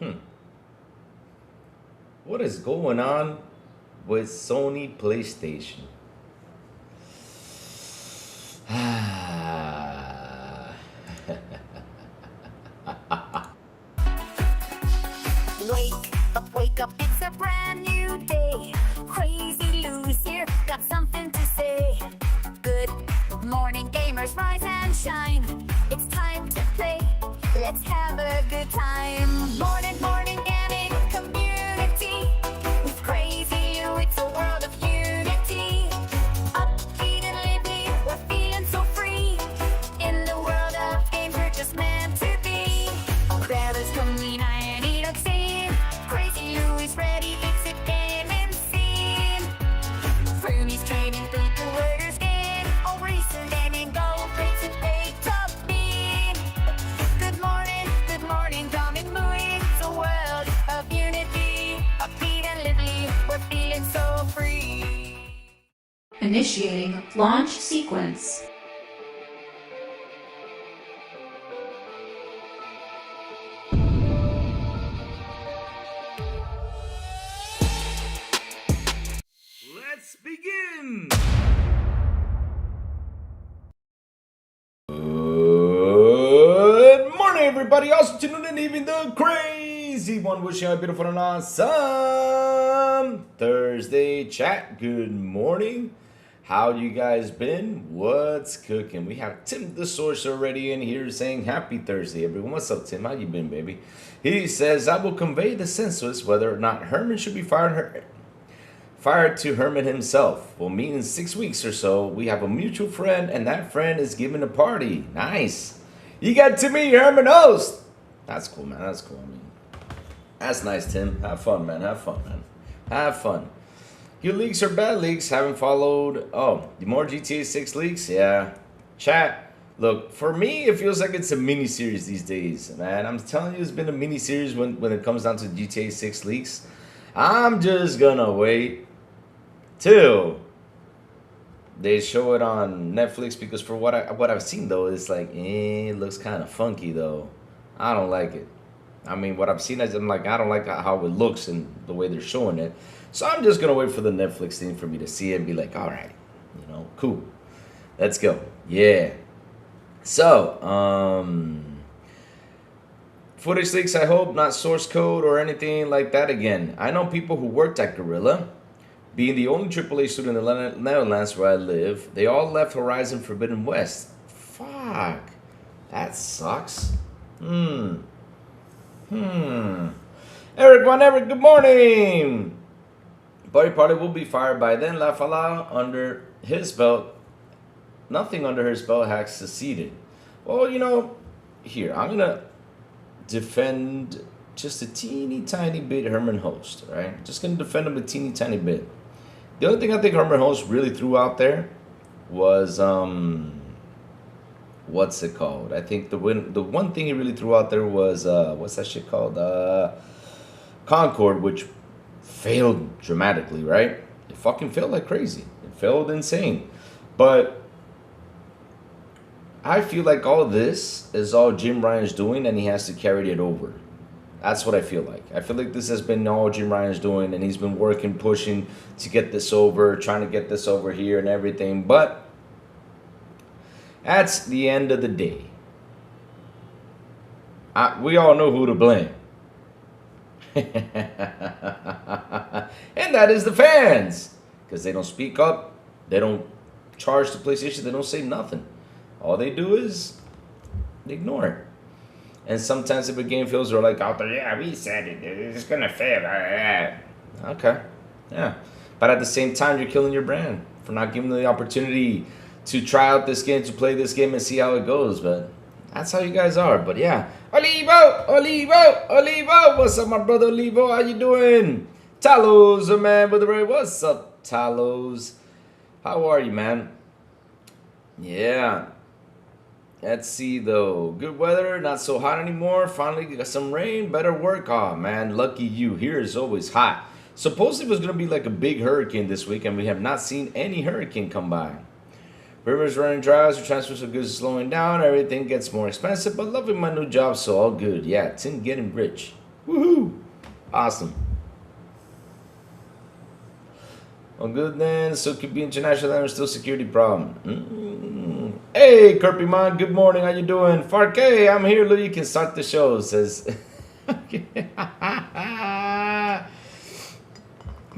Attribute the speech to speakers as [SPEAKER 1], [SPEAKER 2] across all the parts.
[SPEAKER 1] Hmm. What is going on with Sony PlayStation?
[SPEAKER 2] Wake up, it's a brand new day. Crazy Lou's here, got something to say. Good morning, gamers, rise and shine. It's time to play, let's have a good time. Morning, gaming community. With Crazy Lou, it's a world of unity. Upbeat and lively, we're feeling so free. In the world of games, we're just meant to be. Grab us coming and eat a scene. Crazy Lou is ready, it's a gaming scene. Fermie's trading through the word skin. All recent and go, it's a big top bean. Good morning, coming moving. It's a world of unity. Upbeat and lively, we're feeling so free.
[SPEAKER 3] Initiating launch sequence.
[SPEAKER 1] Let's begin! Good morning, everybody. Also tuning in, even the crazy one. Wishing you a beautiful and awesome Thursday chat. Good morning. How you guys been? What's cooking? We have Tim the Source already in here saying happy Thursday, everyone. What's up, Tim? How you been, baby? He says, I will convey the senseless whether or not Herman should be fired to Herman himself. We'll meet in 6 weeks or so. We have a mutual friend, and that friend is giving a party. Nice. You got to meet Herman Hulst. That's cool, man. That's cool. I mean, that's nice, Tim. Have fun, man. Have fun, man. Have fun. Good leaks or bad leaks? Haven't followed. Oh, the more GTA 6 leaks? Yeah. Chat. Look, for me, it feels like it's a mini series these days, man. I'm telling you, it's been a mini series when it comes down to GTA 6 leaks. I'm just gonna wait till they show it on Netflix, because for what I've seen though, it's like it looks kind of funky though. I don't like it. I mean, what I've seen is I'm like, I don't like how it looks and the way they're showing it. So I'm just gonna wait for the Netflix thing for me to see it and be like, all right, cool, let's go. Yeah. So footage leaks, I hope, not source code or anything like that again. I know people who worked at Gorilla. Being the only AAA studio in the Netherlands where I live, they all left Horizon Forbidden West. Fuck. That sucks. Eric Von Everett, good morning. Buddy Party will be fired by then. La Fala under his belt. Nothing under his belt has succeeded. Well, here, I'm going to defend just a teeny tiny bit Herman Hulst, right? Just going to defend him a teeny tiny bit. The only thing I think Herman Hulst really threw out there was what's it called? I think the one thing he really threw out there was what's that shit called? Concord, which failed dramatically, right? It fucking failed like crazy. It failed insane. But I feel like all this is all Jim Ryan's doing, and he has to carry it over. That's what I feel like. I feel like this has been all Jim Ryan's doing, and he's been working, pushing to get this over, trying to get this over here and everything. But that's the end of the day. We all know who to blame. And that is the fans. Because they don't speak up. They don't charge the PlayStation. They don't say nothing. All they do is ignore it. And sometimes if a game fails, they're like, oh, yeah, we said it. It's going to fail. Okay. Yeah. But at the same time, you're killing your brand for not giving them the opportunity to try out this game, to play this game and see how it goes. But that's how you guys are. But yeah. Olivo. What's up, my brother Olivo? How you doing? Talos, a man with the ray. What's up, Talos? How are you, man? Yeah. Let's see, though. Good weather, not so hot anymore. Finally got some rain, better work. Oh, man, lucky you. Here is always hot. Supposedly it was going to be like a big hurricane this week, and we have not seen any hurricane come by. Rivers running dry, so transfers of goods slowing down. Everything gets more expensive, but loving my new job, so all good. Yeah, Tim getting rich. Woohoo! Awesome. Oh, good then. So it could be international and still security problem. Hey, Kirby Man. Good morning. How you doing? Farkay, I'm here. Look, you can start the show. Says.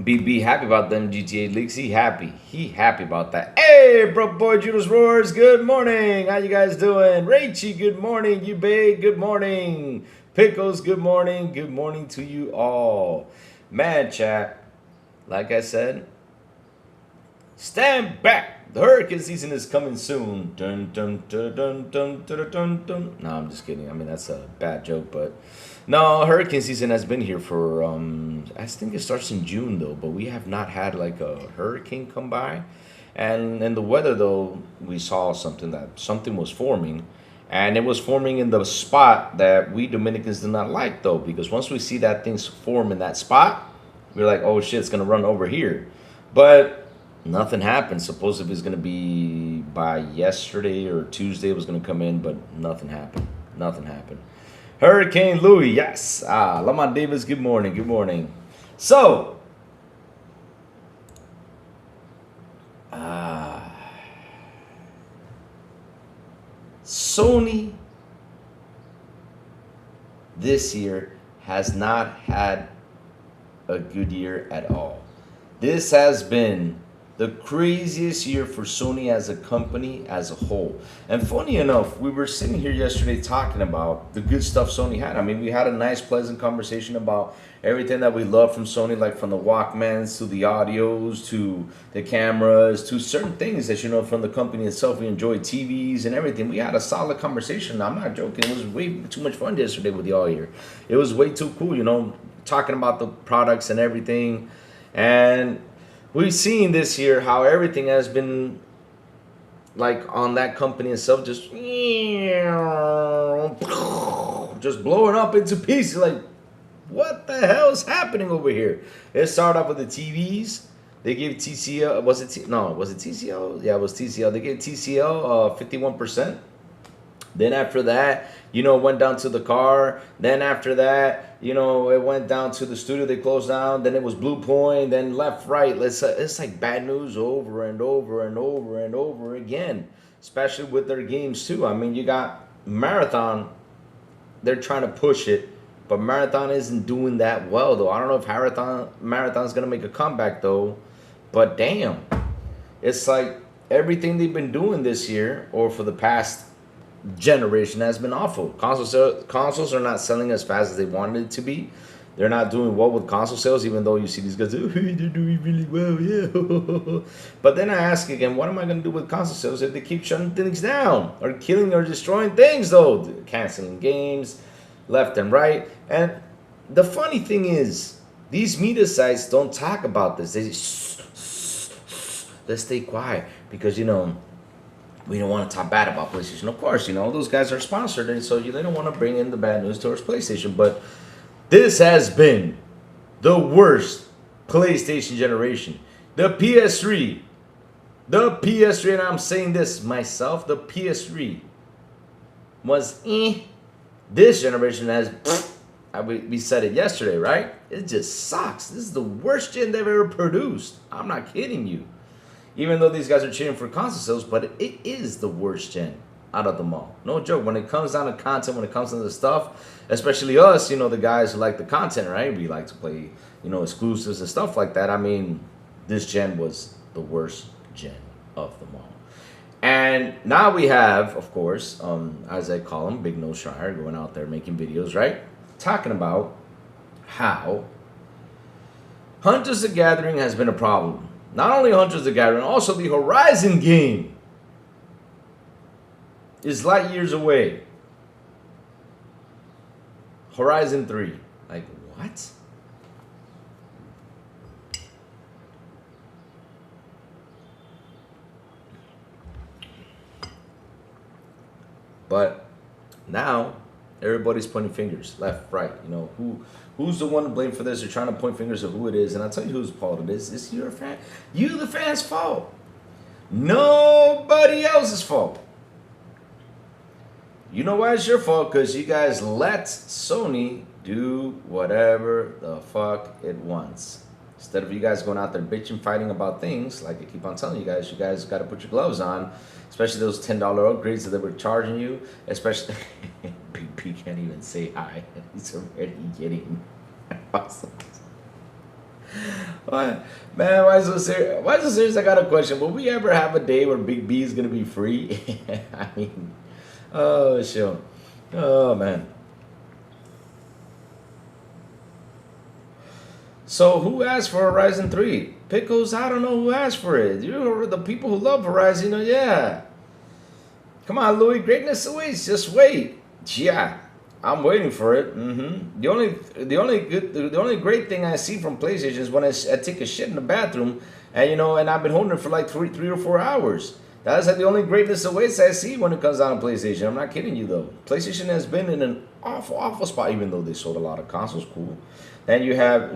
[SPEAKER 1] Be happy about them GTA leaks. He happy about that. Hey, bro, boy, Judas Roars. Good morning. How you guys doing? Rachy, good morning. You babe, good morning. Pickles, good morning. Good morning to you all. Man, chat. Like I said. Stand back! The hurricane season is coming soon. Dun dun dun dun dun dun dun dun. No, I'm just kidding. I mean, that's a bad joke, but no, hurricane season has been here for I think it starts in June though, but we have not had like a hurricane come by. And in the weather though, we saw something was forming, and it was forming in the spot that we Dominicans do not like though, because once we see that things form in that spot, we're like, oh shit, it's gonna run over here. But nothing happened. Supposedly it's going to be by yesterday or Tuesday it was going to come in, but nothing happened. Nothing happened. Hurricane Louis, yes. Lamont Davis, good morning. Good morning. So, Sony this year has not had a good year at all. This has been the craziest year for Sony as a company as a whole. And funny enough, we were sitting here yesterday talking about the good stuff Sony had. I mean, we had a nice, pleasant conversation about everything that we love from Sony, like from the Walkmans to the audios to the cameras to certain things that, you know, from the company itself. We enjoyed TVs and everything. We had a solid conversation. I'm not joking. It was way too much fun yesterday with y'all here. It was way too cool, you know, talking about the products and everything. And we've seen this year how everything has been like on that company itself, just blowing up into pieces. Like, what the hell is happening over here? It started off with the TVs. They gave TCL, was it TCL? Yeah, it was TCL. They gave TCL 51%. Then after that, you know, it went down to the car. Then after that, you know, it went down to the studio. They closed down. Then it was Blue Point. Then left, right. It's like bad news over and over and over and over again, especially with their games too. I mean, you got Marathon. They're trying to push it, but Marathon isn't doing that well though. I don't know if Marathon's gonna make a comeback though. But damn, it's like everything they've been doing this year or for the past generation has been awful. Consoles are not selling as fast as they wanted it to be. They're not doing well with console sales, even though you see these guys, oh, they're doing really well, yeah. But then I ask again, what am I going to do with console sales if they keep shutting things down or killing or destroying things, though? Canceling games left and right. And the funny thing is, these media sites don't talk about this. They just, let's stay quiet because, you know, we don't want to talk bad about PlayStation. Of course, you know, those guys are sponsored, and so they don't want to bring in the bad news towards PlayStation. But this has been the worst PlayStation generation. The PS3, and I'm saying this myself, the PS3 was This generation has, we said it yesterday, right? It just sucks. This is the worst gen they've ever produced. I'm not kidding you. Even though these guys are cheering for console sales, but it is the worst gen out of them all. No joke. When it comes down to content, when it comes down to stuff, especially us, you know, the guys who like the content, right? We like to play, you know, exclusives and stuff like that. I mean, this gen was the worst gen of them all. And now we have, of course, as I call him, Big Nose Schreier, going out there making videos, right? Talking about how Hunters the Gathering has been a problem. Not only Hunters the Gathering, also the Horizon game is light years away. Horizon 3. Like, what? But now everybody's pointing fingers, left, right. You know, who's the one to blame for this? They're trying to point fingers at who it is, and I'll tell you whose fault it is. It's your fan, you the fans' fault. Nobody else's fault. You know why it's your fault? Because you guys let Sony do whatever the fuck it wants. Instead of you guys going out there bitching, fighting about things, like I keep on telling you guys got to put your gloves on, especially those $10 upgrades that they were charging you, especially, Big P can't even say hi. He's already getting awesome. What? Man, why so serious? Why so serious? I got a question. Will we ever have a day where Big B is going to be free? I mean, oh, shit. Oh, man. So who asked for Horizon 3? Pickles, I don't know who asked for it. You're the people who love Horizon, yeah. Come on, Louis, greatness awaits. Just wait. Yeah, I'm waiting for it. The only great thing I see from PlayStation is when I take a shit in the bathroom, and and I've been holding it for like 3 or 4 hours. That's like the only greatness awaits I see when it comes down to PlayStation. I'm not kidding you though. PlayStation has been in an awful spot, even though they sold a lot of consoles. Cool. Then you have,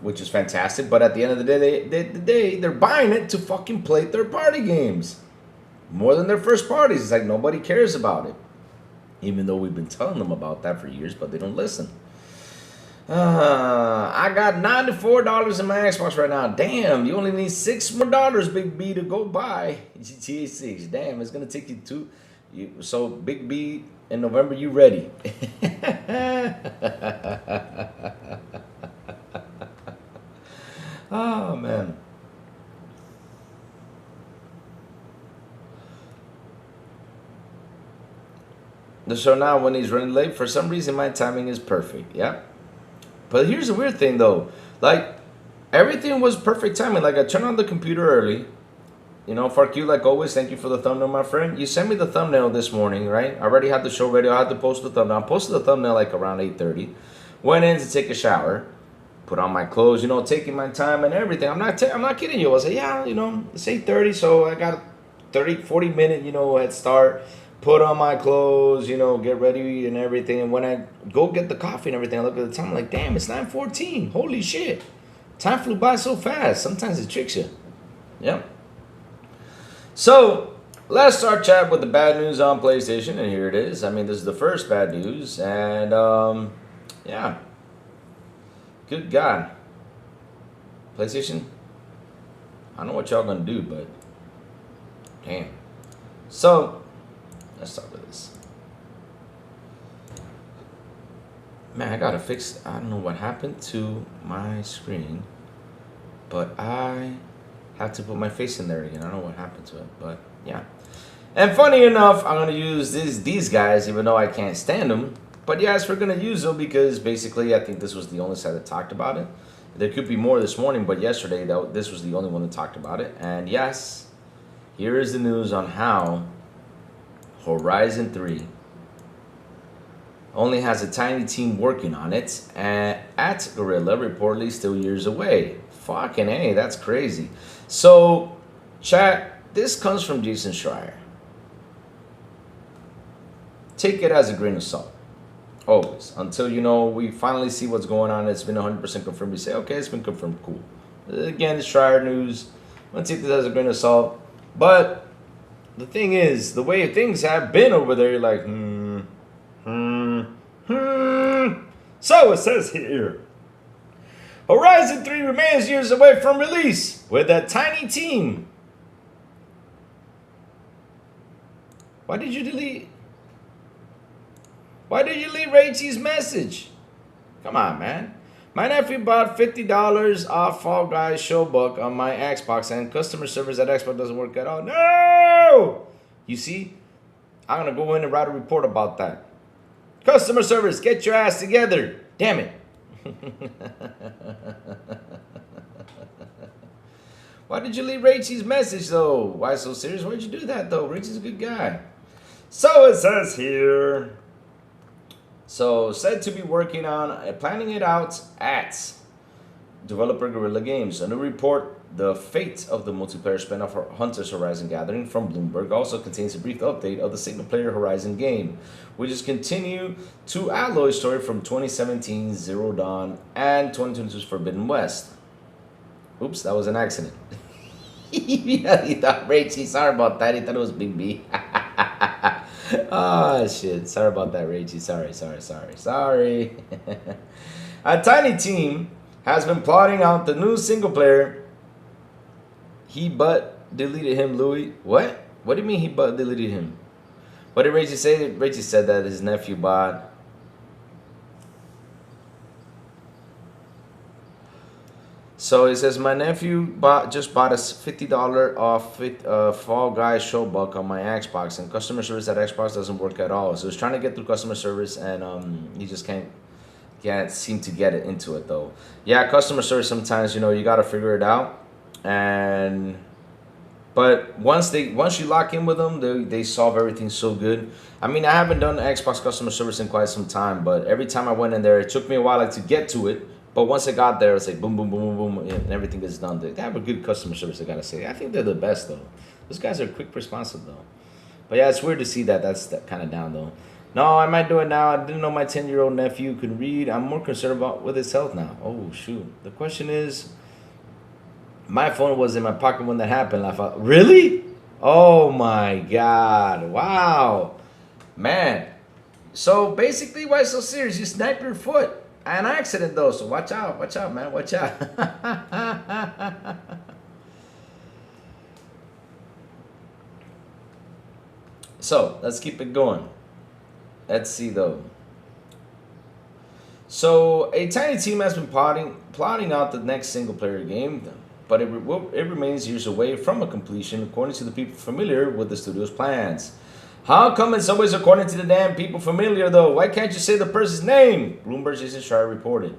[SPEAKER 1] which is fantastic. But at the end of the day, they're buying it to fucking play third-party games. More than their first parties. It's like nobody cares about it. Even though we've been telling them about that for years, but they don't listen. I got $94 in my Xbox right now. Damn, you only need $6 more, Big B, to go buy GTA 6. Damn, it's going to take you so, Big B, in November, you ready? Oh, man. So now when he's running late, for some reason my timing is perfect. Yeah. But here's the weird thing though. Like, everything was perfect timing. Like, I turned on the computer early. Fuck you, like always. Thank you for the thumbnail, my friend. You sent me the thumbnail this morning, right? I already had the show ready. I had to post the thumbnail. I posted the thumbnail like around 8:30. Went in to take a shower. Put on my clothes, taking my time and everything. I'm not kidding you. I say, yeah, it's 8:30, so I got a 40 minute, head start. Put on my clothes, get ready and everything. And when I go get the coffee and everything, I look at the time, I'm like, damn, it's 9:14. Holy shit. Time flew by so fast. Sometimes it tricks you. Yep. So, let's start chat with the bad news on PlayStation. And here it is. I mean, this is the first bad news. And, yeah. Good God. PlayStation, I don't know what y'all gonna do, but damn. So, let's start with this. Man, I gotta fix, I don't know what happened to my screen, but I have to put my face in there again. I don't know what happened to it, but yeah. And funny enough, I'm gonna use these guys, even though I can't stand them. But yes, we're going to use them because basically I think this was the only site that talked about it. There could be more this morning, but yesterday this was the only one that talked about it. And yes, here is the news on how Horizon 3 only has a tiny team working on it, and at Gorilla, reportedly still years away. Fucking A, that's crazy. So, chat, this comes from Jason Schreier. Take it as a grain of salt. Always. Until, we finally see what's going on. It's been 100% confirmed. We say, okay, it's been confirmed. Cool. Again, it's Schreier news. Let's take this as a grain of salt. But the thing is, the way things have been over there, you're like, So it says here, Horizon 3 remains years away from release with a tiny team. Why did you delete Rachel's message? Come on, man. My nephew bought $50 off Fall Guys Showbook on my Xbox, and customer service at Xbox doesn't work at all. No! You see? I'm going to go in and write a report about that. Customer service, get your ass together. Damn it. Why did you leave Rachel's message, though? Why so serious? Why'd you do that, though? Rachel's a good guy. So it says here. So, said to be working on planning it out at developer Guerrilla Games. A new report, The Fate of the Multiplayer Spin-off Hunters Horizon Gathering from Bloomberg, also contains a brief update of the single-player Horizon game, which is continue to Alloy's story from 2017 Zero Dawn and 2022's Forbidden West. Oops, that was an accident. He thought Rachy, sorry about that. He thought it was Big B. Ah, shit. Sorry about that, Reggie. Sorry. A tiny team has been plotting out the new single player. He but deleted him, Louis. What? What do you mean he but deleted him? What did Reggie say? Reggie said that his nephew bought. So it says my nephew just bought a $50 off Fall Guys show buck on my Xbox, and customer service at Xbox doesn't work at all. So he's trying to get through customer service, and he just can't seem to get it into it though. Yeah, customer service sometimes, you know, you got to figure it out, but once you lock in with them, they solve everything so good. I mean, I haven't done Xbox customer service in quite some time, but every time I went in there, it took me a while to get to it. But once I got there, it's like boom, boom, boom, boom, boom, and everything gets done. They have a good customer service, I gotta say. I think they're the best, though. Those guys are quick responsive, though. But yeah, it's weird to see that. That's kind of down, though. No, I might do it now. I didn't know my 10-year-old nephew could read. I'm more concerned about with his health now. Oh, shoot. The question is, my phone was in my pocket when that happened. I thought, really? Oh, my God. Wow. Man. So, basically, why so serious? You snap your foot. An accident though, so watch out, man, watch out. So let's keep it going. Let's see though. So a tiny team has been plotting out the next single player game, but it remains years away from a completion, according to the people familiar with the studio's plans. How come it's always according to the damn people familiar, though? Why can't you say the person's name? Bloomberg's Jason Schreier reported.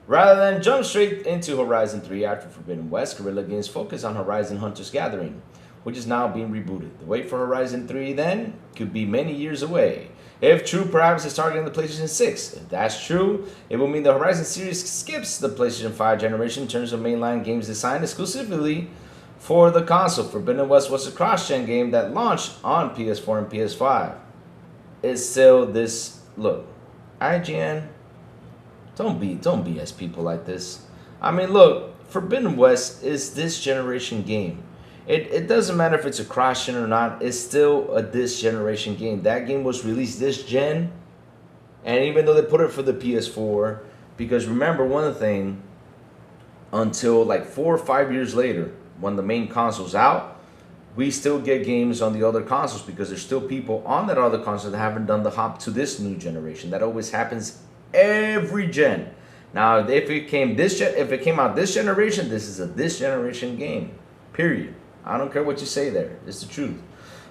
[SPEAKER 1] Rather than jump straight into Horizon 3 after Forbidden West, Guerrilla Games focused on Horizon Hunter's Gathering, which is now being rebooted. The wait for Horizon 3, then, could be many years away. If true, perhaps it's targeting the PlayStation 6. If that's true, it will mean the Horizon series skips the PlayStation 5 generation in terms of mainline games designed exclusively for the console. Forbidden West was a cross-gen game that launched on PS4 and PS5. It's still this look. IGN, don't BS people like this. I mean, look, Forbidden West is this generation game. It doesn't matter if it's a cross-gen or not. It's still a this generation game. That game was released this gen, and even though they put it for the PS4, because remember one thing, until like 4 or 5 years later, when the main console's out, we still get games on the other consoles because there's still people on that other console that haven't done the hop to this new generation. That always happens every gen. Now, if it came out this generation, this is a this generation game. Period. I don't care what you say there. It's the truth.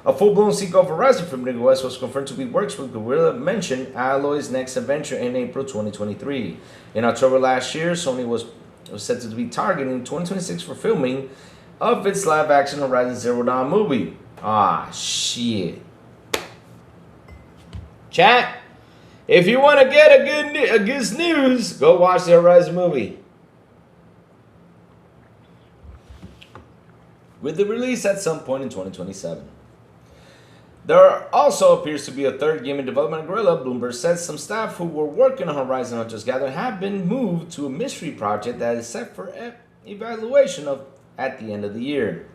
[SPEAKER 1] A full-blown sequel of Horizon Forbidden West was confirmed to be works with Guerrilla mentioned Alloy's next adventure in April 2023. In October last year, Sony was said to be targeting 2026 for filming of its live-action Horizon Zero Dawn movie. Ah, shit. Chat, if you want to get a good news, go watch the Horizon movie. With the release at some point in 2027. There also appears to be a third game in development at Guerrilla. Bloomberg said some staff who were working on Horizon Hunter's Gathering have been moved to a mystery project that is set for evaluation at the end of the year.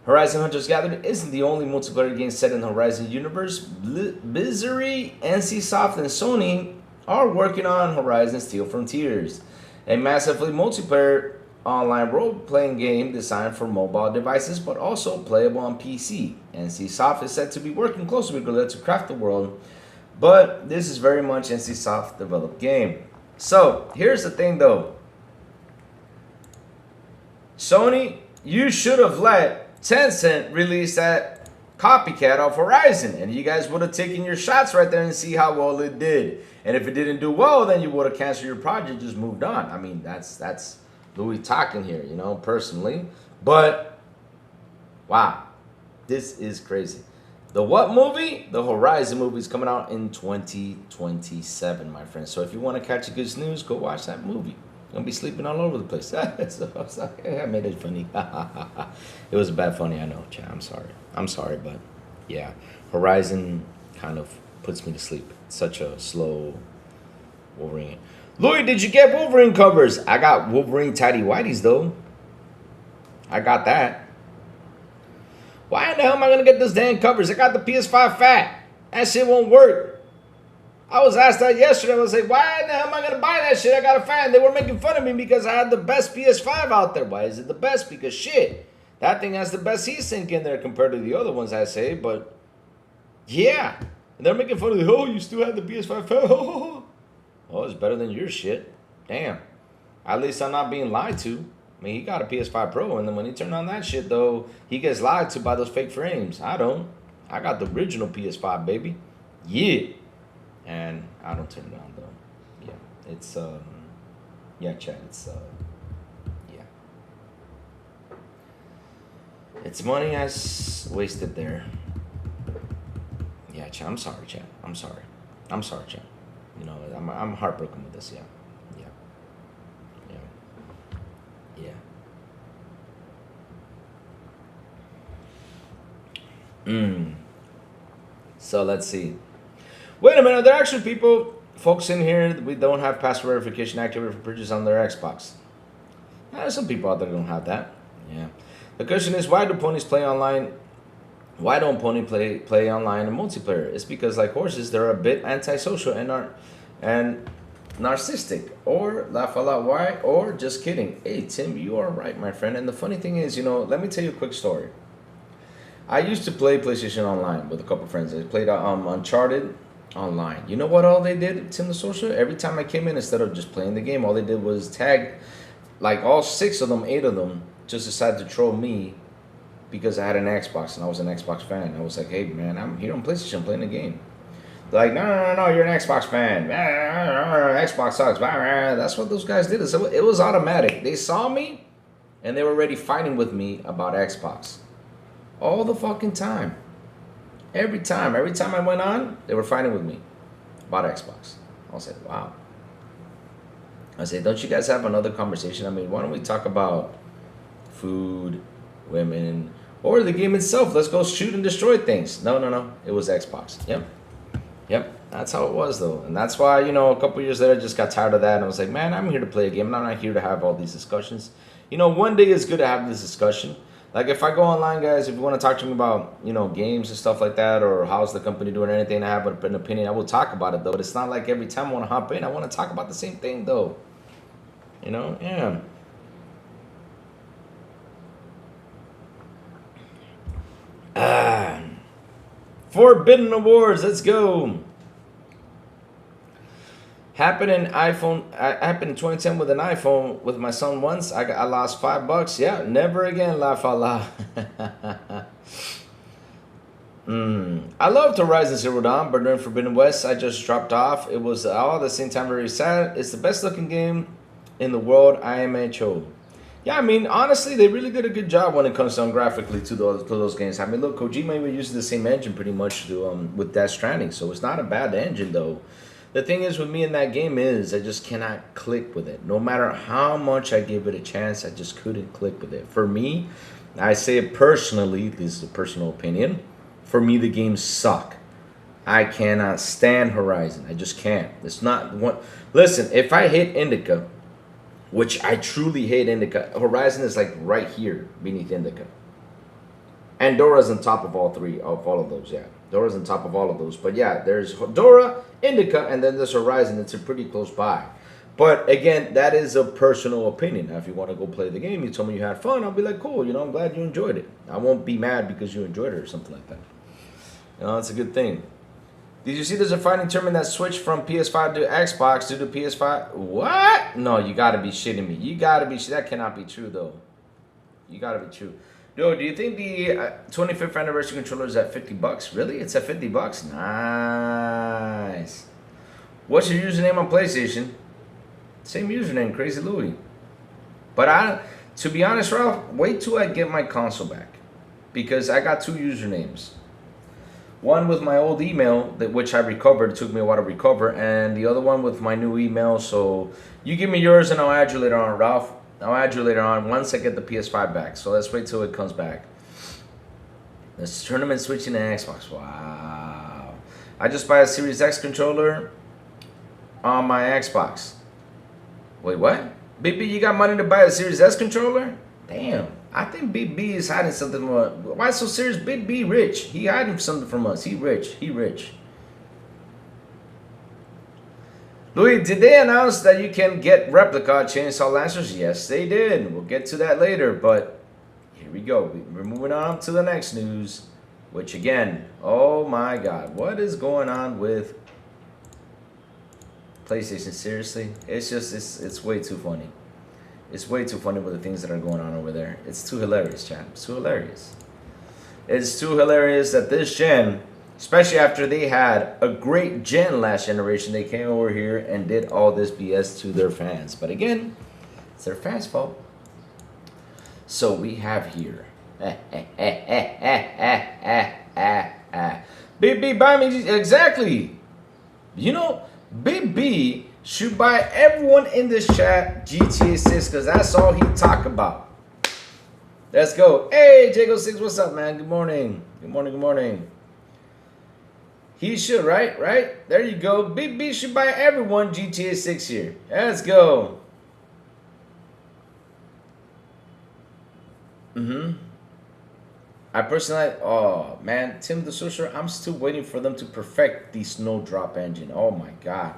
[SPEAKER 1] Horizon Hunter's Gathering isn't the only multiplayer game set in the Horizon universe. Blizzard, NCSoft, and Sony are working on Horizon Steel Frontiers, a massively multiplayer online role-playing game designed for mobile devices but also playable on PC. NCSoft is said to be working closely with Guerrilla to craft the world, but this is very much NCSoft developed game. So here's the thing though. Sony, you should have let Tencent release that copycat of Horizon, and you guys would have taken your shots right there and see how well it did. And if it didn't do well, then you would have canceled your project, just moved on. I mean, that's Louis talking here, you know, personally. But wow, this is crazy. The what movie? The Horizon movie is coming out in 2027, my friends. So if you want to catch a good snooze, go watch that movie. Gonna be sleeping all over the place. So, I made it funny. It was bad funny, I know, chat. I'm sorry, but yeah, Horizon kind of puts me to sleep. It's such a slow Wolverine. Louis, did you get Wolverine covers? I got Wolverine tidy whities though. I got that. Why in the hell am I going to get this damn covers? I got the PS5 Fat. That shit won't work. I was asked that yesterday. I was like, why in the hell am I going to buy that shit? I got a Fat. They were making fun of me because I had the best PS5 out there. Why is it the best? Because shit, that thing has the best heat sink in there compared to the other ones I say. But yeah, and they're making fun of me. Oh, you still have the PS5 Fat. Oh, it's better than your shit. Damn. At least I'm not being lied to. I mean, he got a PS5 Pro, and then when he turned on that shit, though, he gets lied to by those fake frames. I don't. I got the original PS5, baby. Yeah. And I don't turn it on, though. Yeah. It's, yeah, chat. It's, yeah. It's money I wasted there. Yeah, chat. I'm sorry, chat. I'm sorry. I'm sorry, chat. You know, I'm heartbroken with this, yeah. So let's see. Wait a minute, there are actually folks in here, we don't have password verification activated for purchase on their Xbox. There's some people out there that don't have that. Yeah. The question is, why do ponies play online? Why don't pony play online and multiplayer? It's because, like horses, they're a bit antisocial and narcissistic, or laugh a lot. Why? Or just kidding. Hey Tim, you are right, my friend. And the funny thing is, you know, let me tell you a quick story. I used to play PlayStation Online with a couple friends. I played Uncharted online. You know what all they did, Tim the Social? Every time I came in, instead of just playing the game, all they did was tag, like all 6 of them, 8 of them, just decided to troll me because I had an Xbox and I was an Xbox fan. I was like, hey man, I'm here on PlayStation playing the game. They're like, no, you're an Xbox fan. Xbox sucks. That's what those guys did. So it was automatic. They saw me and they were already fighting with me about Xbox. All the fucking time. Every time I went on, they were fighting with me about Xbox. I was like, wow. I said, don't you guys have another conversation? I mean, why don't we talk about food, women, or the game itself? Let's go shoot and destroy things. No. It was Xbox. Yep. That's how it was, though. And that's why, you know, a couple years later, I just got tired of that. And I was like, man, I'm here to play a game. I'm not here to have all these discussions. You know, one day it's good to have this discussion. Like, if I go online, guys, if you want to talk to me about, you know, games and stuff like that, or how's the company doing, anything, I have an opinion, I will talk about it, though. But it's not like every time I want to hop in, I want to talk about the same thing, though. You know? Yeah. Forbidden Awards, let's go. Happened in 2010 with an iPhone with my son once. I lost $5. Yeah, never again, laugh out loud. I loved Horizon Zero Dawn, but during Forbidden West, I just dropped off. It was all at the same time very sad. It's the best looking game in the world, IMHO. Yeah, I mean, honestly, they really did a good job when it comes down graphically to those games. I mean, look, Kojima even uses the same engine pretty much to, with Death Stranding, so it's not a bad engine, though. The thing is with me in that game is I just cannot click with it. No matter how much I give it a chance, I just couldn't click with it. For me, I say it personally, this is a personal opinion, for me the games suck. I cannot stand Horizon. I just can't. It's not one. Listen, if I hit Indica, which I truly hate Indica, Horizon is like right here beneath Indica. And Dora's on top of all of those, yeah. Dora's on top of all of those. But yeah, there's Dora, Indica, and then there's Horizon. It's a pretty close by. But again, that is a personal opinion. Now, if you want to go play the game, you told me you had fun, I'll be like, cool, you know, I'm glad you enjoyed it. I won't be mad because you enjoyed it or something like that. You know, that's a good thing. Did you see there's a fighting tournament that switched from PS5 to Xbox due to PS5? What? No, you got to be shitting me. You got to be that cannot be true, though. You got to be true. Yo, do you think the 25th anniversary controller is at $50? Really? It's at $50? Nice. What's your username on PlayStation? Same username, Crazy Louie. But to be honest, Ralph, wait till I get my console back. Because I got 2 usernames. One with my old email, which I recovered. It took me a while to recover. And the other one with my new email. So you give me yours and I'll add you later on, Ralph. I'll add you later on once I get the PS5 back. So let's wait till it comes back. This tournament switching to Xbox. Wow. I just buy a Series X controller on my Xbox. Wait, what? Baby, you got money to buy a Series S controller? Damn. I think Big B is hiding something from us. Why so serious? Big B rich. He hiding something from us. He rich. He rich. Louis, did they announce that you can get replica chainsaw lancers? Yes, they did. We'll get to that later, but here we go. We're moving on to the next news, which again, oh my God, what is going on with PlayStation? Seriously, it's just, it's way too funny. It's way too funny with the things that are going on over there. It's too hilarious, chat. It's too hilarious. It's too hilarious that this gen, especially after they had a great gen last generation, they came over here and did all this BS to their fans. But again, it's their fans' fault. So we have here. Big B buy me, exactly. You know, Big B should buy everyone in this chat GTA 6 because that's all he talk about. Let's go. Hey, Jago6, what's up, man? Good morning. Good morning, good morning. He should, right? Right? There you go. Big B should buy everyone GTA 6 here. Let's go. I personally, oh man, Tim the Sorcerer, I'm still waiting for them to perfect the Snowdrop engine. Oh my God.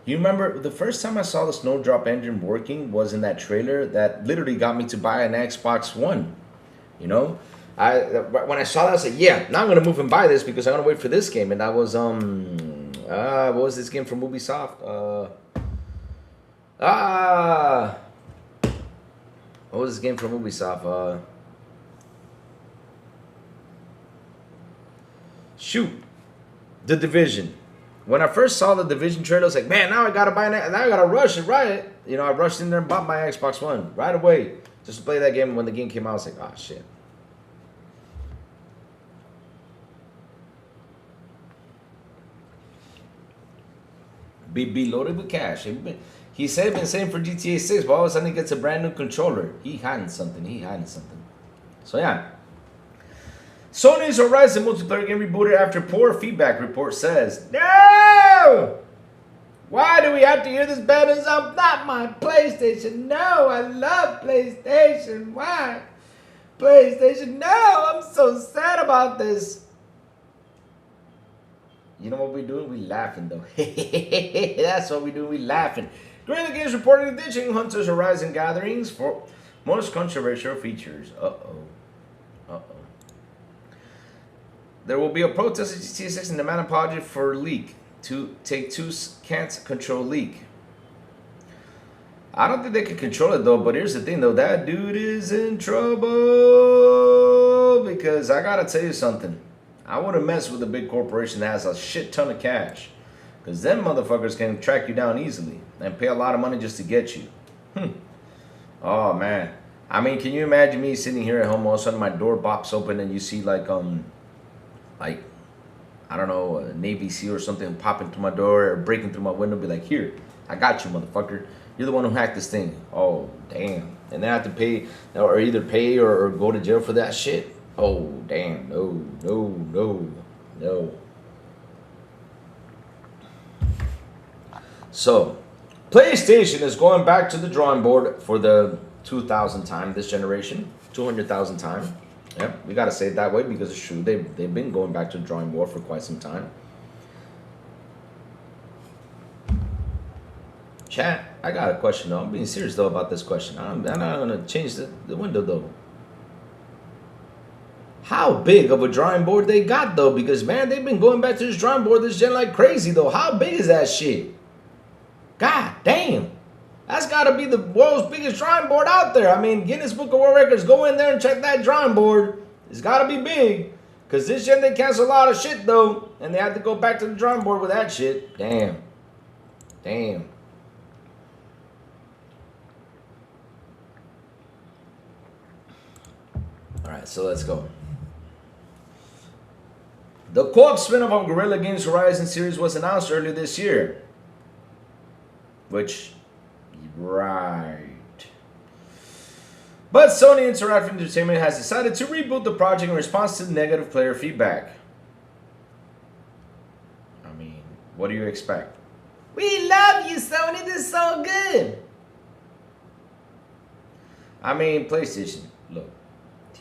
[SPEAKER 1] You remember the first time I saw the Snowdrop engine working was in that trailer that literally got me to buy an Xbox One. You know, when I saw that, I said, yeah, now I'm gonna move and buy this because I'm gonna wait for this game. And that was what was this game from Ubisoft? What was this game from Ubisoft? Shoot, The Division. When I first saw the Division trailer, I was like, man, now I gotta buy it. Now I gotta rush and buy it. You know, I rushed in there and bought my Xbox One right away just to play that game. When the game came out, I was like, oh shit. Be loaded with cash. He said been saying for GTA 6, but all of a sudden he gets a brand new controller. He hiding something. He hiding something. So yeah. Sony's Horizon multiplayer game rebooted after poor feedback, report says. No! Why do we have to hear this bad news? I'm not my PlayStation. No, I love PlayStation. Why? PlayStation, no! I'm so sad about this. You know what we doing? We laughing though. That's what we do. We laughing. Guerrilla Games reported ditching Hunter's Horizon gatherings for most controversial features. Uh-oh. Uh-oh. There will be a protest at GTA 6 and demand apology for leak. Take-Two can't control leak. I don't think they can control it though, but here's the thing though. That dude is in trouble because I gotta tell you something. I wouldn't mess with a big corporation that has a shit ton of cash. Because them motherfuckers can track you down easily and pay a lot of money just to get you. Oh, man. I mean, can you imagine me sitting here at home, all of a sudden my door bops open and you see like I don't know, a Navy SEAL or something popping through my door or breaking through my window, be like, here, I got you, motherfucker. You're the one who hacked this thing. Oh, damn. And then I have to pay, or either pay or go to jail for that shit. Oh, damn. No, no, no, no. So, PlayStation is going back to the drawing board for the 2,000th time this generation. 200,000th time. Yep, we got to say it that way because it's true. They've been going back to the drawing board for quite some time. Chat, I got a question though. I'm being serious though about this question. I'm not going to change the window though. How big of a drawing board they got though? Because man, they've been going back to this drawing board this gen like crazy though. How big is that shit? God damn. That's got to be the world's biggest drawing board out there. I mean, Guinness Book of World Records, go in there and check that drawing board. It's got to be big. Because this gen, they cancel a lot of shit, though. And they had to go back to the drawing board with that shit. Damn. Damn. All right, so let's go. The co-op spin-off of Guerrilla Games Horizon series was announced earlier this year. Which... right. But Sony Interactive Entertainment has decided to reboot the project in response to negative player feedback. I mean, what do you expect? We love you, Sony. This is so good. I mean, PlayStation, look.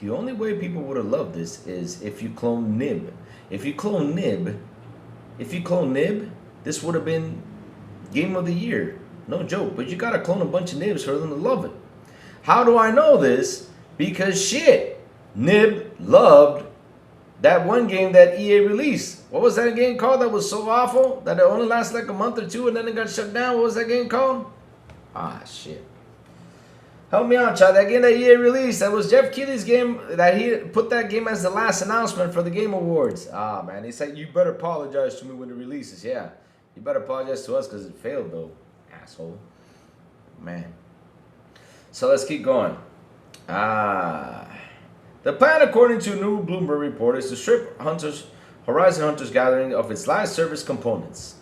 [SPEAKER 1] The only way people would have loved this is if you clone Nib. If you clone Nib, this would have been Game of the Year. No joke. But you gotta clone a bunch of Nibs for them to love it. How do I know this? Because shit, Nib loved that one game that EA released. What was that game called that was so awful that it only lasted like a month or two and then it got shut down? What was that game called? Ah, shit. Help me out, child. That game that EA released, that was Jeff Keighley's game, that he put that game as the last announcement for the Game Awards. Ah, man. He said, you better apologize to me when it releases. Yeah. You better apologize to us because it failed, though. Asshole. Man. So let's keep going. The plan, according to a new Bloomberg report, is to strip Horizon Hunters Gathering of its live service components.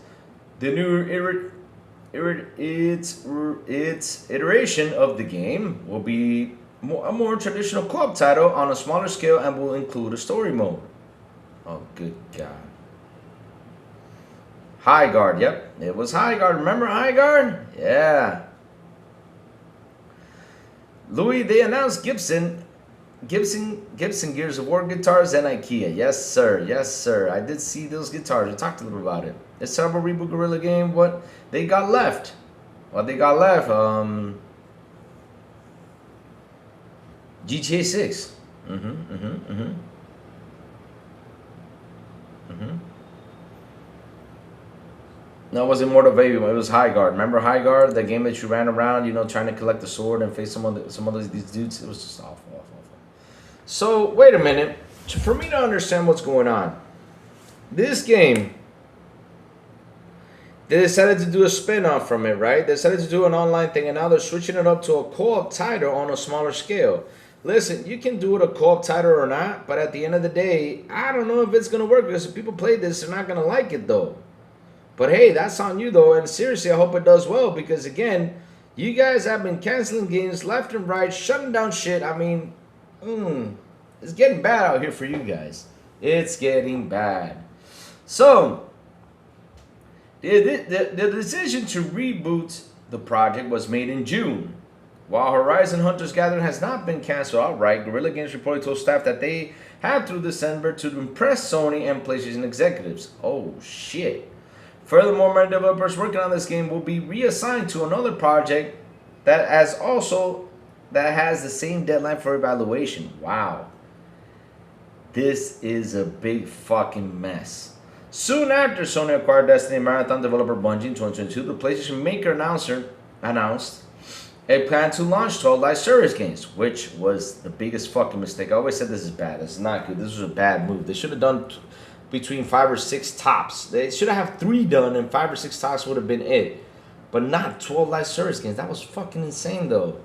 [SPEAKER 1] The new its iteration of the game will be a more traditional co-op title on a smaller scale and will include a story mode. Oh, good God. High Guard, yep. It was High Guard. Remember High Guard? Yeah. Louis, they announced Gibson Gears of War guitars and IKEA. Yes, sir. Yes, sir. I did see those guitars. I talked a little about it. It's a Reboot Guerrilla game. What they got left? What they got left? GTA 6. No, it wasn't Mortal Baby. It was High Guard. Remember High Guard? The game that you ran around, you know, trying to collect the sword and face some of these dudes. It was just awful. So, wait a minute. For me to understand what's going on, this game, they decided to do a spin-off from it, right? They decided to do an online thing, and now they're switching it up to a co-op title on a smaller scale. Listen, you can do it a co-op title or not, but at the end of the day, I don't know if it's going to work, because if people play this, they're not going to like it, though. But hey, that's on you, though, and seriously, I hope it does well, because again, you guys have been canceling games left and right, shutting down shit. I mean, it's getting bad out here for you guys. It's getting bad. So, the decision to reboot the project was made in June. While Horizon Hunters Gathering has not been canceled outright, Guerrilla Games reportedly told staff that they have through December to impress Sony and PlayStation executives. Oh, shit. Furthermore, many developers working on this game will be reassigned to another project that has the same deadline for evaluation. Wow. This is a big fucking mess. Soon after Sony acquired Destiny Marathon developer Bungie in 2022, the PlayStation Maker announced a plan to launch 12 live service games, which was the biggest fucking mistake. I always said this is bad. This is not good. This was a bad move. They should have done between 5 or 6 tops. They should have 3 done, and 5 or 6 tops would have been it. But not 12 live service games. That was fucking insane, though.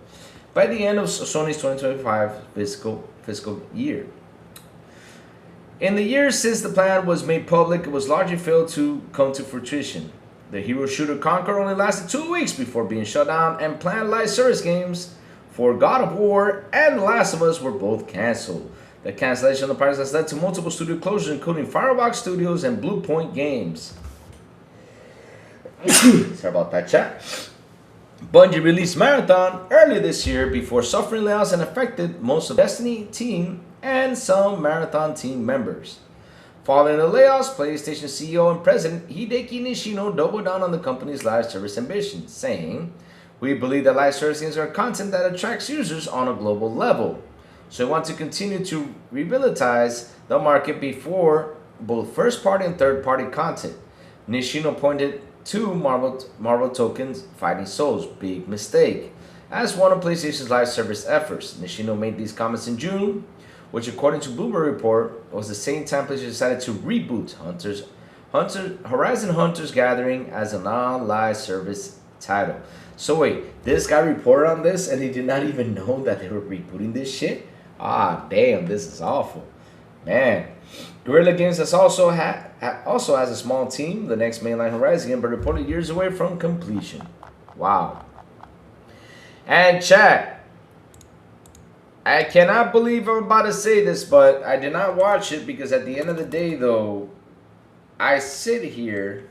[SPEAKER 1] By the end of Sony's 2025 fiscal year. In the years since the plan was made public, it was largely failed to come to fruition. The hero shooter Conquer only lasted 2 weeks before being shut down, and planned live service games for God of War and The Last of Us were both cancelled. The cancellation of the project has led to multiple studio closures, including Firebox Studios and Blue Point Games. Sorry about that, chat. Bungie released Marathon earlier this year before suffering layoffs and affected most of the Destiny team and some Marathon team members. Following the layoffs, PlayStation CEO and President Hideki Nishino doubled down on the company's live service ambitions, saying, "We believe that live service games are content that attracts users on a global level. So we want to continue to revitalize the market before both first-party and third-party content." Nishino pointed to Marvel Tokens Fighting Souls, big mistake, as one of PlayStation's live service efforts. Nishino made these comments in June, which according to Bloomberg report was the same time PlayStation decided to reboot Horizon Hunters Gathering as a non-live service title. So wait, this guy reported on this and he did not even know that they were rebooting this shit? Ah, damn, this is awful. Man. Guerrilla Games also has a small team, the next mainline Horizon game, but reported years away from completion. Wow. And chat, I cannot believe I'm about to say this, but I did not watch it because at the end of the day, though, I sit here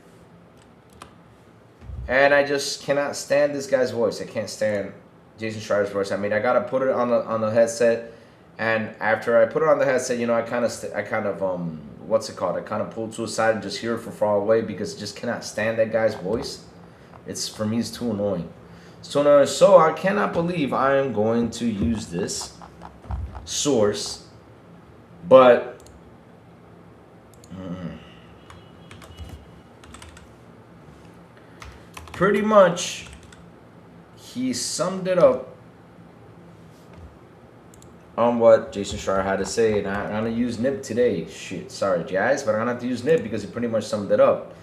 [SPEAKER 1] and I just cannot stand this guy's voice. I can't stand Jason Schreier's voice. I mean, I gotta put it on the headset And after I put it on the headset, you know, I kind of what's it called? I kind of pulled to a side and just hear it from far away because I just cannot stand that guy's voice. For me, it's too annoying. So I cannot believe I am going to use this source, but pretty much he summed it up on what Jason Schreier had to say, and I'm gonna use Nib today. Shit, sorry guys, but I'm gonna have to use Nib because he pretty much summed it up.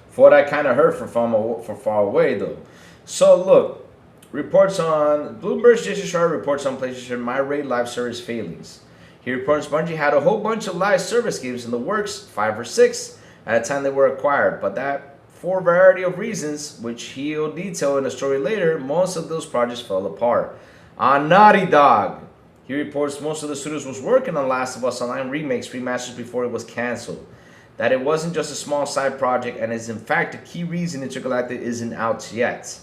[SPEAKER 1] For what I kind of heard from far away though. So look, reports on Bloomberg's Jason Schreier reports on PlayStation My Raid live service failings. He reports Bungie had a whole bunch of live service games in the works, 5 or 6, at the time they were acquired, but that for a variety of reasons, which he'll detail in a story later, most of those projects fell apart. On Naughty Dog, he reports most of the studios was working on Last of Us Online remakes, remasters before it was canceled. That it wasn't just a small side project and is in fact a key reason Intergalactic isn't out yet.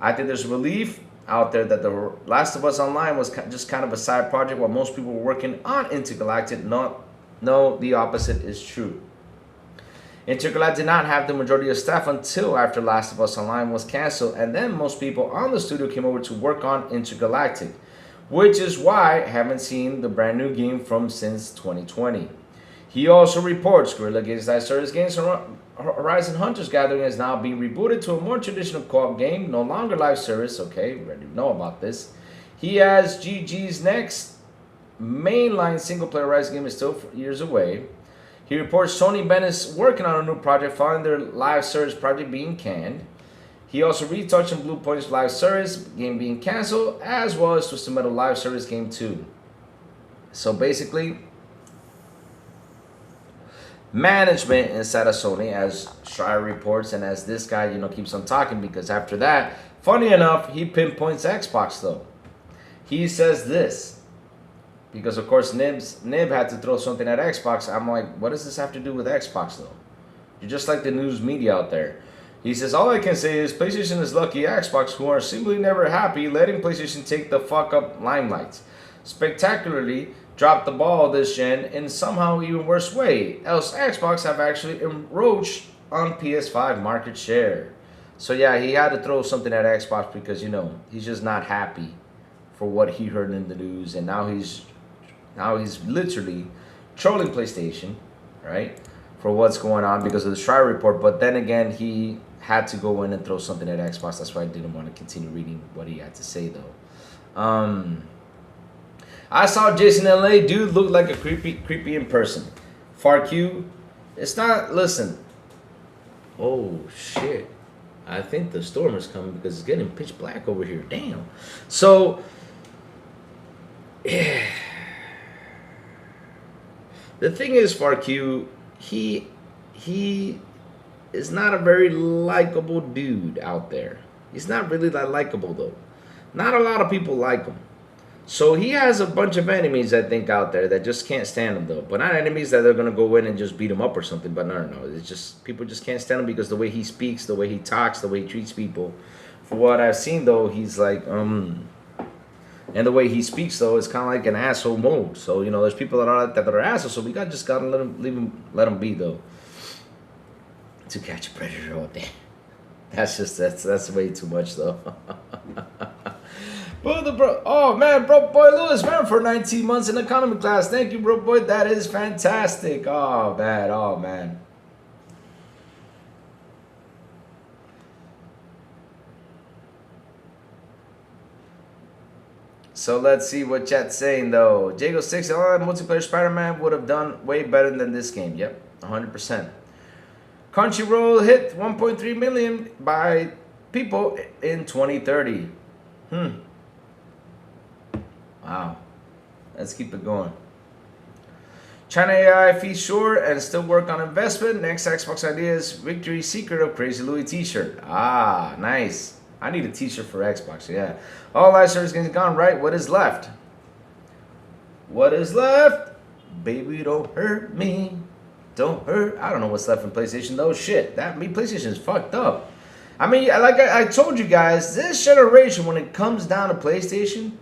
[SPEAKER 1] I think there's relief out there that the Last of Us Online was just kind of a side project while most people were working on Intergalactic. No, the opposite is true. Intergalactic did not have the majority of staff until after Last of Us Online was canceled, and then most people on the studio came over to work on Intergalactic, which is why I haven't seen the brand new game from since 2020. He also reports Guerrilla Games' live service games Horizon Hunters Gathering is now being rebooted to a more traditional co-op game, no longer live service. Okay, we already know about this. He has GG's next mainline single-player Horizon game is still years away. He reports Sony Ben is working on a new project following their live service project being canned. He also retouched on Blue Point's live service game being canceled, as well as Twisted Metal live service game 2. So basically, management inside of Sony, as Schreier reports, and as this guy, keeps on talking, because after that, funny enough, he pinpoints Xbox though. He says this, because of course Nib had to throw something at Xbox. I'm like, what does this have to do with Xbox though? You're just like the news media out there. He says, all I can say is PlayStation is lucky Xbox, who are simply never happy, letting PlayStation take the fuck up limelight. Spectacularly dropped the ball this gen in somehow even worse way, else Xbox have actually encroached on PS5 market share. So yeah, he had to throw something at Xbox because, he's just not happy for what he heard in the news, and now he's literally trolling PlayStation, right, for what's going on because of the Schreier report. But then again, he had to go in and throw something at Xbox. That's why I didn't want to continue reading what he had to say though. I saw Jason in LA. Dude looked like a creepy in person. FarQ, it's not, listen. Oh, shit. I think the storm is coming because it's getting pitch black over here. Damn. So, yeah. The thing is, FarQ, he is not a very likable dude out there. He's not really that likable, though. Not a lot of people like him. So he has a bunch of enemies, I think, out there that just can't stand him, though. But not enemies that they're going to go in and just beat him up or something. But no. It's just, people just can't stand him because the way he speaks, the way he talks, the way he treats people. For what I've seen, though, he's like, and the way he speaks, though, is kind of like an asshole mode. So, there's people that are like that are assholes. So we just got to let him be, though. To catch a predator all day. That's way too much, though. Oh man, bro boy Lewis, man, for 19 months in economy class. Thank you, bro boy. That is fantastic. Oh man. So let's see what chat's saying though. Jago 6, multiplayer Spider-Man would have done way better than this game. Yep, 100%. Crunchyroll hit 1.3 million by people in 2030. Wow. Let's keep it going. China AI fees short and still work on investment. Next Xbox idea is Victory Secret of Crazy Louis t-shirt. Ah, nice. I need a t-shirt for Xbox, yeah. All live service games gone, right? What is left? What is left? Baby, don't hurt me. Don't hurt. I don't know what's left in PlayStation though. Shit, PlayStation is fucked up. I mean, like I told you guys, this generation, when it comes down to PlayStation,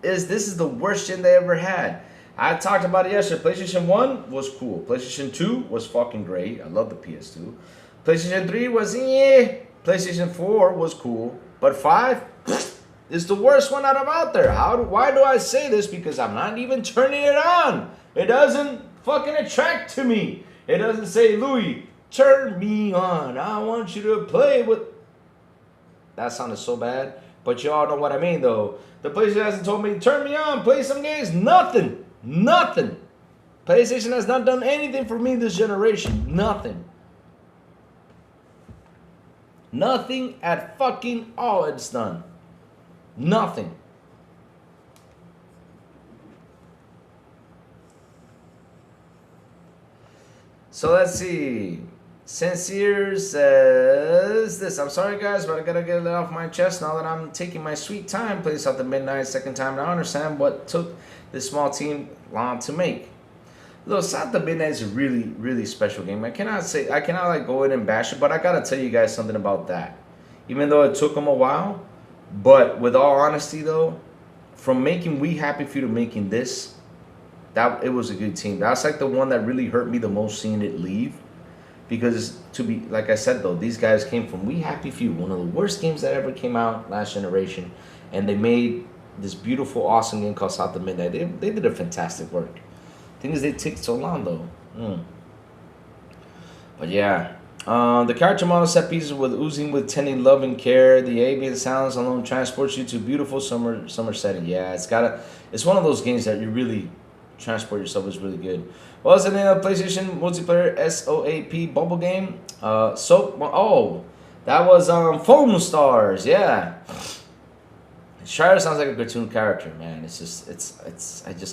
[SPEAKER 1] this is the worst gen they ever had. I talked about it yesterday. PlayStation 1 was cool. PlayStation 2 was fucking great. I love the PS2. PlayStation 3 was PlayStation 4 was cool. But 5 is the worst one out there. Why do I say this? Because I'm not even turning it on. It doesn't fucking attract to me. It doesn't say, Louis, turn me on. I want you to play with... That sounded so bad. But y'all know what I mean, though. The PlayStation hasn't told me, turn me on, play some games. Nothing. Nothing. PlayStation has not done anything for me this generation. Nothing. Nothing at fucking all it's done. Nothing. So let's see. Sincere says this. I'm sorry guys, but I gotta get it off my chest now that I'm taking my sweet time. Plays out the midnight second time. I understand what took this small team long to make. Look, South of Midnight is a really, really special game. I cannot like go in and bash it, but I gotta tell you guys something about that. Even though it took them a while, but with all honesty though, from making We Happy Few to making this, it was a good team. That's like the one that really hurt me the most seeing it leave. Because to be, like I said though, these guys came from We Happy Few, one of the worst games that ever came out last generation. And they made this beautiful, awesome game called South of Midnight. They did a fantastic work. Thing is, they took so long though. But yeah. The character model set pieces with oozing with tending love and care. The ambient sounds alone transports you to a beautiful summer setting. Yeah, it's one of those games that you really transport yourself. Is really good. What's the name of PlayStation multiplayer SOAP bubble game? That was Foam Stars. Yeah. Shire sounds like a cartoon character, man. I just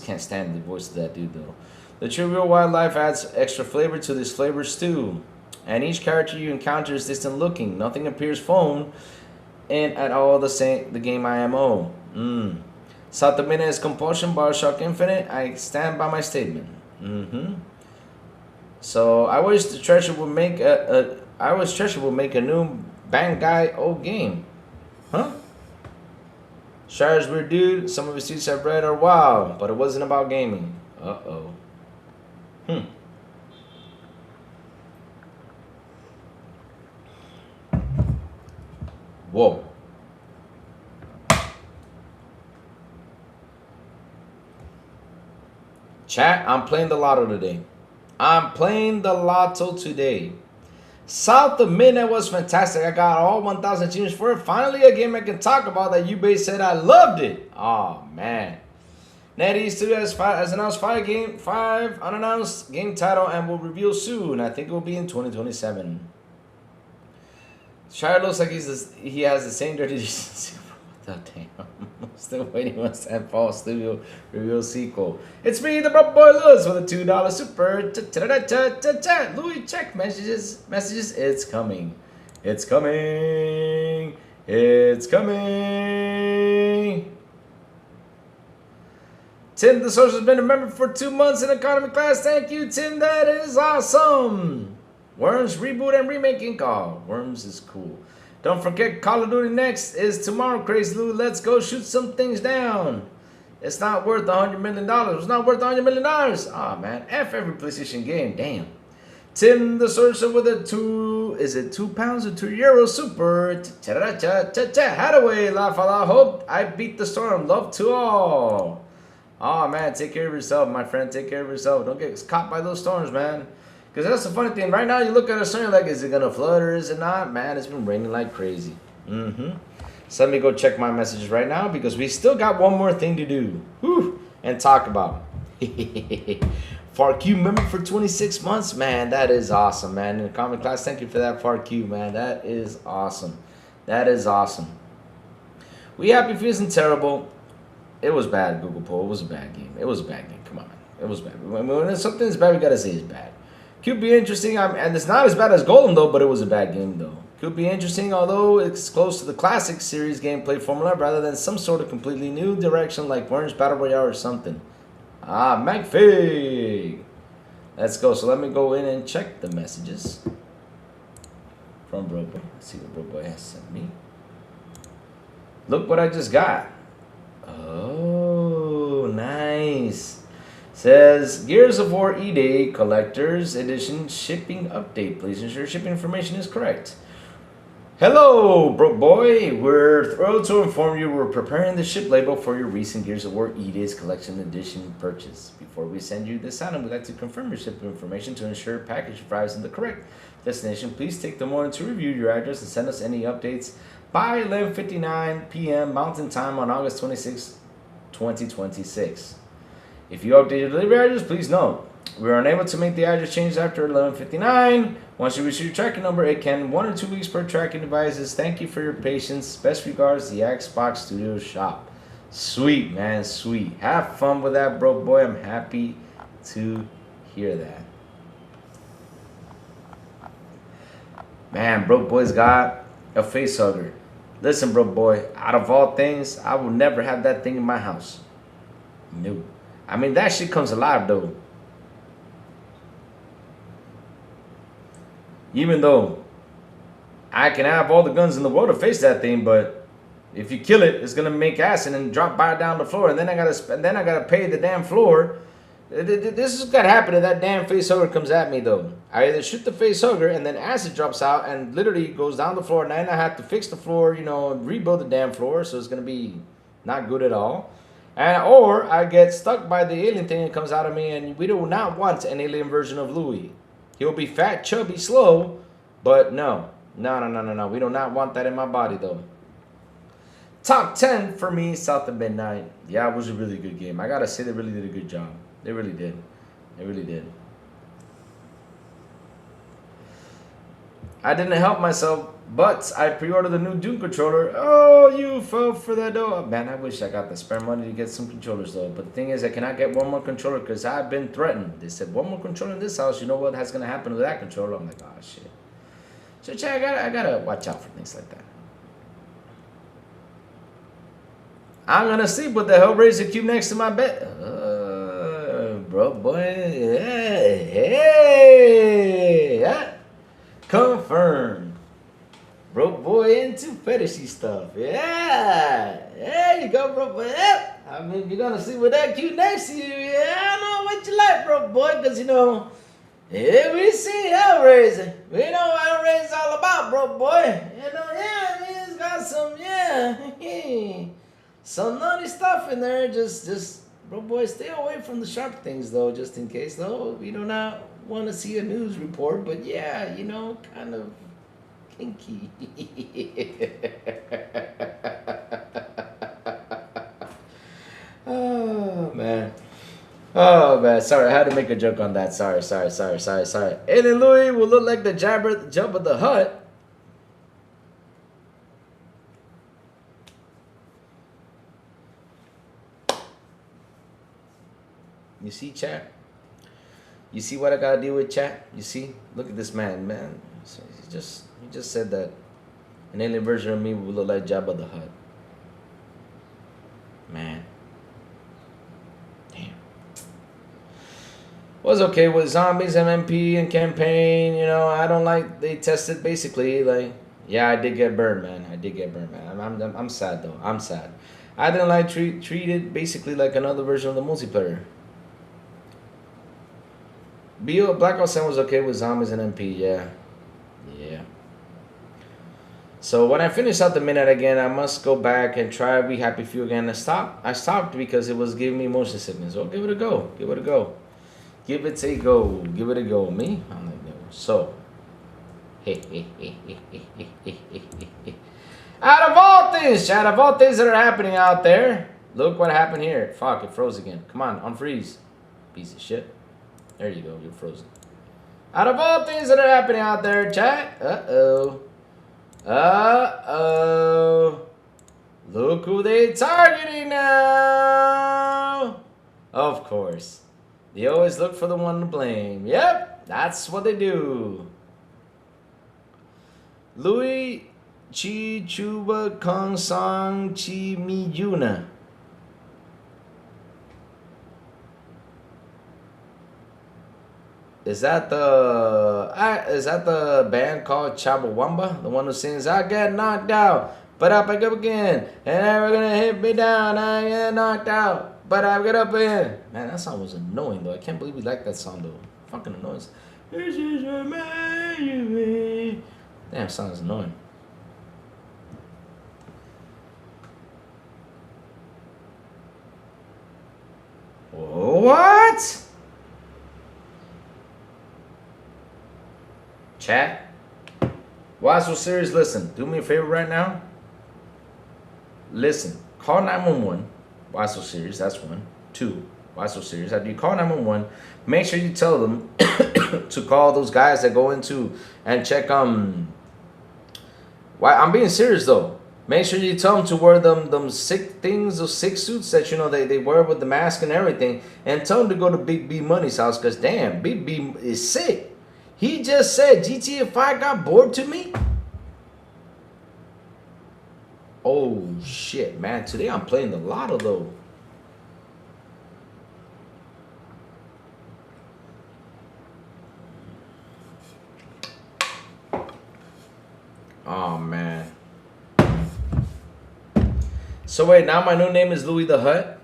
[SPEAKER 1] can't stand the voice of that dude though. The true real wildlife adds extra flavor to this flavor stew. And each character you encounter is distant looking. Nothing appears phone and at all the game IMO. South of Midnight is Compulsion, Bioshock Infinite. I stand by my statement. So I wish the Treasure would make a new Bangai old game. Huh? Shire's weird dude. Some of his tweets I've read are wild, but it wasn't about gaming. Whoa. Chat, I'm playing the lotto today. South of Midnight was fantastic. I got all 1,000 achievements for it. Finally, a game I can talk about that you base said I loved it. Oh man. Natty Studio has announced 5 unannounced game title and will reveal soon. I think it will be in 2027. Shire looks like he has the same dirty. Oh, damn. Still waiting on San Paul Studio reveal sequel. It's me, the Bro Boy Lewis, with a $2 super. Louis, check messages. It's coming. It's coming. It's coming. Tim, the source has been a member for 2 months in economy class. Thank you, Tim. That is awesome. Worms reboot and remaking. Oh, Worms is cool. Don't forget, Call of Duty next is tomorrow, Crazy Lou. Let's go shoot some things down. It's not worth $100 million. It's not worth $100 million. Ah, man. F every PlayStation game. Damn. Tim the Sorcerer with a 2, is it 2 pounds or 2 euros? Super. Hadaway, laugh a lot. Hope I beat the storm. Love to all. Oh, man. Take care of yourself, my friend. Take care of yourself. Don't get caught by those storms, man. Because that's the funny thing. Right now, you look at a storm, you're like, is it going to flood or is it not? Man, it's been raining like crazy. So let me go check my messages right now because we still got one more thing to do. Whew, and talk about. FarQ member for 26 months. Man, that is awesome, man. In the comment class, thank you for that, FarQ, man. That is awesome. That is awesome. We Happy Few isn't terrible. It was bad, Google Poll. It was a bad game. It was a bad game. Come on, man. It was bad. When something's bad, we got to say it's bad. Could be interesting, and it's not as bad as Golem though, but it was a bad game though. Could be interesting, although it's close to the classic series gameplay formula rather than some sort of completely new direction like Worms Battle Royale or something. Ah, McFig! Let's go, so let me go in and check the messages from Broboy. Let's see what Broboy has sent me. Look what I just got. Oh. Nice. Says Gears of War E-Day Collector's Edition shipping update. Please ensure shipping information is correct. Hello, Broke Boy. We're thrilled to inform you we're preparing the ship label for your recent Gears of War E-Days Collection Edition purchase. Before we send you this item, we'd like to confirm your shipping information to ensure package arrives in the correct destination. Please take the moment to review your address and send us any updates by 11:59 p.m. Mountain Time on August 26, 2026. If you update your delivery address, please note we are unable to make the address change after 11:59. Once you receive your tracking number, it can 1 or 2 weeks per tracking devices. Thank you for your patience. Best regards, the Xbox Studio Shop. Sweet, man, sweet. Have fun with that, Broke Boy. I'm happy to hear that. Man, Broke Boy's got a face hugger. Listen, Broke Boy, out of all things, I will never have that thing in my house. No. I mean, that shit comes alive, though. Even though I can have all the guns in the world to face that thing, but if you kill it, it's gonna make acid and drop by down the floor, and then I gotta pay the damn floor. This is gonna happen if that damn face hugger comes at me, though. I either shoot the face hugger and then acid drops out and literally goes down the floor, and then I have to fix the floor, you know, rebuild the damn floor, so it's gonna be not good at all. Or I get stuck by the alien thing that comes out of me, and we do not want an alien version of Louis. He'll be fat, chubby, slow, but no. We do not want that in my body, though. Top 10 for me, South of Midnight. Yeah, it was a really good game. I gotta say, they really did a good job. They really did. They really did. I didn't help myself, but I pre-ordered the new Doom controller. Oh, you fell for that though. Oh, man, I wish I got the spare money to get some controllers though. But the thing is, I cannot get one more controller because I've been threatened. They said one more controller in this house. You know what has gonna happen with that controller? I'm like, oh shit. So I gotta watch out for things like that. I'm gonna sleep with the Hellraiser cube next to my bed. Bro, boy, hey. Confirmed. Broke Boy into fetishy stuff. Yeah. There you go, Broke Boy. Yeah. I mean, you're going to see with that cute next to you. Yeah, I know what you like, Broke Boy. Because, you know, yeah, we see Hellraiser. We know what Hellraiser's all about, Broke Boy. You know, yeah, I mean, it's got some, yeah, some naughty stuff in there. Just, Broke Boy, stay away from the sharp things, though, just in case, though. We do not want to see a news report, but yeah, you know, kind of kinky. Oh man, sorry, I had to make a joke on that. Sorry. Alien Louis will look like the Jabba the Hutt. You see, chat? You see what I gotta deal with, chat? You see? Look at this man. So he just said that an alien version of me would look like Jabba the Hutt. Man. Damn. Was okay with zombies, MMP, and campaign. You know, I don't like. They tested basically like. Yeah, I did get burned, man. I'm sad though. I'm sad. I didn't like treat it basically like another version of the multiplayer. Black Ops 10 was okay with zombies and MP, yeah. So when I finish out the minute again, I must go back and try Be Happy Few again. I stopped because it was giving me motion sickness. Oh, give it a go. Give it a go. Me? I'm like, no. So. Out of all things that are happening out there, look what happened here. Fuck, it froze again. Come on, unfreeze. Piece of shit. There you go, you're frozen. Out of all things that are happening out there, chat. Look who they targeting now. Of course. They always look for the one to blame. Yep, that's what they do. Louis Chi Chuba Kong Song Chi Mi Yuna. Is that the band called Chabawamba? The one who sings "I get knocked out, but I pick up again, and never gonna hit me down. I get knocked out." But I get up in. Man, that song was annoying though. I can't believe we like that song though. Fucking annoying. This is a man. Damn, song is annoying. What? Chat? Why so serious? Listen, do me a favor right now. Listen, call 911. Why so serious? That's one. Two, why so serious? After you call 911, make sure you tell them to call those guys that go into and check why I'm being serious though. Make sure you tell them to wear them sick things, those sick suits that you know they wear with the mask and everything, and tell them to go to Big B Money's house, cause damn, Big B is sick. He just said GTA 5 got bored to me. Oh shit, man! Today I'm playing the lotto though. Oh man. So wait, now my new name is Louis the Hut.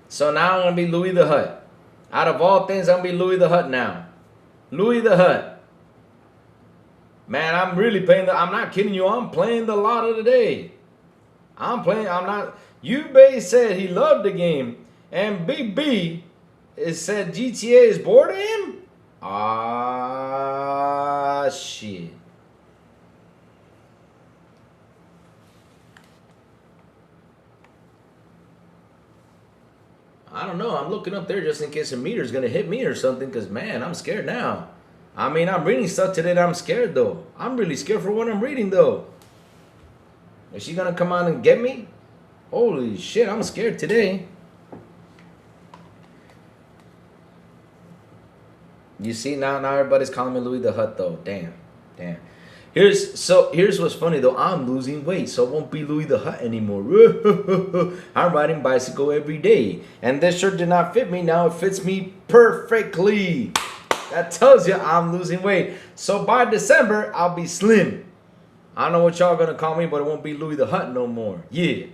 [SPEAKER 1] So now I'm gonna be Louis the Hut. Out of all things, I'm gonna be Louis the Hut now. Louis the Hut. Man, I'm really playing I'm not kidding you, I'm playing the lotto today. I'm not. Ube said he loved the game, and Big B said GTA is bored of him? Ah, shit. I don't know. I'm looking up there just in case a meter's going to hit me or something, because, man, I'm scared now. I mean, I'm reading stuff today that I'm scared, though. I'm really scared for what I'm reading, though. Is she going to come on and get me? Holy shit, I'm scared today. You see, now everybody's calling me Louis the Hut, though. Damn. Here's what's funny though. I'm losing weight, so I won't be Louis the Hut anymore. I'm riding bicycle every day, and this shirt did not fit me. Now it fits me perfectly. That tells you I'm losing weight. So by December, I'll be slim. I don't know what y'all gonna call me, but it won't be Louis the Hut no more. Yeah.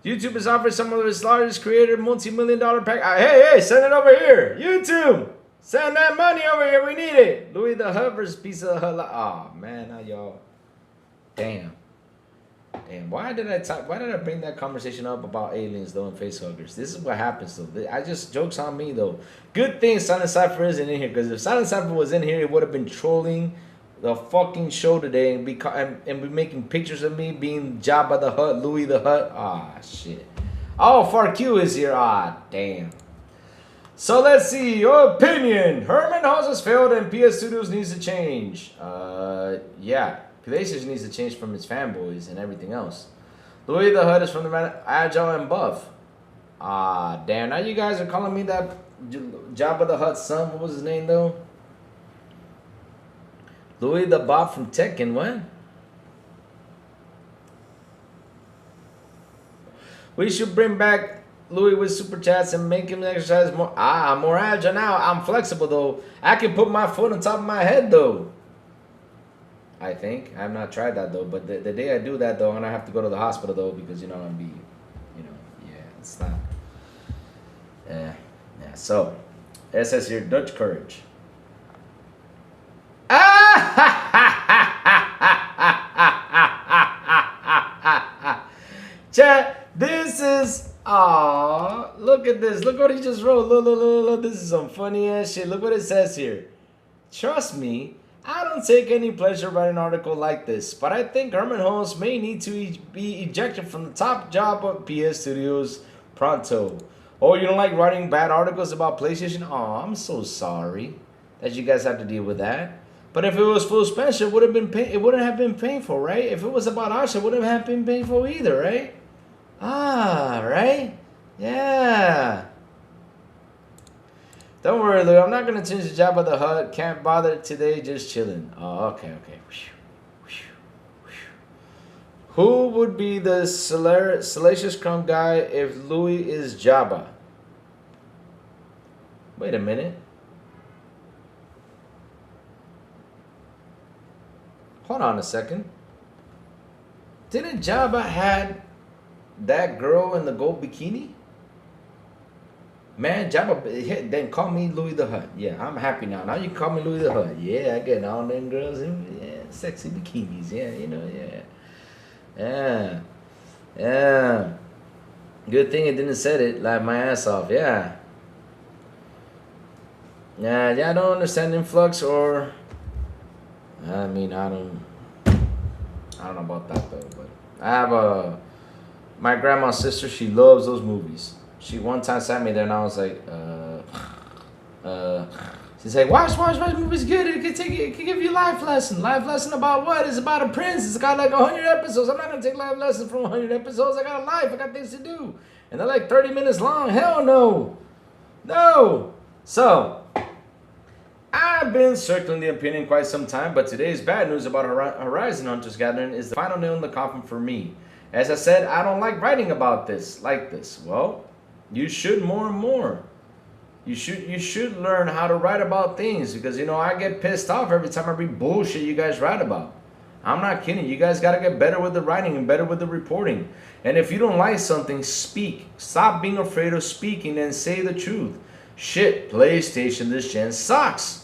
[SPEAKER 1] YouTube is offering some of its largest creator multi-million-dollar pack. Hey, send it over here. YouTube. Send that money over here. We need it. Louis the Hut versus Piece of the Hut. Oh, man. Now y'all. Damn. Why did I bring that conversation up about aliens, though, and facehuggers? This is what happens, though. Joke's on me, though. Good thing Silent Cypher isn't in here. Because if Silent Cypher was in here, it would have been trolling the fucking show today. And be making pictures of me being Jabba the Hutt, Louis the Hut. Ah, shit. Oh, FarQ is here. Ah, damn. So let's see, your opinion. Herman Hulst has failed and PS Studios needs to change. Yeah. PlayStation needs to change from its fanboys and everything else. Louis the Hut is from the man Agile and Buff. Ah, damn. Now you guys are calling me that Jabba the Hutt's son. What was his name, though? Louis the Bob from Tekken. What? We should bring back Louis with super chats and make him exercise more. I'm more agile now. I'm flexible though. I can put my foot on top of my head though. I think I have not tried that though. But the day I do that though, I'm gonna have to go to the hospital though, because I'm gonna be, it's not. Yeah. So, it says here Dutch courage. Chat. This is. Aw, look at this. Look what he just wrote. Look. This is some funny ass shit. Look what it says here. Trust me, I don't take any pleasure writing an article like this, but I think Herman Hulst may need to be ejected from the top job of PS Studios pronto. Oh, you don't like writing bad articles about PlayStation? Oh, I'm so sorry that you guys have to deal with that. But if it was full suspension, it wouldn't have been painful, right? If it was about us, it wouldn't have been painful either, right? Ah, right? Yeah. Don't worry, Lou. I'm not going to change the job of the Hut. Can't bother today. Just chilling. Oh, okay. Who would be the Salacious Crumb guy if Louis is Jabba? Wait a minute. Hold on a second. Didn't Jabba had that girl in the gold bikini? Man, Jabba, then call me Louis the Hutt. Yeah, I'm happy now. Now you can call me Louis the Hutt. Yeah, I get all them girls in, yeah, sexy bikinis. Yeah, you know, yeah. Yeah. Yeah. Good thing it didn't set it, like my ass off. Yeah. Yeah, I don't understand influx or... I mean, I don't know about that though, but I have my grandma's sister, she loves those movies. She one time sat me there and I was like, she's like, watch movies good. It can give you life lesson. Life lesson about what? It's about a prince. It's got like 100 episodes. I'm not gonna take life lessons from 100 episodes. I got a life. I got things to do. And they're like 30 minutes long. Hell no. No. So, I've been circling the opinion quite some time, but today's bad news about Horizon Hunters Gathering is the final nail in the coffin for me. As I said, I don't like writing about this like this. Well, you should more and more. You should learn how to write about things because, you know, I get pissed off every time I read bullshit you guys write about. I'm not kidding. You guys got to get better with the writing and better with the reporting. And if you don't like something, speak. Stop being afraid of speaking and say the truth. Shit, PlayStation this gen sucks.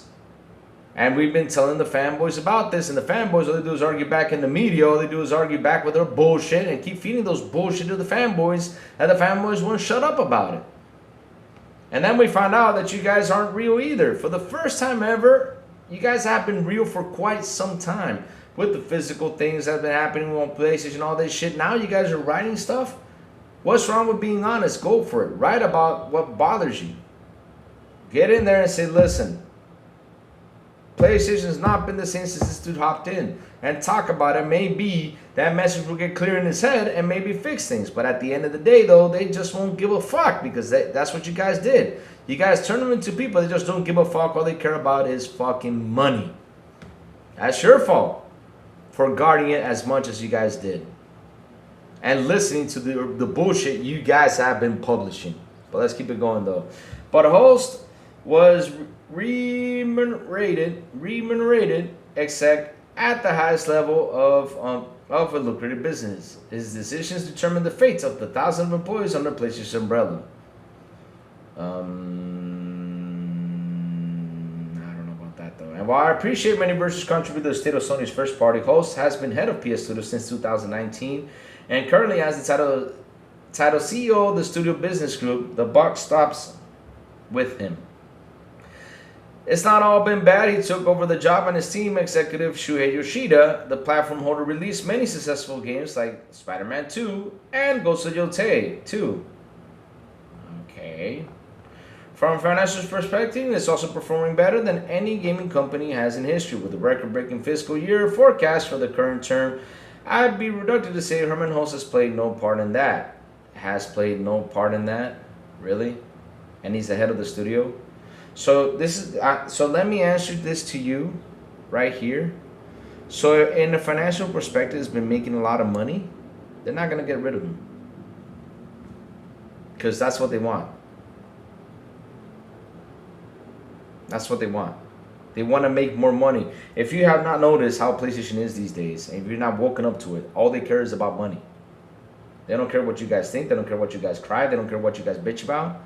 [SPEAKER 1] And we've been telling the fanboys about this, and the fanboys, all they do is argue back in the media. All they do is argue back with their bullshit and keep feeding those bullshit to the fanboys, and the fanboys won't shut up about it. And then we found out that you guys aren't real either. For the first time ever, you guys have been real for quite some time. With the physical things that have been happening on PlayStation, all this shit. Now you guys are writing stuff. What's wrong with being honest? Go for it. Write about what bothers you. Get in there and say, listen, PlayStation has not been the same since this dude hopped in. And talk about it. Maybe that message will get clear in his head and maybe fix things. But at the end of the day, though, they just won't give a fuck because that's what you guys did. You guys turn them into people. They just don't give a fuck. All they care about is fucking money. That's your fault for guarding it as much as you guys did. And listening to the bullshit you guys have been publishing. But let's keep it going, though. But Hulst was remunerated exec at the highest level of a lucrative business. His decisions determine the fates of the thousands of employees under PlayStation's umbrella. I don't know about that though. And while I appreciate many verses contribute to the state of Sony's first party, Hulst has been head of PS Studios since 2019 and currently has the title CEO of the studio business group. The buck stops with him. It's not all been bad. He took over the job and his team executive Shuhei Yoshida, the platform holder, released many successful games like Spider-Man 2 and Ghost of Yotei 2. Okay. From a financial perspective, it's also performing better than any gaming company has in history. With a record-breaking fiscal year forecast for the current term, I'd be reluctant to say Herman Hulst has played no part in that. Has played no part in that? Really? And he's the head of the studio? So this is so let me answer this to you right here. So in a financial perspective, it's been making a lot of money. They're not gonna get rid of him because that's what they want. That's what they want. They want to make more money. If you have not noticed how PlayStation is these days, and if you're not woken up to it, all they care is about money. They don't care what you guys think. They don't care what you guys cry. They don't care what you guys bitch about.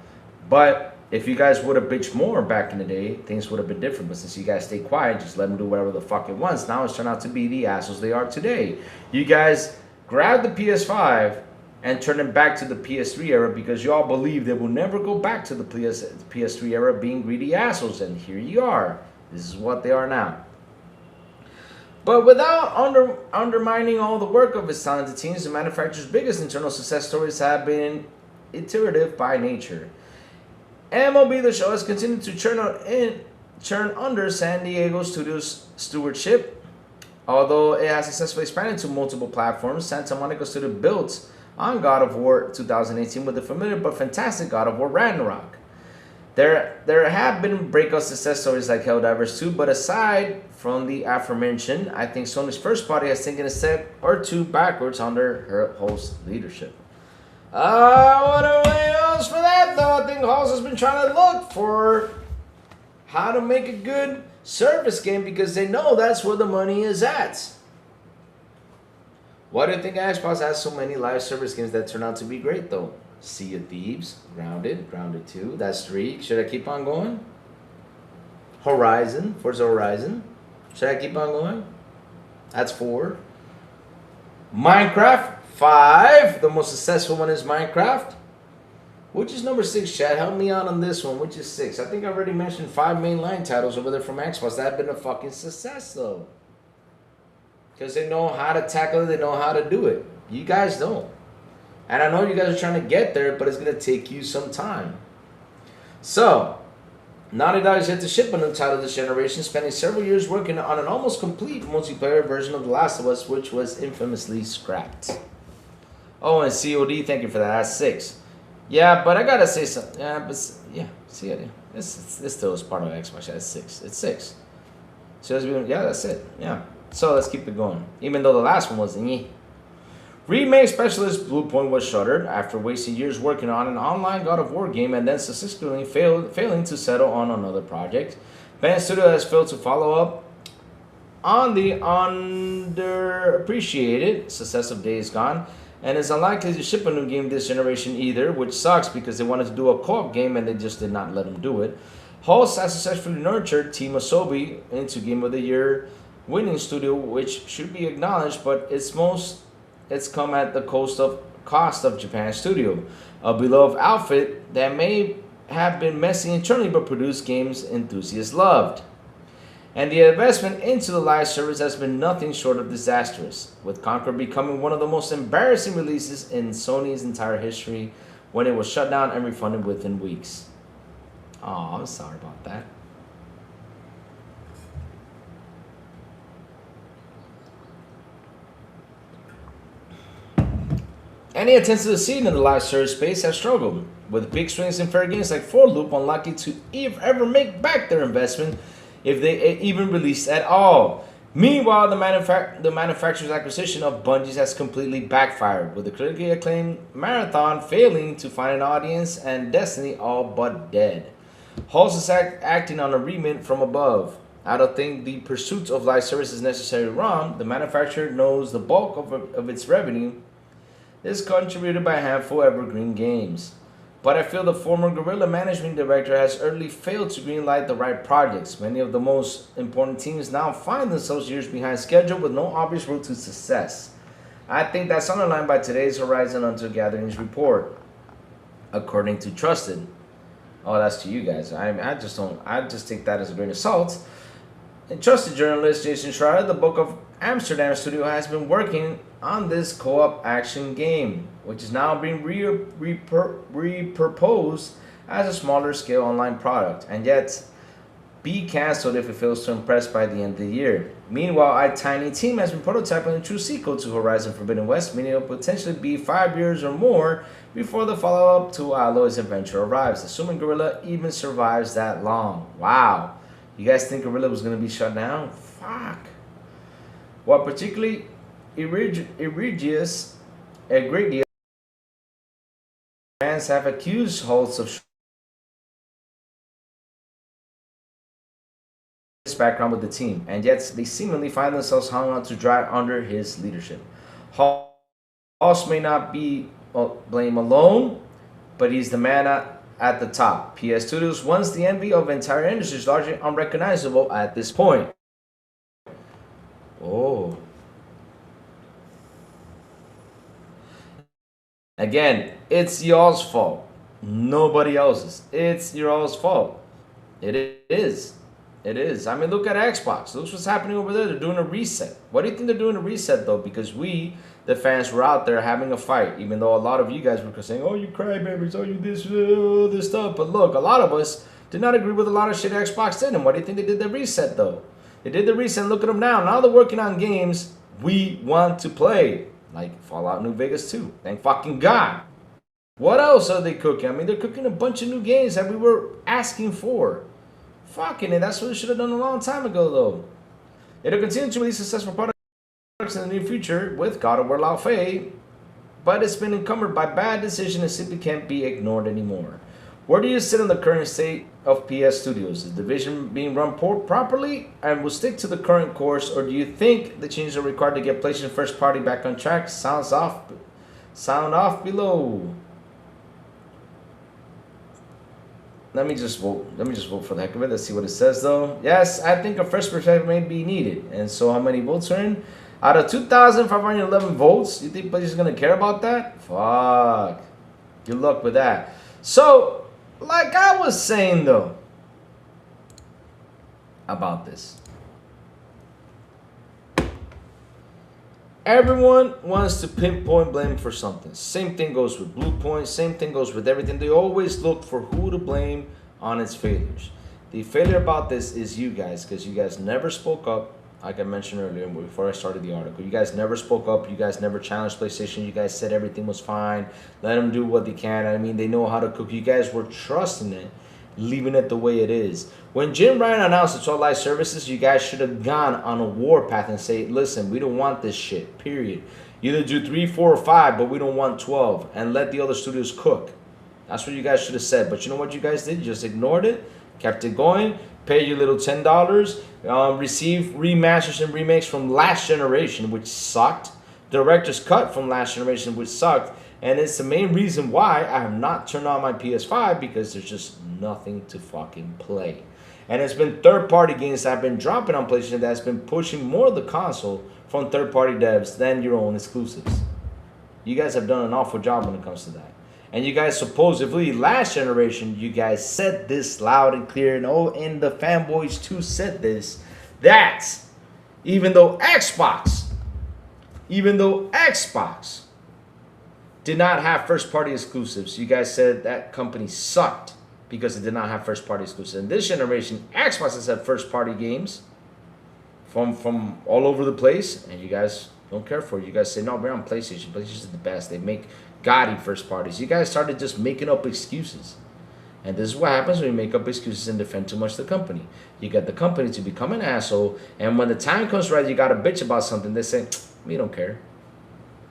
[SPEAKER 1] But if you guys would have bitched more back in the day, things would have been different. But since you guys stay quiet, just let them do whatever the fuck it wants. Now it's turned out to be the assholes they are today. You guys grabbed the PS5 and turned it back to the PS3 era because you all believe they will never go back to the PS3 era being greedy assholes. And here you are. This is what they are now. But without undermining all the work of its talented teams, the manufacturer's biggest internal success stories have been iterative by nature. MLB The Show has continued to churn under San Diego Studios' stewardship. Although it has successfully expanded to multiple platforms, Santa Monica Studio built on God of War 2018 with the familiar but fantastic God of War Ragnarok. There have been breakout success stories like Helldivers 2, but aside from the aforementioned, I think Sony's first party has taken a step or two backwards under her Hulst's leadership. What else for that though? I think Hulst has been trying to look for how to make a good service game because they know that's where the money is at. Why do you think Xbox has so many live service games that turn out to be great though? Sea of Thieves, Grounded 2, that's 3. Should I keep on going? Horizon, Forza Horizon. Should I keep on going? That's 4. Minecraft, 5. The most successful one is Minecraft. Which is number 6, Chad? Help me out on this one. Which is 6? I think I already mentioned 5 mainline titles over there from Xbox that have been a fucking success, though. Because they know how to tackle it. They know how to do it. You guys don't. And I know you guys are trying to get there, but it's going to take you some time. So, Naughty Dog is yet to ship a new title this generation, spending several years working on an almost complete multiplayer version of The Last of Us, which was infamously scrapped. Oh, and COD, thank you for that. That's 6. Yeah, but I gotta say something. Yeah, but yeah, see it. This still is part of Xbox. That's 6. It's 6. So yeah, that's it. Yeah. So let's keep it going. Even though the last one was Remake specialist Bluepoint was shuttered after wasting years working on an online God of War game and then successfully failing to settle on another project. Band Studio has failed to follow up on the underappreciated success of Days Gone, and is unlikely to ship a new game this generation either, which sucks because they wanted to do a co-op game and they just did not let them do it. Hulst has successfully nurtured Team Asobi into Game of the Year winning studio, which should be acknowledged, but it's come at the cost of Japan's studio, a beloved outfit that may have been messy internally but produced games enthusiasts loved. And the investment into the live service has been nothing short of disastrous, with Conquer becoming one of the most embarrassing releases in Sony's entire history when it was shut down and refunded within weeks. Oh, I'm sorry about that. Any attempts to succeed in the live service space have struggled, with big swings in fair games like 4Loop unlikely to ever make back their investment if they even released at all. Meanwhile, the manufacturer's acquisition of Bungie's has completely backfired, with the critically acclaimed Marathon failing to find an audience and Destiny all but dead. Hulst is acting on a remit from above. I don't think the pursuit of live service is necessarily wrong. The manufacturer knows the bulk of its revenue is contributed by a handful of evergreen games. But I feel the former Guerrilla management director has early failed to greenlight the right projects. Many of the most important teams now find themselves years behind schedule with no obvious route to success. I think that's underlined by today's Horizon Until Gatherings report, according to Trusted. Oh, that's to you guys. I just take that as a grain of salt. And Trusted journalist Jason Schreier, the Book of Amsterdam studio, has been working on this co-op action game, which is now being repurposed as a smaller scale online product, and yet be cancelled if it fails to impress by the end of the year. Meanwhile, a tiny team has been prototyping a true sequel to Horizon Forbidden West, meaning it will potentially be 5 years or more before the follow-up to Aloy's adventure arrives, assuming Guerrilla even survives that long. Wow. You guys think Guerrilla was going to be shut down? Fuck. What particularly egregious fans have accused Hulst of his background with the team, and yet they seemingly find themselves hung out to dry under his leadership. Hulst may not be blame alone, but he's the man at the top. PS Studios, once the envy of the entire industry, is largely unrecognizable at this point. Oh. Again, it's y'all's fault. Nobody else's. It's your all's fault. It is. It is. I mean, look at Xbox. Look what's happening over there. They're doing a reset. Why do you think they're doing a reset, though? Because we, the fans, were out there having a fight. Even though a lot of you guys were saying, oh, you crybabies, oh, you this stuff. But look, a lot of us did not agree with a lot of shit Xbox did. And why do you think they did the reset, though? They did the reset. Look at them now. Now they're working on games we want to play. Like Fallout New Vegas 2. Thank fucking God. What else are they cooking? I mean, they're cooking a bunch of new games that we were asking for. Fucking it. That's what they should have done a long time ago, though. It'll continue to release successful products in the near future with God of War Lao Fei, but it's been encumbered by bad decisions and simply can't be ignored anymore. Where do you sit on the current state of PS Studios? Is the division being run properly and will stick to the current course, or do you think the changes are required to get PlayStation first party back on track? Sound off below. Let me just vote. Let me just vote for the heck of it. Let's see what it says though. Yes, I think a fresh perspective may be needed. And so how many votes are in? Out of 2,511 votes, you think PlayStation's gonna care about that? Fuck. Good luck with that. So, like I was saying though, about this. Everyone wants to pinpoint blame for something. Same thing goes with Blue Point. Same thing goes with everything. They always look for who to blame on its failures. The failure about this is you guys, because you guys never spoke up. Like I mentioned earlier before I started the article, you guys never spoke up. You guys never challenged PlayStation. You guys said everything was fine. Let them do what they can. I mean, they know how to cook. You guys were trusting it, leaving it the way it is. When Jim Ryan announced the 12 live services, you guys should have gone on a war path and say, listen, we don't want this shit, period. Either do 3, 4, or 5, but we don't want 12, and let the other studios cook. That's what you guys should have said. But you know what you guys did? You just ignored it, kept it going, paid your little $10, receive remasters and remakes from last generation, which sucked. Director's cut from last generation, which sucked. And it's the main reason why I have not turned on my PS5, because there's just nothing to fucking play. And it's been third-party games that have been dropping on PlayStation that's been pushing more of the console from third-party devs than your own exclusives. You guys have done an awful job when it comes to that. And you guys supposedly, last generation, you guys said this loud and clear, and the fanboys too said this, that even though Xbox did not have first-party exclusives, you guys said that company sucked because it did not have first-party exclusives. In this generation, Xbox has had first-party games from all over the place, and you guys don't care for it. You guys say, no, we're on PlayStation. PlayStation is the best. They make gaudy first parties. You guys started just making up excuses. And this is what happens when you make up excuses and defend too much the company. You get the company to become an asshole, and when the time comes right, you got to bitch about something. They say, we don't care.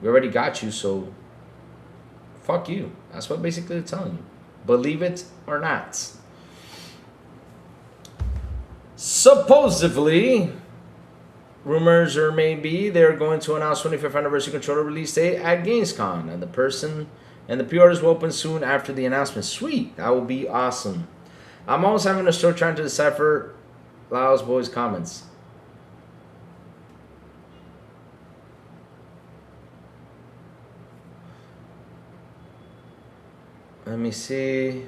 [SPEAKER 1] We already got you, so fuck you. That's what basically they're telling you. Believe it or not. Supposedly, rumors or maybe they're going to announce 25th anniversary controller release date at Gamescom, and the pre-orders will open soon after the announcement. Sweet, that will be awesome. I'm always having a struggle trying to decipher Laos Boy's comments. Let me see.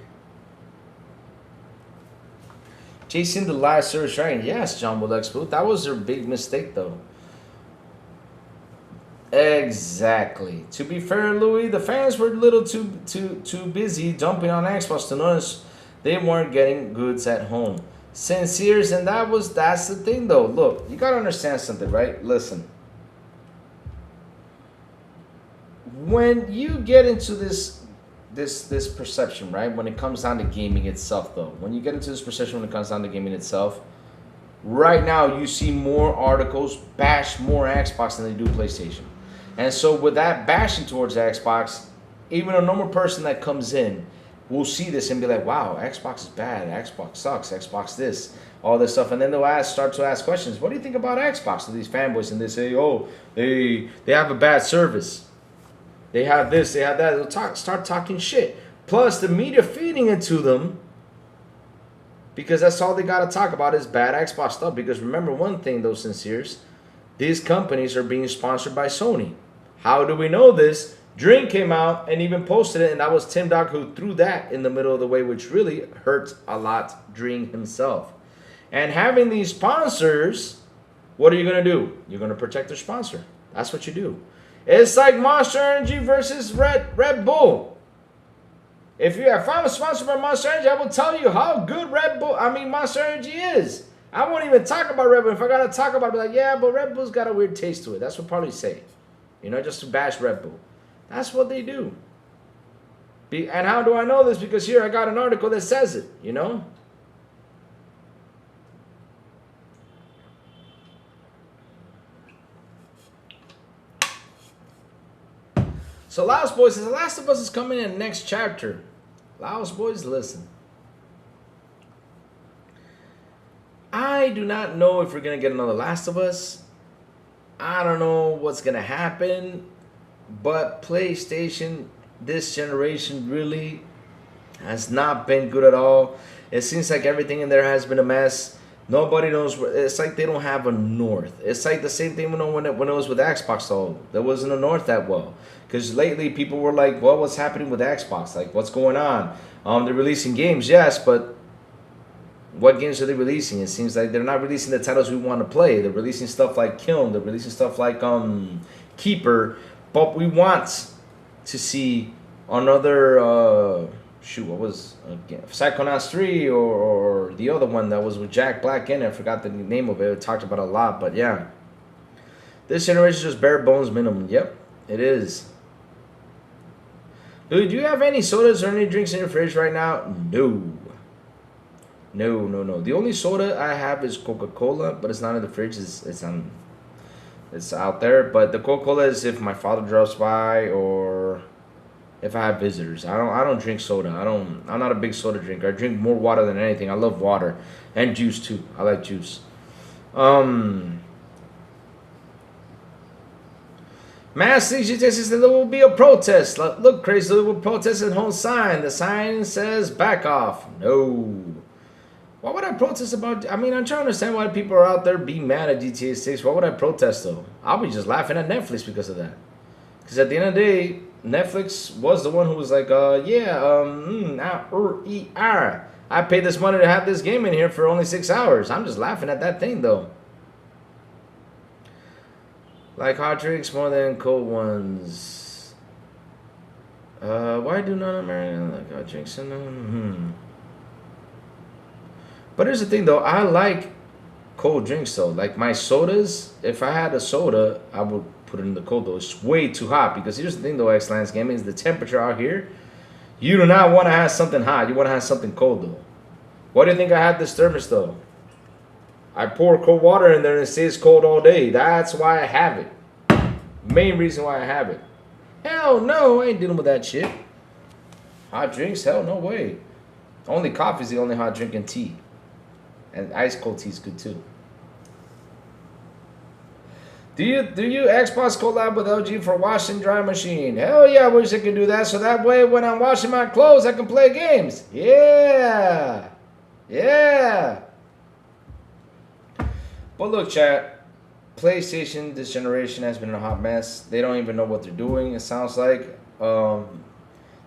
[SPEAKER 1] Chasing the live service dragon. Yes, John Will Expo. That was their big mistake, though. Exactly. To be fair, Louis, the fans were a little too busy jumping on Xbox to notice they weren't getting goods at home. Sinceres, and that's the thing, though. Look, you gotta understand something, right? Listen. When you get into this perception, right? When it comes down to gaming itself, though. When you get into this perception when it comes down to gaming itself, right now you see more articles bash more Xbox than they do PlayStation. And so with that bashing towards Xbox, even a normal person that comes in will see this and be like, wow, Xbox is bad, Xbox sucks, Xbox this, all this stuff. And then they'll start to ask questions. What do you think about Xbox? To these fanboys, and they say, oh, they have a bad service. They have this, they have that. They'll start talking shit. Plus, the media feeding it to them, because that's all they got to talk about is bad Xbox stuff. Because remember one thing, though, Sinceres, these companies are being sponsored by Sony. How do we know this? Drink came out and even posted it, and that was Tim Dog who threw that in the middle of the way, which really hurt a lot Drink himself. And having these sponsors, what are you going to do? You're going to protect their sponsor. That's what you do. It's like Monster Energy versus Red Bull. If I'm sponsored by Monster Energy, I will tell you how good Monster Energy is. I won't even talk about Red Bull. If I got to talk about it, I'll be like, yeah, but Red Bull's got a weird taste to it. That's what probably say. You know, just to bash Red Bull. That's what they do. And how do I know this? Because here I got an article that says it, you know? So Last Boy says, The Last of Us is coming in the next chapter. Laos boys, listen. I do not know if we're going to get another Last of Us. I don't know what's going to happen. But PlayStation, this generation, really has not been good at all. It seems like everything in there has been a mess. Nobody knows where. It's like they don't have a north. It's like the same thing when it was with Xbox, though. There wasn't a north that well. Because lately people were like, well, what's happening with Xbox? Like, what's going on? They're releasing games, yes, but what games are they releasing? It seems like they're not releasing the titles we want to play. They're releasing stuff like Kiln. They're releasing stuff like Keeper. But we want to see another, what was Psychonauts 3 or the other one that was with Jack Black in it. I forgot the name of it. We talked about it a lot, but yeah. This generation is just bare bones minimum. Yep, it is. Dude, do you have any sodas or any drinks in your fridge right now? No. No. The only soda I have is Coca-Cola, but it's not in the fridge. It's out there. But the Coca-Cola is if my father drops by or if I have visitors. I don't drink soda. I'm not a big soda drinker. I drink more water than anything. I love water and juice too. I like juice. Mass CGT says that there will be a protest. Look, crazy, we're protesting the whole sign. The sign says back off. No. Why would I protest about? I mean, I'm trying to understand why people are out there being mad at GTA 6. Why would I protest though? I'll be just laughing at Netflix because of that. Because at the end of the day, Netflix was the one who was like, I paid this money to have this game in here for only 6 hours. I'm just laughing at that thing though. Like hot drinks more than cold ones. Why do non-American like hot drinks? But here's the thing though, I like cold drinks though. Like my sodas, if I had a soda, I would put it in the cold though. It's way too hot because here's the thing though, X-Lance Gaming, is the temperature out here. You do not want to have something hot. You want to have something cold though. Why do you think I had this thermos though? I pour cold water in there and it stays cold all day. That's why I have it. Main reason why I have it. Hell no, I ain't dealing with that shit. Hot drinks? Hell no way. Only coffee is the only hot drink and tea. And ice cold tea is good too. Do you Xbox collab with LG for wash and dry machine? Hell yeah, I wish I could do that so that way when I'm washing my clothes I can play games. Yeah. Yeah. But look, chat, PlayStation this generation has been a hot mess. They don't even know what they're doing, it sounds like. The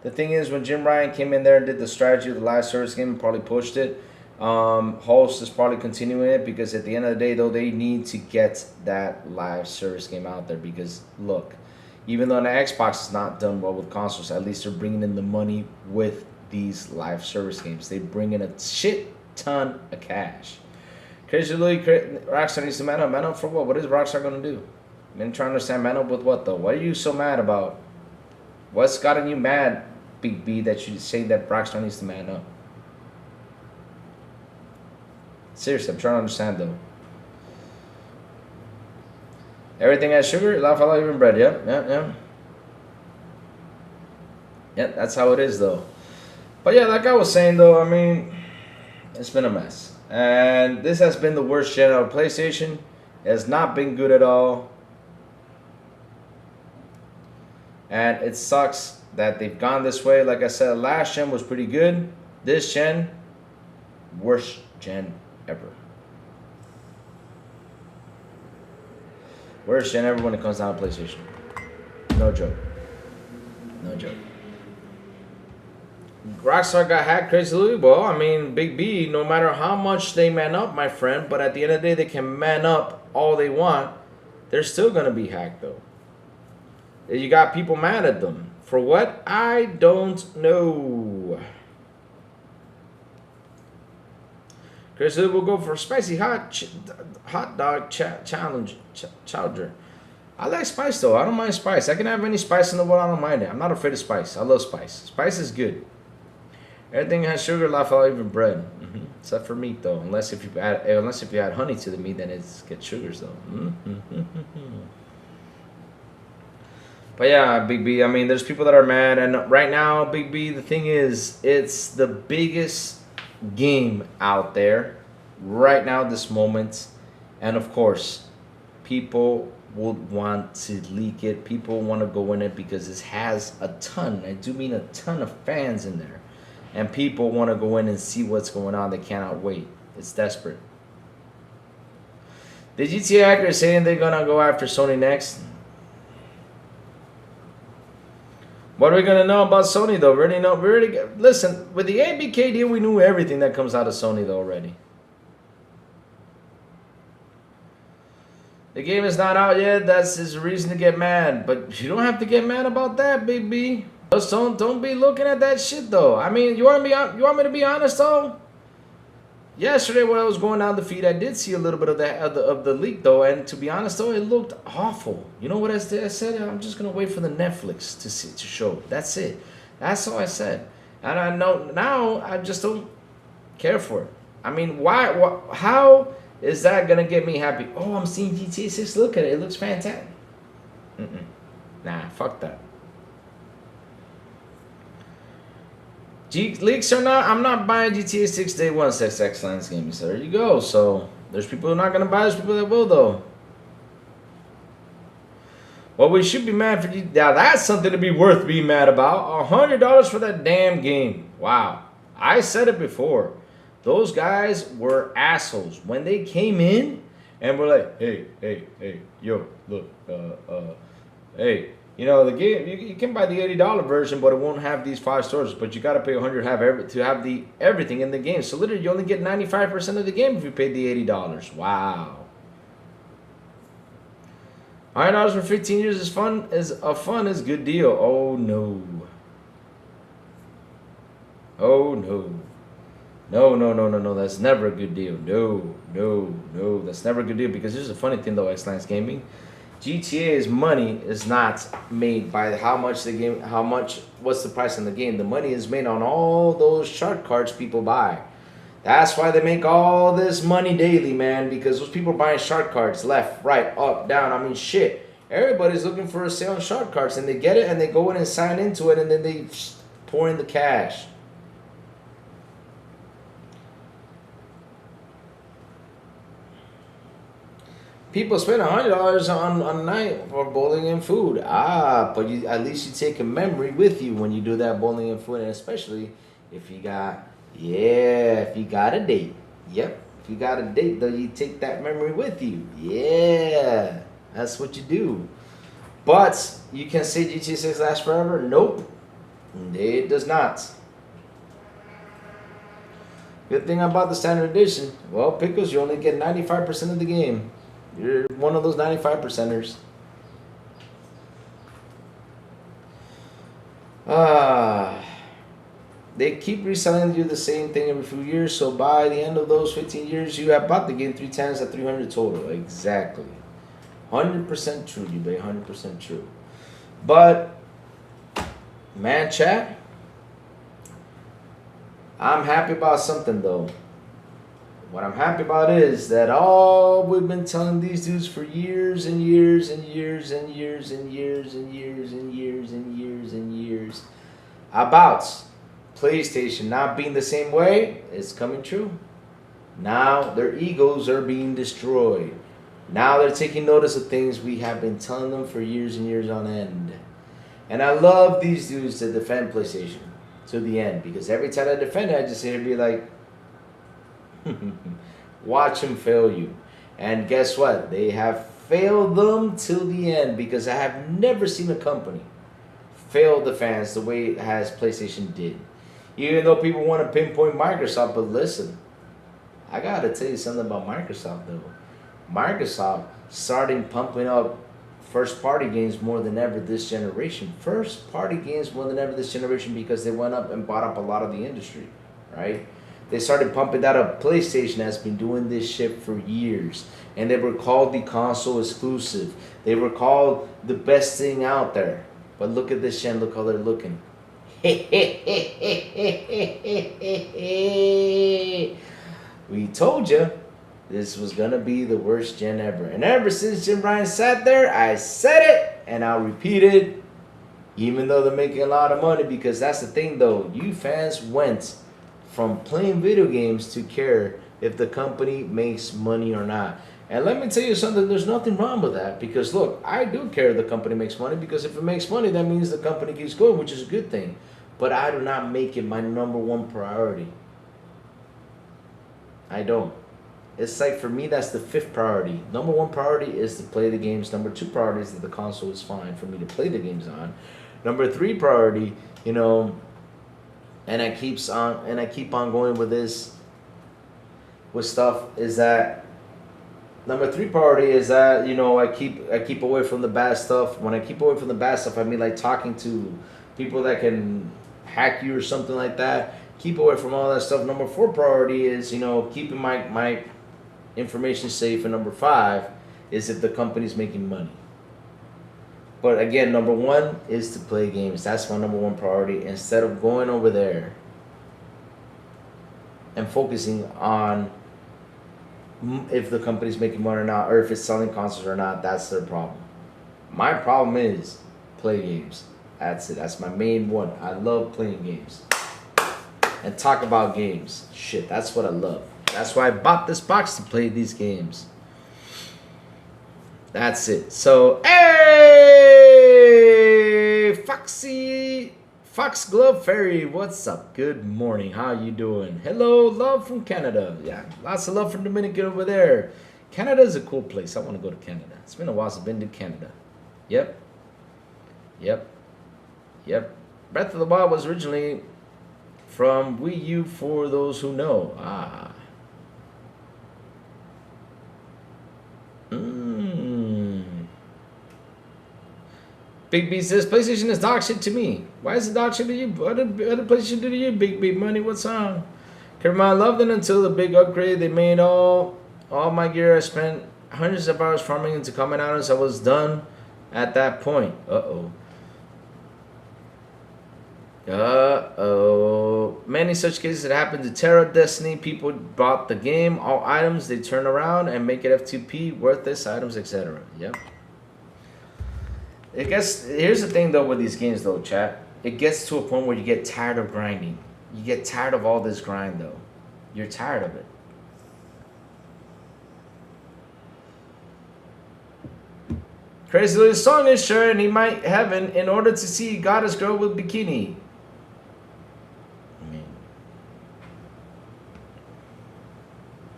[SPEAKER 1] thing is, when Jim Ryan came in there and did the strategy of the live service game and probably pushed it, Hulst is probably continuing it because at the end of the day, though, they need to get that live service game out there because, look, even though the Xbox is not done well with consoles, at least they're bringing in the money with these live service games. They bring in a shit ton of cash. Crazy Louis, Rockstar needs to man up. Man up for what? What is Rockstar going to do? I'm trying to understand man up with what, though? What are you so mad about? What's gotten you mad, Big B, that you say that Rockstar needs to man up? Seriously, I'm trying to understand, though. Everything has sugar, laugh out even bread. Yeah. Yeah, that's how it is, though. But yeah, like I was saying, though, I mean, it's been a mess. And this has been the worst gen of PlayStation. It has not been good at all. And it sucks that they've gone this way. Like I said, last gen was pretty good. This gen, worst gen ever. Worst gen ever when it comes down to PlayStation. No joke. No joke. Rockstar got hacked, Crazy Louis. Well, I mean, Big B, no matter how much they man up, my friend, but at the end of the day, they can man up all they want. They're still going to be hacked, though. You got people mad at them. For what? I don't know. Chris will go for spicy hot dog challenger. I like spice though. I don't mind spice. I can have any spice in the world. I don't mind it. I'm not afraid of spice. I love spice. Spice is good. Everything has sugar, laugh out even bread. Except for meat though. Unless if you add honey to the meat, then it gets sugars though. But yeah, Big B, I mean, there's people that are mad. And right now, Big B, the thing is, it's the biggest game out there right now, this moment. And of course, people would want to leak it. People want to go in it because this has a ton, I do mean a ton of fans in there. And people want to go in and see what's going on. They cannot wait. It's desperate. The GTA hackers saying they're going to go after Sony next. What are we going to know about Sony, though? We already know. Listen, with the ABK deal, we knew everything that comes out of Sony, though, already. The game is not out yet. That's his reason to get mad. But you don't have to get mad about that, Big B. Just don't be looking at that shit, though. I mean, you want me to be honest, though? Yesterday, when I was going down the feed, I did see a little bit of the leak, though. And to be honest, though, it looked awful. You know what I said? I'm just gonna wait for the Netflix to show. That's it. That's all I said. And I know now I just don't care for it. I mean, why? How is that gonna get me happy? Oh, I'm seeing GTA 6. Look at it. It looks fantastic. Nah, fuck that. Leaks or not, I'm not buying GTA 6 day one. Sex Excellence Gaming. So there you go. So there's people who are not going to buy. There's people that will, though. Well, we should be mad for you. Now, that's something to be worth being mad about. $100 for that damn game. Wow. I said it before. Those guys were assholes. When they came in and were like, hey, yo, look, hey. You know, the game, you can buy the $80 version, but it won't have these 5 stores. But you got to pay $100 to have everything in the game. So literally, you only get 95% of the game if you pay the $80. Wow. $100 for 15 years is a good deal. Oh no. Oh no. No. That's never a good deal. No. That's never a good deal, because here's a funny thing though, X-Lance Gaming. GTA's money is not made by what's the price on the game. The money is made on all those shark cards people buy. That's why they make all this money daily, man, because those people are buying shark cards left, right, up, down. I mean, shit. Everybody's looking for a sale on shark cards, and they get it, and they go in and sign into it, and then they pour in the cash. People spend $100 on a night for bowling and food. But at least you take a memory with you when you do that bowling and food, and especially if you got a date. Yep, if you got a date, though, you take that memory with you. Yeah, that's what you do. But you can say GTA 6 lasts forever? Nope, it does not. Good thing about the standard edition, well, Pickles, you only get 95% of the game. You're one of those 95%ers. They keep reselling you the same thing every few years, so by the end of those 15 years, you have bought the game 3 times at 300 total. Exactly. 100% true, you bay. 100% true. But, man, chat, I'm happy about something, though. What I'm happy about is that all we've been telling these dudes for years and years and years and years and years and years and years and years and years about PlayStation not being the same way is coming true. Now their egos are being destroyed. Now they're taking notice of things we have been telling them for years and years on end. And I love these dudes to defend PlayStation to the end, because every time I defend it, I just hear it be like, watch them fail you. And guess what? They have failed them till the end, because I have never seen a company fail the fans the way it has PlayStation did. Even though people want to pinpoint Microsoft, but listen, I gotta tell you something about Microsoft though. Microsoft started pumping up first party games more than ever this generation. First party games more than ever this generation, because they went up and bought up a lot of the industry, right? They started pumping that up. PlayStation has been doing this shit for years. And they were called the console exclusive. They were called the best thing out there. But look at this shit and look how they're looking. We told you this was going to be the worst gen ever. And ever since Jim Ryan sat there, I said it and I'll repeat it Even though they're making a lot of money, because that's the thing though. You fans went from playing video games to care if the company makes money or not. And let me tell you something, there's nothing wrong with that. Because look, I do care if the company makes money, because if it makes money, that means the company keeps going, which is a good thing. But I do not make it my #1 priority. I don't. It's like, for me, that's the 5th priority. #1 priority is to play the games. #2 priority is that the console is fine for me to play the games on. #3 priority, you know, and I keep on going with this, with stuff, is that #3 priority is that, you know, I keep away from the bad stuff. When I keep away from the bad stuff, I mean like talking to people that can hack you or something like that. Keep away from all that stuff. #4 priority is, you know, keeping my information safe. And #5 is if the company's making money. But again, #1 is to play games. That's my #1 priority. Instead of going over there and focusing on if the company's making money or not, or if it's selling consoles or not, that's their problem. My problem is play games. That's it. That's my main one. I love playing games. And talk about games. Shit, that's what I love. That's why I bought this box, to play these games. That's it. So, hey, Foxglove Fairy, what's up? Good morning. How you doing? Hello, love from Canada. Yeah, lots of love from Dominican over there. Canada is a cool place. I want to go to Canada. It's been a while since I've been to Canada. Yep. Breath of the Wild was originally from Wii U, for those who know. Big B says, PlayStation is dog shit to me. Why is it dog shit to you? What did PlayStation do to you, Big B Money? What's on? Herman, I loved it until the big upgrade. They made all my gear. I spent hundreds of hours farming into common items. I was done at that point. Many such cases that happened to Terra Destiny. People bought the game, all items, they turn around and make it F2P, worthless items, etc. Yep. I guess here's the thing though with these games though, chat. It gets to a point where you get tired of grinding. You get tired of all this grind though. You're tired of it. Crazy Little Song is sure, and he might heaven in order to see goddess girl with bikini.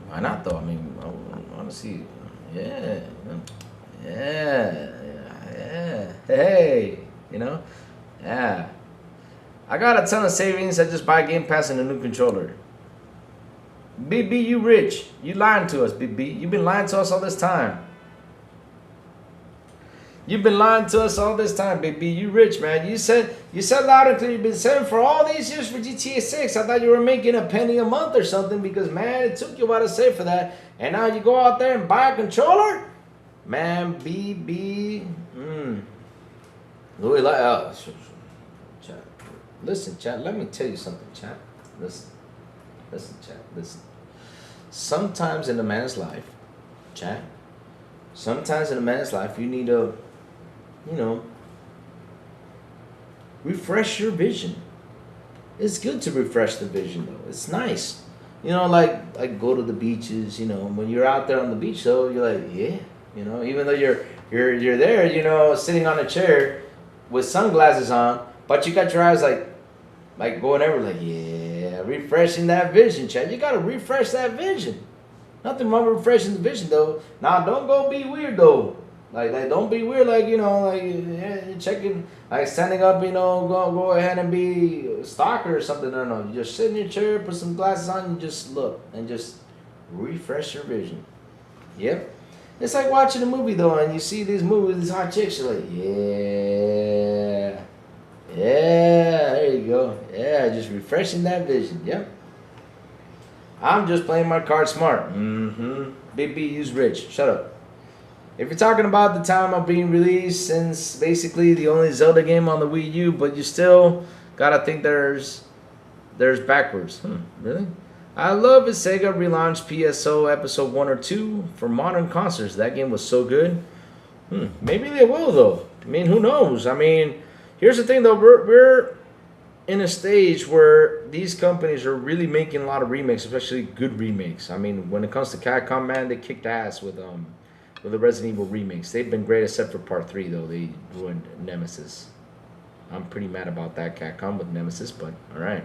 [SPEAKER 1] Why not though? I mean, I want to see. Yeah. Hey, you know. Yeah. I got a ton of savings. I just buy Game Pass and a new controller. BB, you rich? You lying to us, BB? You've been lying to us all this time. You've been lying to us all this time, baby. You rich, man. You said loud and clear. You've been saying for all these years for GTA 6. I thought you were making a penny a month or something, because, man, it took you a while to save for that. And now you go out there and buy a controller? Man, BB. Louis, chat. Listen, chat. Let me tell you something, chat. Listen, chat. Listen. Sometimes in a man's life, chat. Sometimes in a man's life, you need to, you know, refresh your vision. It's good to refresh the vision, though. It's nice. You know, like go to the beaches, you know. When you're out there on the beach, though, you're like, yeah. You know, even though you're there, you know, sitting on a chair with sunglasses on, but you got your eyes like going everywhere, like, yeah, refreshing that vision, Chad. You got to refresh that vision. Nothing wrong with refreshing the vision, though. Now, don't go be weird, though. Like don't be weird, like, you know, like, yeah, you're checking, like, standing up, you know, go ahead and be a stalker or something. No. You just sit in your chair, put some glasses on, and just look, and just refresh your vision. Yep. It's like watching a movie, though, and you see these movies, these hot chicks, you're like, yeah, there you go. Yeah, just refreshing that vision. Yep. I'm just playing my card smart. Big B, use rich. Shut up. If you're talking about the time of being released, since basically the only Zelda game on the Wii U, but you still gotta think there's backwards. Really? I love it. Sega relaunched PSO Episode 1 or 2 for modern consoles. That game was so good. Maybe they will, though. I mean, who knows? I mean, Here's the thing, though. We're in a stage where these companies are really making a lot of remakes, especially good remakes. I mean, when it comes to Capcom, man, they kicked ass with the Resident Evil remakes. They've been great except for Part 3, though. They ruined Nemesis. I'm pretty mad about that, Capcom, with Nemesis, but alright.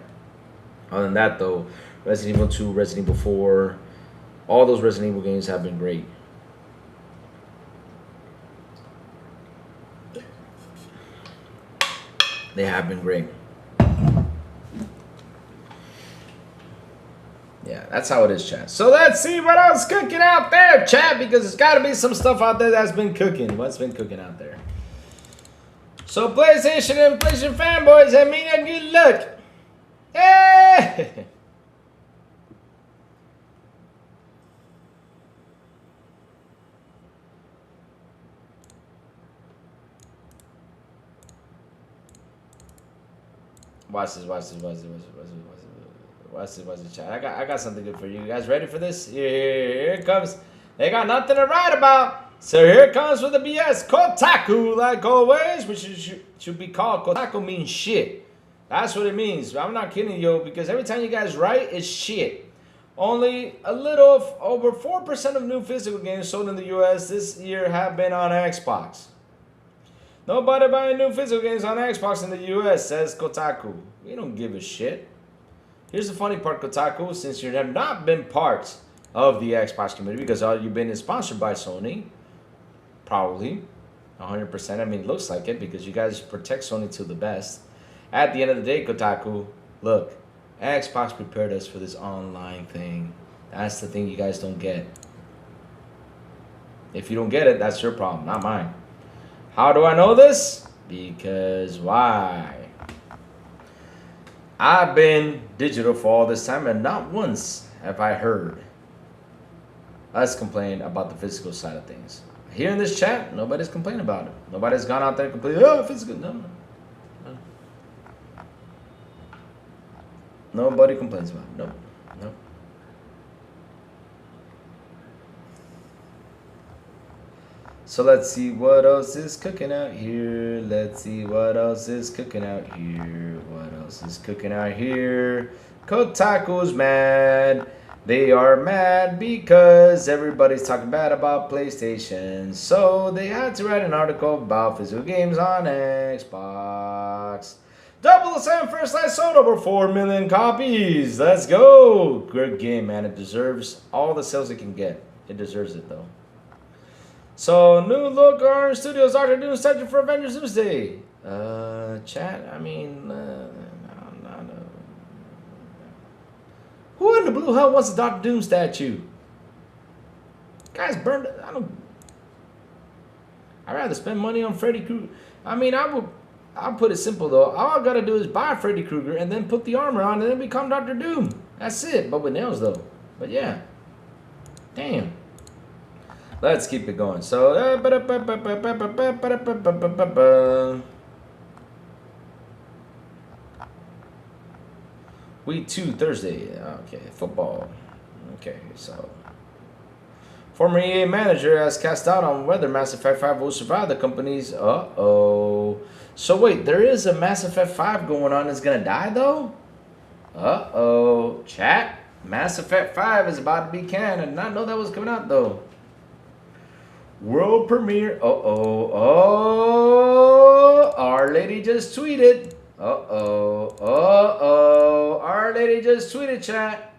[SPEAKER 1] Other than that, though, Resident Evil 2, Resident Evil 4, all those Resident Evil games have been great. They have been great. Yeah, that's how it is, chat. So let's see what else cooking out there, chat, because there's got to be some stuff out there that's been cooking. What's been cooking out there? So PlayStation and PlayStation fanboys, I mean, and good luck. Hey! Watch this, chat. I got something good for you. You guys ready for this? Here it comes. They got nothing to write about. So here comes with the BS. Kotaku, like always, which should be called. Kotaku means shit. That's what it means. I'm not kidding you, because every time you guys write, it's shit. Only a little over 4% of new physical games sold in the US this year have been on Xbox. Nobody buying new physical games on Xbox in the US, says Kotaku. We don't give a shit. Here's the funny part, Kotaku, since you have not been part of the Xbox community, because all you've been is sponsored by Sony, probably, 100%. I mean, it looks like it, because you guys protect Sony to the best. At the end of the day, Kotaku, look, Xbox prepared us for this online thing. That's the thing you guys don't get. If you don't get it, that's your problem, not mine. How do I know this? Because why? I've been digital for all this time, and not once have I heard us complain about the physical side of things. Here in this chat, nobody's complaining about it. Nobody's gone out there and complained, oh, physical. No. Nobody complains about it. No. So let's see what else is cooking out here. What else is cooking out here? Kotaku's mad. They are mad because everybody's talking bad about PlayStation. So they had to write an article about physical games on Xbox. 007 First Light sold over 4 million copies. Let's go. Good game, man. It deserves all the sales it can get. It deserves it, though. So, new look on Studios Dr. Doom scheduled for Avengers Doomsday. Chat, I mean, no. Who in the blue hell wants a Dr. Doom statue? Guys burned it. I'd rather spend money on Freddy Krueger. I mean, I'll put it simple, though. All I gotta do is buy Freddy Krueger and then put the armor on and then become Dr. Doom. That's it, but with nails, though. But yeah. Damn. Let's keep it going. So, Week 2, Thursday. Okay, football. Okay, so. Former EA manager has cast out on whether Mass Effect 5 will survive the company's. Uh-oh. So, wait, there is a Mass Effect 5 going on that's going to die, though? Uh-oh. Chat. Mass Effect 5 is about to be canned. I did not know that was coming out, though. World premiere. Oh, Our Lady just tweeted. Our Lady just tweeted, chat.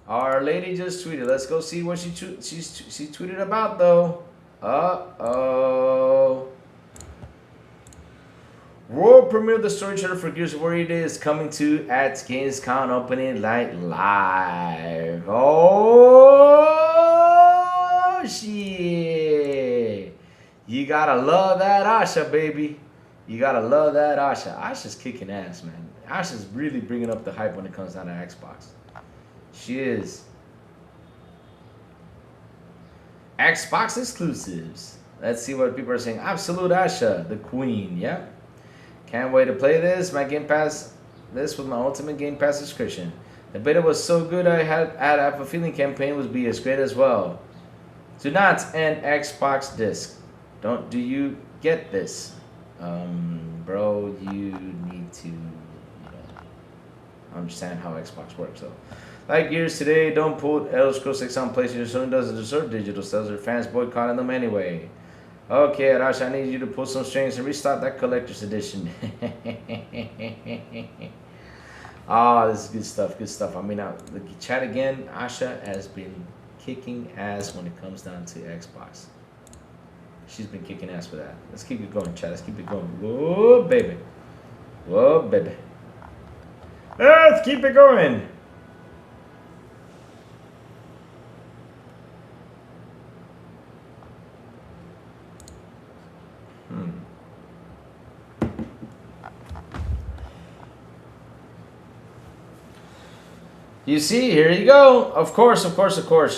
[SPEAKER 1] Our Lady just tweeted. Let's go see what she tweeted about, though. World premiere of the story trailer for Gears of War 8 is coming to at Gamescom opening night live. Oh, shit. You gotta love that Asha, baby. You gotta love that Asha. Asha's kicking ass, man. Asha's really bringing up the hype when it comes down to Xbox. She is. Xbox exclusives. Let's see what people are saying. Absolute Asha, the queen. Yep. Can't wait to play this. My Game Pass. This with my Ultimate Game Pass subscription. The beta was so good. I have a feeling campaign would be as great as well. Do not end Xbox disc. Do you get this? Bro, you need to, understand how Xbox works, though. Like Gears today, don't put Elder Scrolls 6 on PlayStation. Sony doesn't deserve digital sales. Their fans boycotting them anyway. Okay, Arash, I need you to pull some strings and restart that collector's edition. Ah, this is good stuff, good stuff. I mean, the chat again, Asha has been kicking ass when it comes down to Xbox. She's been kicking ass for that. Let's keep it going, chat. Let's keep it going. Whoa, baby. Whoa, baby. Let's keep it going. You see, here you go. Of course,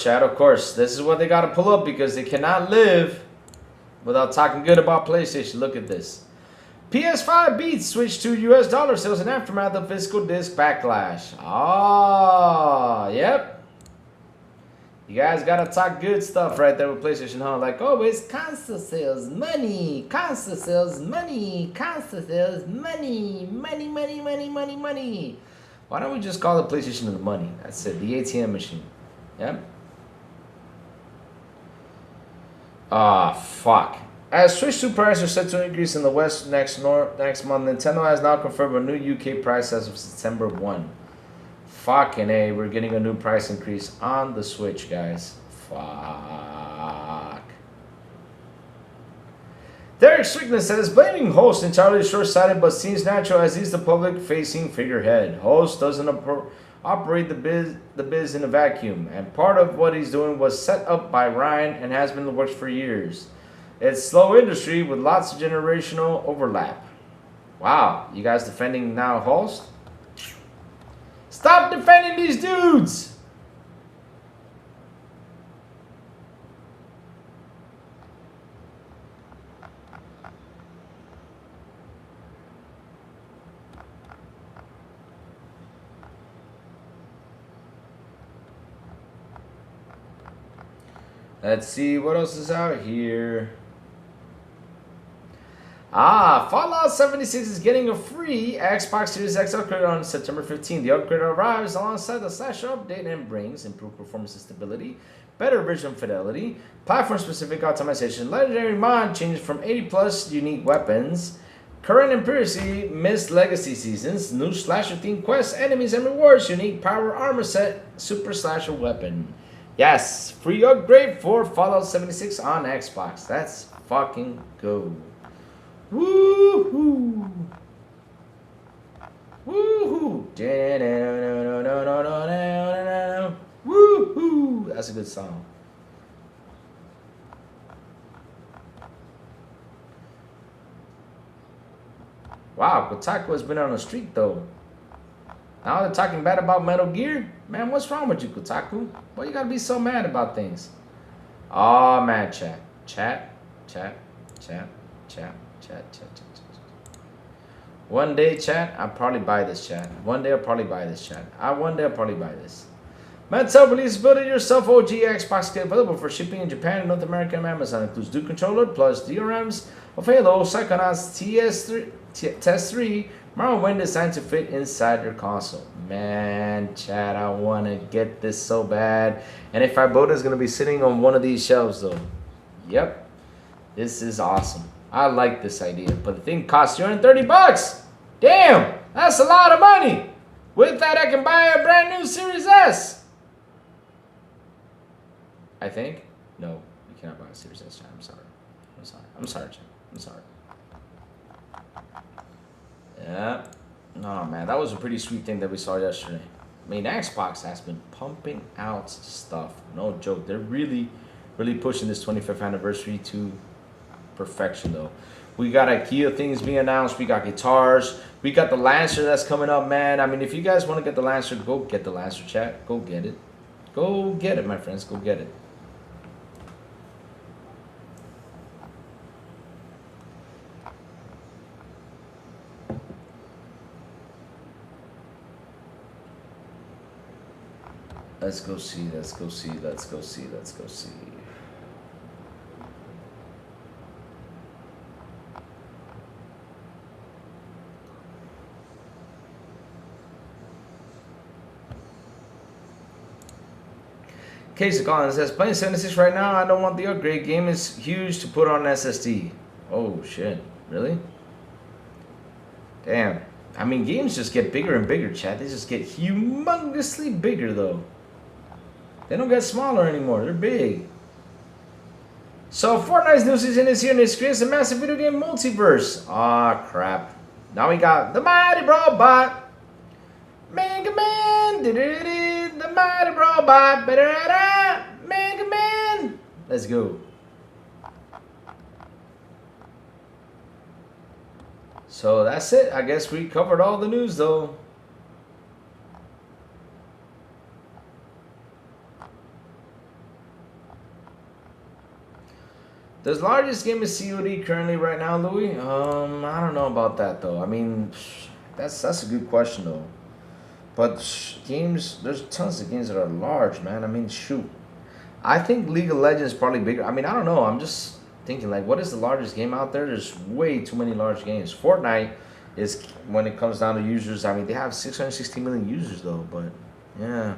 [SPEAKER 1] chat. Of course. This is what they got to pull up because they cannot live without talking good about PlayStation. Look at this. PS5 beats Switch to US dollar sales in aftermath of physical disc backlash. Ah, yep. You guys got to talk good stuff right there with PlayStation, huh? Like, oh, it's console sales, money, console sales, money, console sales, money, money, money, money, money, money. Why don't we just call the PlayStation the money? That's it, the ATM machine. Yep. Ah, fuck. As Switch 2 prices are set to increase in the West next month, Nintendo has now confirmed a new UK price as of September 1. Fucking A, we're getting a new price increase on the Switch, guys. Fuck. Derek Strickland says, blaming Hulst entirely short-sighted but seems natural as he's the public-facing figurehead. Hulst doesn't operate the biz in a vacuum, and part of what he's doing was set up by Ryan and has been in the works for years. It's slow industry with lots of generational overlap. Wow, you guys defending now Hulst? Stop defending these dudes! Let's see what else is out here. Fallout 76 is getting a free Xbox Series X upgrade on September 15th. The upgrade arrives alongside the Slasher update and brings improved performance and stability, better visual fidelity, platform-specific optimization, legendary mod changes from 80+ unique weapons, current and previously missed legacy seasons, new Slasher-themed quests, enemies, and rewards, unique power armor set, super Slasher weapon. Yes, free upgrade for Fallout 76 on Xbox. That's fucking go. Woohoo! Woohoo! Woohoo! That's a good song. Wow, Kotaku has been on a streak though. Now they're talking bad about Metal Gear? Man, what's wrong with you, Kotaku? Why you gotta be so mad about things? Oh man, chat. One day, chat, I'll probably buy this, chat. One day I'll probably buy this, chat. One day I'll probably buy this. Mattel released Build It Yourself OG Xbox kit available for shipping in Japan and North America and Amazon. Includes Duke Controller plus DRMs of Halo, Psychonauts, Test 3, Morrowind designed to fit inside your console. Man, chat, I want to get this so bad. And if I bought it, it's going to be sitting on one of these shelves, though. Yep. This is awesome. I like this idea. But the thing costs $230. Damn, that's a lot of money. With that, I can buy a brand new Series S. I think. No, you cannot buy a Series S, chat. I'm sorry, chat. I'm sorry. Yeah. Oh man, that was a pretty sweet thing that we saw yesterday. I mean, Xbox has been pumping out stuff. No joke. They're really pushing this 25th anniversary to perfection, though. We got IKEA things being announced. We got guitars. We got the Lancer that's coming up, man. I mean, if you guys want to get the Lancer, go get the Lancer, chat. Go get it. Go get it, my friends. Go get it. Let's go see. Casey Collins says, playing 76 right now, I don't want the upgrade. Game is huge to put on SSD. Oh, shit. Really? Damn. I mean, games just get bigger and bigger, chat. They just get humongously bigger, though. They don't get smaller anymore. They're big. So, Fortnite's new season is here, and it creates a massive video game multiverse. Ah, crap. Now we got the Mighty Robot. Mega Man. The Mighty Robot. Mega Man. Let's go. So that's it. I guess we covered all the news, though. The largest game is COD currently right now, Louis? I don't know about that, though. I mean, that's a good question, though. But games, there's tons of games that are large, man. I mean, shoot. I think League of Legends is probably bigger. I mean, I don't know. I'm just thinking, like, what is the largest game out there? There's way too many large games. Fortnite is, when it comes down to users, I mean, they have 660 million users, though. But, yeah.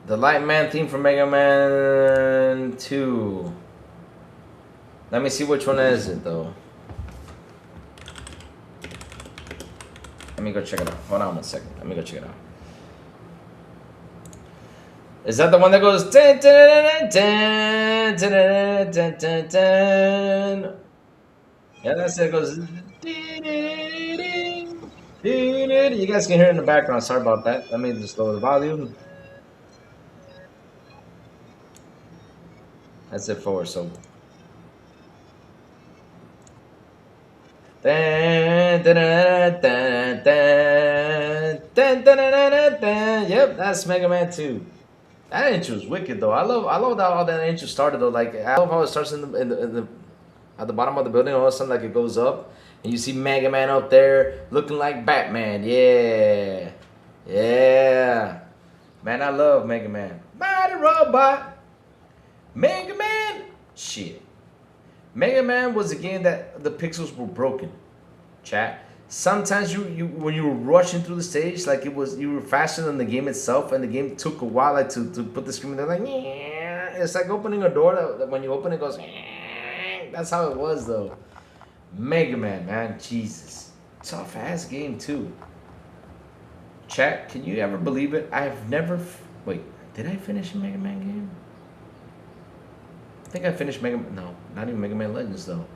[SPEAKER 1] The Lightman theme from Mega Man 2. Let me see which one is it, though. Let me go check it out. Hold on 1 second. Let me go check it out. Is that the one that goes... Dun, dun, dun, dun, dun, dun, dun. Yeah, that's it. It goes... You guys can hear it in the background. Sorry about that. Let me just lower the volume. That's it for so. Yep, that's Mega Man 2. That intro is wicked though. I love how that intro started though. Like I love how it starts in the at the bottom of the building. All of a sudden, like it goes up, and you see Mega Man up there looking like Batman. Yeah, yeah. Man, I love Mega Man. Mighty Robot. Mega Man, shit. Mega Man was a game that the pixels were broken. Chat. Sometimes you when you were rushing through the stage, like you were faster than the game itself, and the game took a while, like to put the screen there, like it's like opening a door that when you open it goes. That's how it was though. Mega Man, Jesus, tough ass game too. Chat, can you ever believe it? I've never. Wait, did I finish a Mega Man game? I think I finished Mega Man. No, not even Mega Man Legends, though.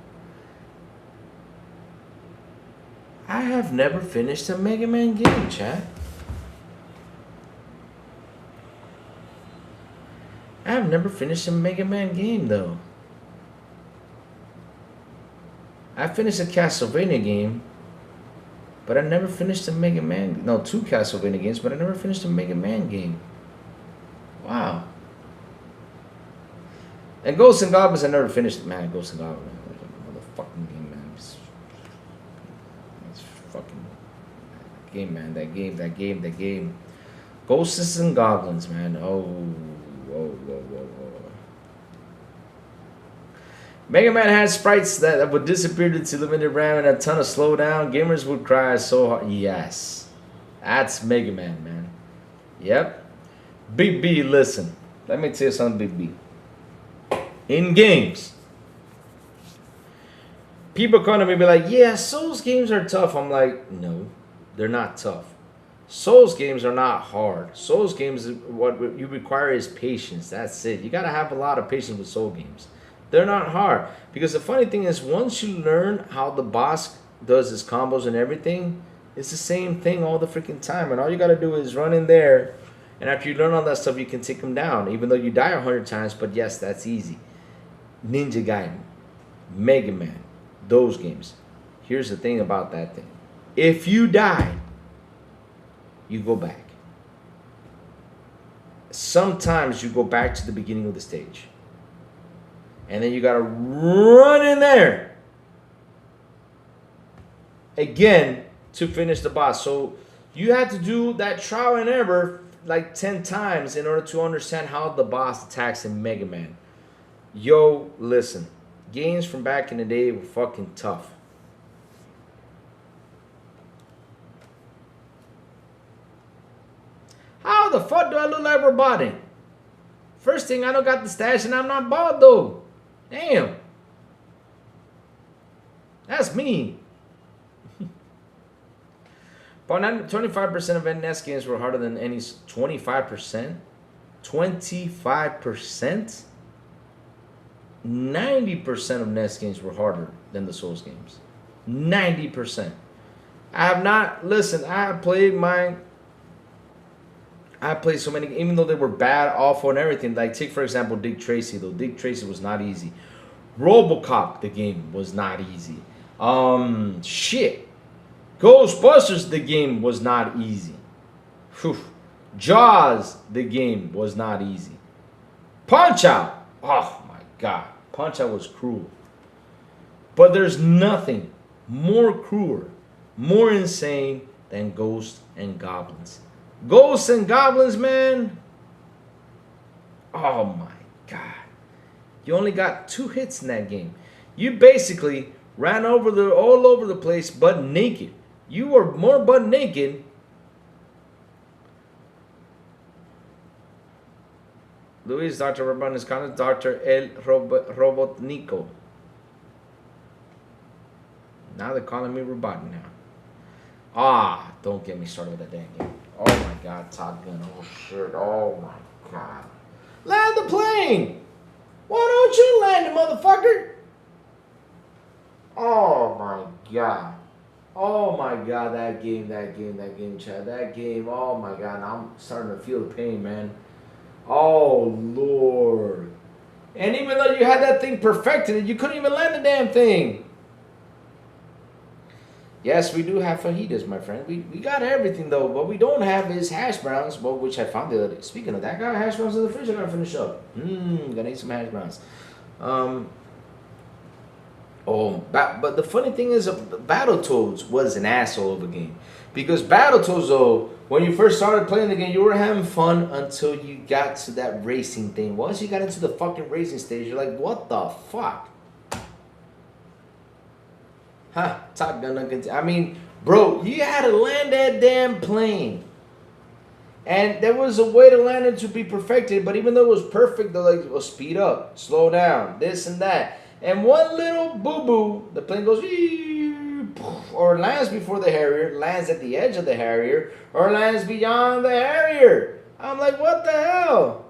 [SPEAKER 1] I have never finished a Mega Man game, chat. I have never finished a Mega Man game, though. I finished a Castlevania game, but I never finished a Mega Man. No, 2 Castlevania games, but I never finished a Mega Man game. Wow. And Ghosts and Goblins, I never finished it, man. Ghosts and Goblins, motherfucking game, man. It's fucking game, man. That game. Ghosts and Goblins, man. Oh, whoa. Mega Man had sprites that would disappear due to limited RAM and a ton of slowdown. Gamers would cry so hard. Yes, that's Mega Man. Yep. Big B, listen. Let me tell you something, Big B. In games, people come to me and be like, yeah, Souls games are tough. I'm like, no, they're not tough. Souls games are not hard. Souls games, what you require is patience. That's it. You got to have a lot of patience with Soul games. They're not hard. Because the funny thing is, once you learn how the boss does his combos and everything, it's the same thing all the freaking time. And all you got to do is run in there. And after you learn all that stuff, you can take him down. Even though you die 100 times, but yes, that's easy. Ninja Gaiden, Mega Man, those games. Here's the thing about that thing. If you die, you go back. Sometimes you go back to the beginning of the stage. And then you gotta run in there again to finish the boss. So you had to do that trial and error like 10 times in order to understand how the boss attacks in Mega Man. Yo, listen. Games from back in the day were fucking tough. How the fuck do I look like Rebooted? First thing, I don't got the stash and I'm not bald though. Damn. That's me. But 25% of NES games were harder than any. 25%? 25%? 90% of NES games were harder than the Souls games. 90%. I have not, listen, I played so many, even though they were bad, awful, and everything. Like, take, for example, Dick Tracy, though. Dick Tracy was not easy. RoboCop, the game, was not easy. Shit. Ghostbusters, the game, was not easy. Whew. Jaws, the game, was not easy. Punch-Out! Oh, my God. Punch-Out was cruel. But there's nothing more cruel, more insane than Ghosts and Goblins. Ghosts and Goblins, man. Oh my God. You only got 2 hits in that game. You basically ran all over the place butt naked. You were more butt naked. Luis, Dr. Urban is kind of Dr. El Robotnico. Now they're calling me Robot now. Ah, don't get me started with that damn game. Oh my God, Top Gun. Oh shit. Oh my God. Land the plane. Why don't you land it, motherfucker? Oh my God. Oh my God, that game, Chad. That game, oh my God. I'm starting to feel the pain, man. Oh Lord. And even though you had that thing perfected, you couldn't even land the damn thing. Yes, we do have fajitas, my friend. We got everything, though. What we don't have is hash browns, well, which I found the other day. Speaking of that, I got hash browns in the fridge. I got to finish up. Gonna eat some hash browns. But the funny thing is, Battletoads was an asshole of a game. Because Battletoads, though, when you first started playing the game, you were having fun until you got to that racing thing. Once you got into the fucking racing stage, you're like, what the fuck? Huh, Top Gun. I mean, bro, you had to land that damn plane. And there was a way to land it to be perfected, but even though it was perfect, they're like, well, speed up, slow down, this and that. And one little boo-boo, the plane goes, or lands before the Harrier, lands at the edge of the Harrier, or lands beyond the Harrier. I'm like, what the hell?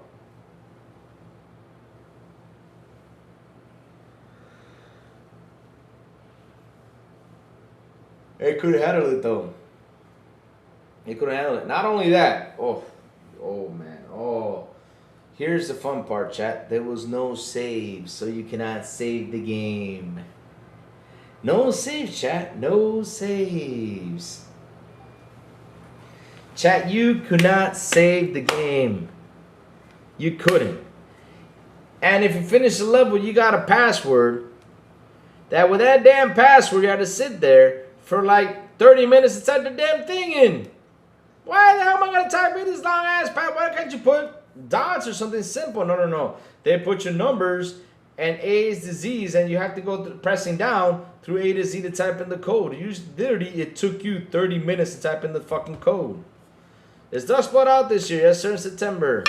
[SPEAKER 1] It could handle it though. It could handle it. Not only that. Oh man. Oh. Here's the fun part, chat. There was no save, so you cannot save the game. No saves, chat. No saves. Chat, you could not save the game. You couldn't. And if you finish the level, you got a password. That with that damn password, you had to sit there for like 30 minutes to type the damn thing in. Why the hell am I going to type in this long ass password? Why can't you put dots or something simple? No. They put your numbers and A's to Z's, and you have to go pressing down through A to Z to type in the code. Literally, it took you 30 minutes to type in the fucking code. Is Dustblood out this year? Yes, sir, in September.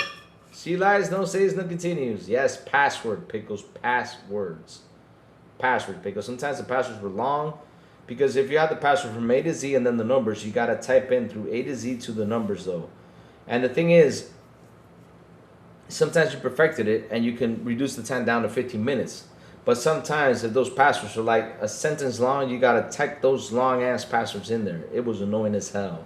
[SPEAKER 1] See lies, no saves, no continues. Yes, password, Pickles, passwords. Password, Pickles. Sometimes the passwords were long, because if you have the password from A to Z and then the numbers, you got to type in through A to Z to the numbers, though. And the thing is, sometimes you perfected it and you can reduce the time down to 15 minutes. But sometimes if those passwords are like a sentence long, you got to type those long-ass passwords in there. It was annoying as hell.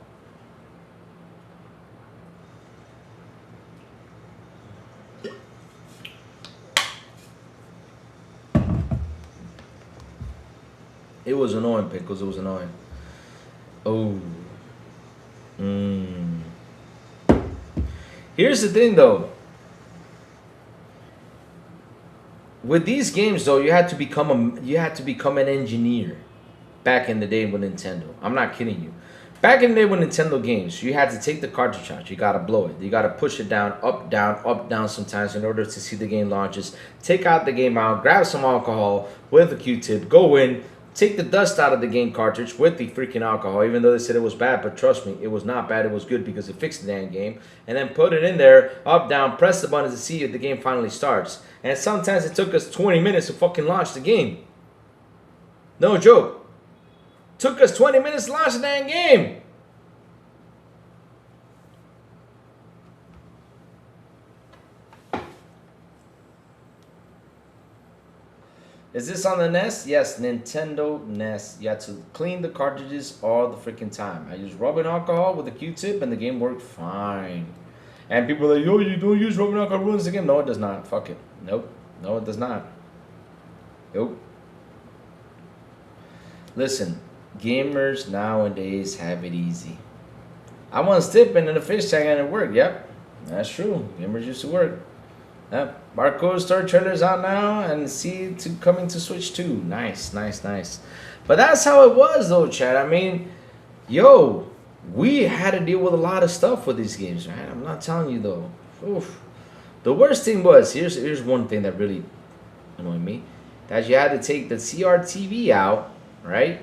[SPEAKER 1] It was annoying, Pickles. It was annoying. Oh. Here's the thing, though. With these games, though, you had to become an engineer. Back in the day with Nintendo, I'm not kidding you. Back in the day with Nintendo games, you had to take the cartridge out. You gotta blow it. You gotta push it down, up, down. Sometimes in order to see the game launches. Take out the game out. Grab some alcohol with a Q-tip. Go in. take the dust out of the game cartridge with the freaking alcohol, even though they said it was bad, but trust me, it was not bad, it was good because it fixed the damn game, and then put it in there, up, down, press the buttons to see if the game finally starts. And sometimes it took us 20 minutes to fucking launch the game. No joke. Took us 20 minutes to launch the damn game. Is this on the NES? Yes, Nintendo NES. You had to clean the cartridges all the freaking time. I used rubbing alcohol with a Q-tip and the game worked fine. And people are like, yo, you don't use rubbing alcohol, ruins the game. No, it does not. Fuck it. Nope. No, it does not. Nope. Listen, gamers nowadays have it easy. I was tipping in the fish tank and it worked. Yep, that's true. Gamers used to work. Yep. Barcode Store trailer's out now and see to coming to Switch 2. Nice, nice, nice. But that's how it was though, chat. I mean, yo, we had to deal with a lot of stuff with these games, right? I'm not telling you though. Oof. The worst thing was, here's one thing that really annoyed me. That you had to take the CRTV out, right?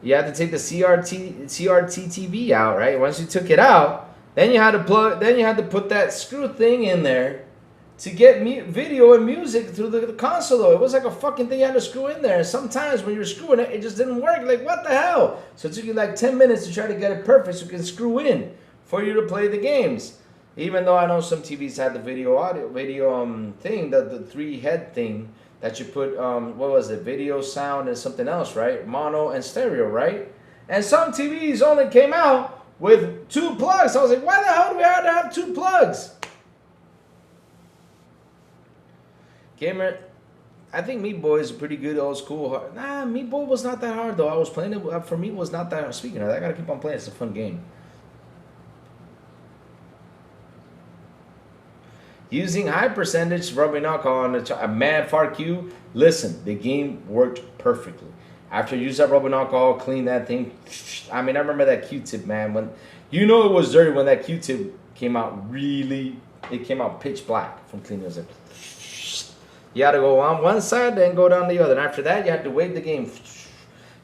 [SPEAKER 1] You had to take the CRT TV out, right? Once you took it out, then you had to put that screw thing in there to get video and music through the console. Though it was like a fucking thing you had to screw in there. And sometimes when you're screwing it, it just didn't work. Like what the hell? So it took you like 10 minutes to try to get it perfect so you can screw in for you to play the games. Even though I know some TVs had the video thing, the 3-head thing that you put what was it? Video, sound, and something else, right? Mono and stereo, right? And some TVs only came out with 2 plugs. I was like, why the hell do we have to have 2 plugs? Gamer, I think Meat Boy is a pretty good old school. Nah, Meat Boy was not that hard though. I was playing it, for me it was not that hard. Speaking of that, I gotta keep on playing. It's a fun game. Using high percentage rubbing alcohol on the man, fuck you. Listen, the game worked perfectly. After you use that rubbing alcohol, clean that thing. I mean, I remember that Q-tip, man. When you know it was dirty when that Q-tip came out. Really, it came out pitch black from cleaning. It was like, you had to go on one side, then go down the other. And after that, you had to wait the game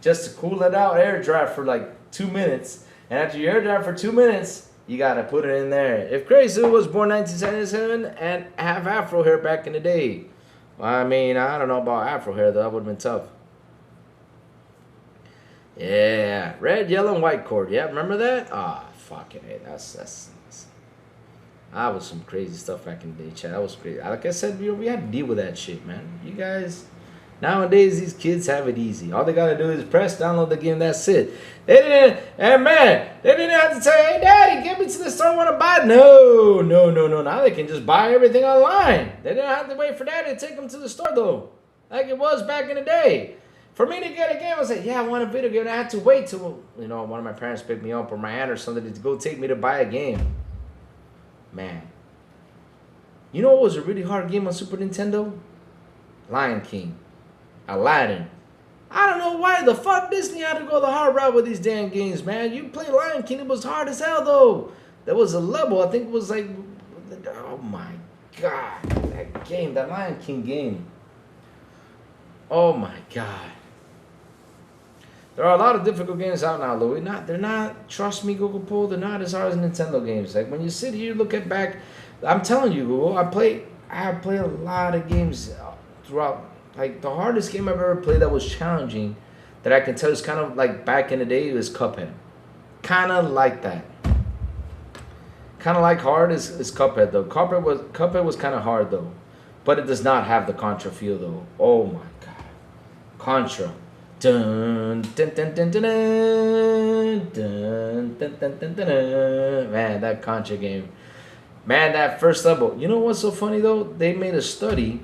[SPEAKER 1] just to cool it out, air dry for like 2 minutes. And after you air dry for 2 minutes, you gotta put it in there. If Crazy was born 1977 and have afro hair back in the day, well, I mean, I don't know about afro hair though. That would have been tough. Yeah, red, yellow, and white cord. Yeah, remember that? Ah, fuck it. Hey, that's that was some crazy stuff back in the day, chat. That was crazy. Like I said, we had to deal with that shit, man. You guys, nowadays these kids have it easy. All they gotta do is press, download the game. That's it. They didn't, and man, they didn't have to say, "Hey, Daddy, get me to the store. I want to buy." No. Now they can just buy everything online. They didn't have to wait for Daddy to take them to the store though, like it was back in the day. For me to get a game, I was like, yeah, I want a video game. And I had to wait till, you know, one of my parents picked me up or my aunt or something to go take me to buy a game. Man. You know what was a really hard game on Super Nintendo? Lion King. Aladdin. I don't know why the fuck Disney had to go the hard route with these damn games, man. You play Lion King, it was hard as hell, though. There was a level, I think it was like, oh my God. That game, that Lion King game. Oh my God. There are a lot of difficult games out now, Louis. They're not, trust me, Google Poll, they're not as hard as Nintendo games. Like when you sit here, look at back, I'm telling you, Google, I have played a lot of games throughout. Like the hardest game I've ever played that was challenging, that I can tell is kind of like back in the day, was Cuphead. Kind of like that. Kind of like hard is Cuphead though. Cuphead was kind of hard though, but it does not have the Contra feel though. Oh my God, Contra. Dun, dun, dun, dun, dun, dun, dun, dun, dun, dun, dun. Man, that Contra game. Man, that first level. You know what's so funny though? They made a study.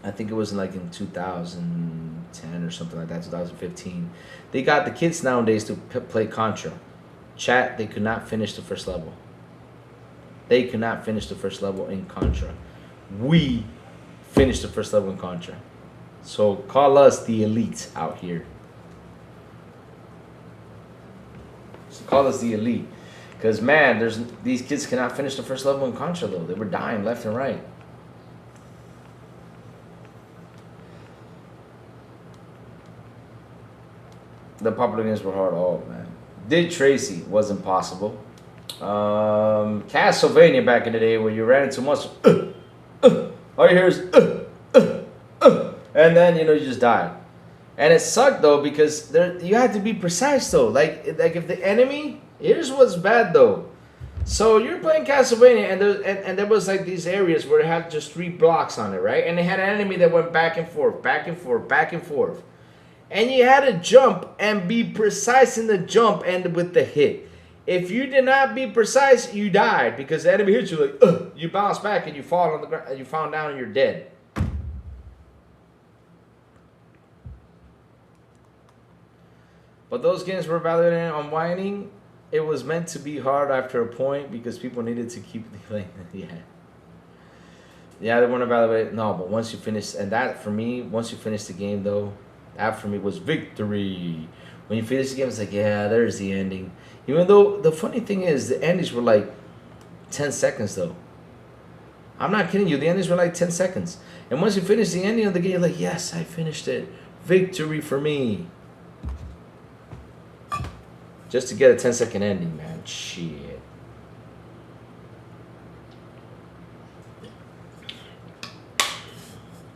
[SPEAKER 1] I think it was in 2010 or something like that, 2015. They got the kids nowadays to play Contra. Chat, they could not finish the first level. They could not finish the first level in Contra. We finished the first level in Contra. So call us the elite out here. So call us the elite. Because, man, these kids cannot finish the first level in Contra, though. They were dying left and right. The popular games were hard. Oh man, Dick Tracy was impossible. Castlevania back in the day, where you ran into monsters, all you hear is, and then you know you just died. And it sucked though because you had to be precise though. Like if the enemy, here's what's bad though. So you're playing Castlevania and there was like these areas where it had just 3 blocks on it, right? And they had an enemy that went back and forth, back and forth, back and forth. And you had to jump and be precise in the jump and with the hit. If you did not be precise, you died because the enemy hit you like, you bounce back and you fall on the ground and you fall down and you're dead. But those games were evaluated on whining. It was meant to be hard after a point because people needed to keep playing. Yeah, they weren't evaluated. No, but once you finish, and that for me, once you finish the game though, that for me was victory. When you finish the game, it's like, yeah, there's the ending. Even though the funny thing is, the endings were like 10 seconds though. I'm not kidding you. The endings were like 10 seconds. And once you finish the ending of the game, you're like, yes, I finished it. Victory for me. Just to get a 10-second ending, man. Shit.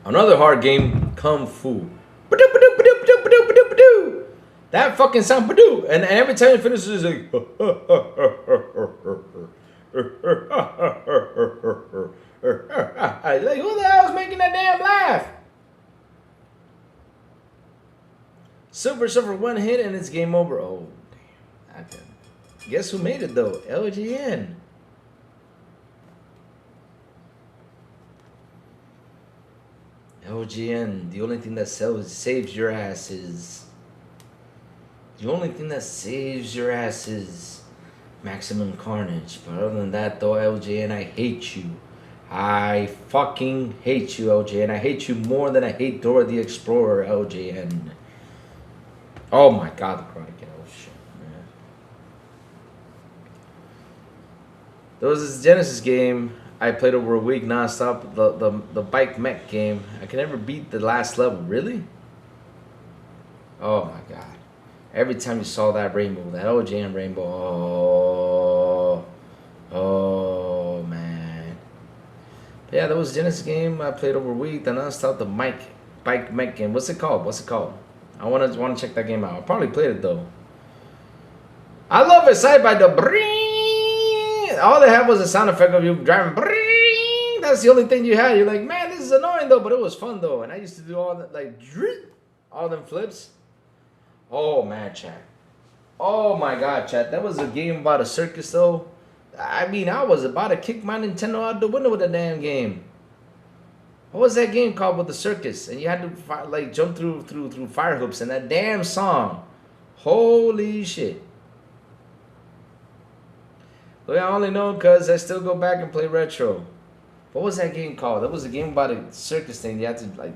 [SPEAKER 1] Another hard game, Kung Fu. That fucking sound, and every time you finish, it's like, like, who the hell is making that damn laugh? Silver suffer 1 hit and it's game over. Oh, damn. Guess who made it though? LGN. LGN. The only thing that saves your ass is. The only thing that saves your ass is Maximum Carnage. But other than that, though, LJN, I hate you. I fucking hate you, LJN. I hate you more than I hate Dora the Explorer, LJN. Oh my god, the Karate Kid. Oh shit, man. There was this Genesis game I played over a week nonstop. The bike mech game. I can never beat the last level. Really? Oh my god. Every time you saw that rainbow, that OGM rainbow, oh man. But yeah, that was a Genesis game I played over a week. Then I started the bike mech game. What's it called? I want to check that game out. I probably played it though. I love it. Side by the bring. All they had was a sound effect of you driving. Bring. That's the only thing you had. You're like, man, this is annoying though, but it was fun though. And I used to do all that, like, all them flips. Oh man, chat. Oh my god, chat. That was a game about a circus though. I mean, I was about to kick my Nintendo out the window with the damn game. What was that game called with the circus? And you had to like jump through fire hoops and that damn song. Holy shit. Well, I only know because I still go back and play retro. What was that game called? That was a game about a circus thing. You had to like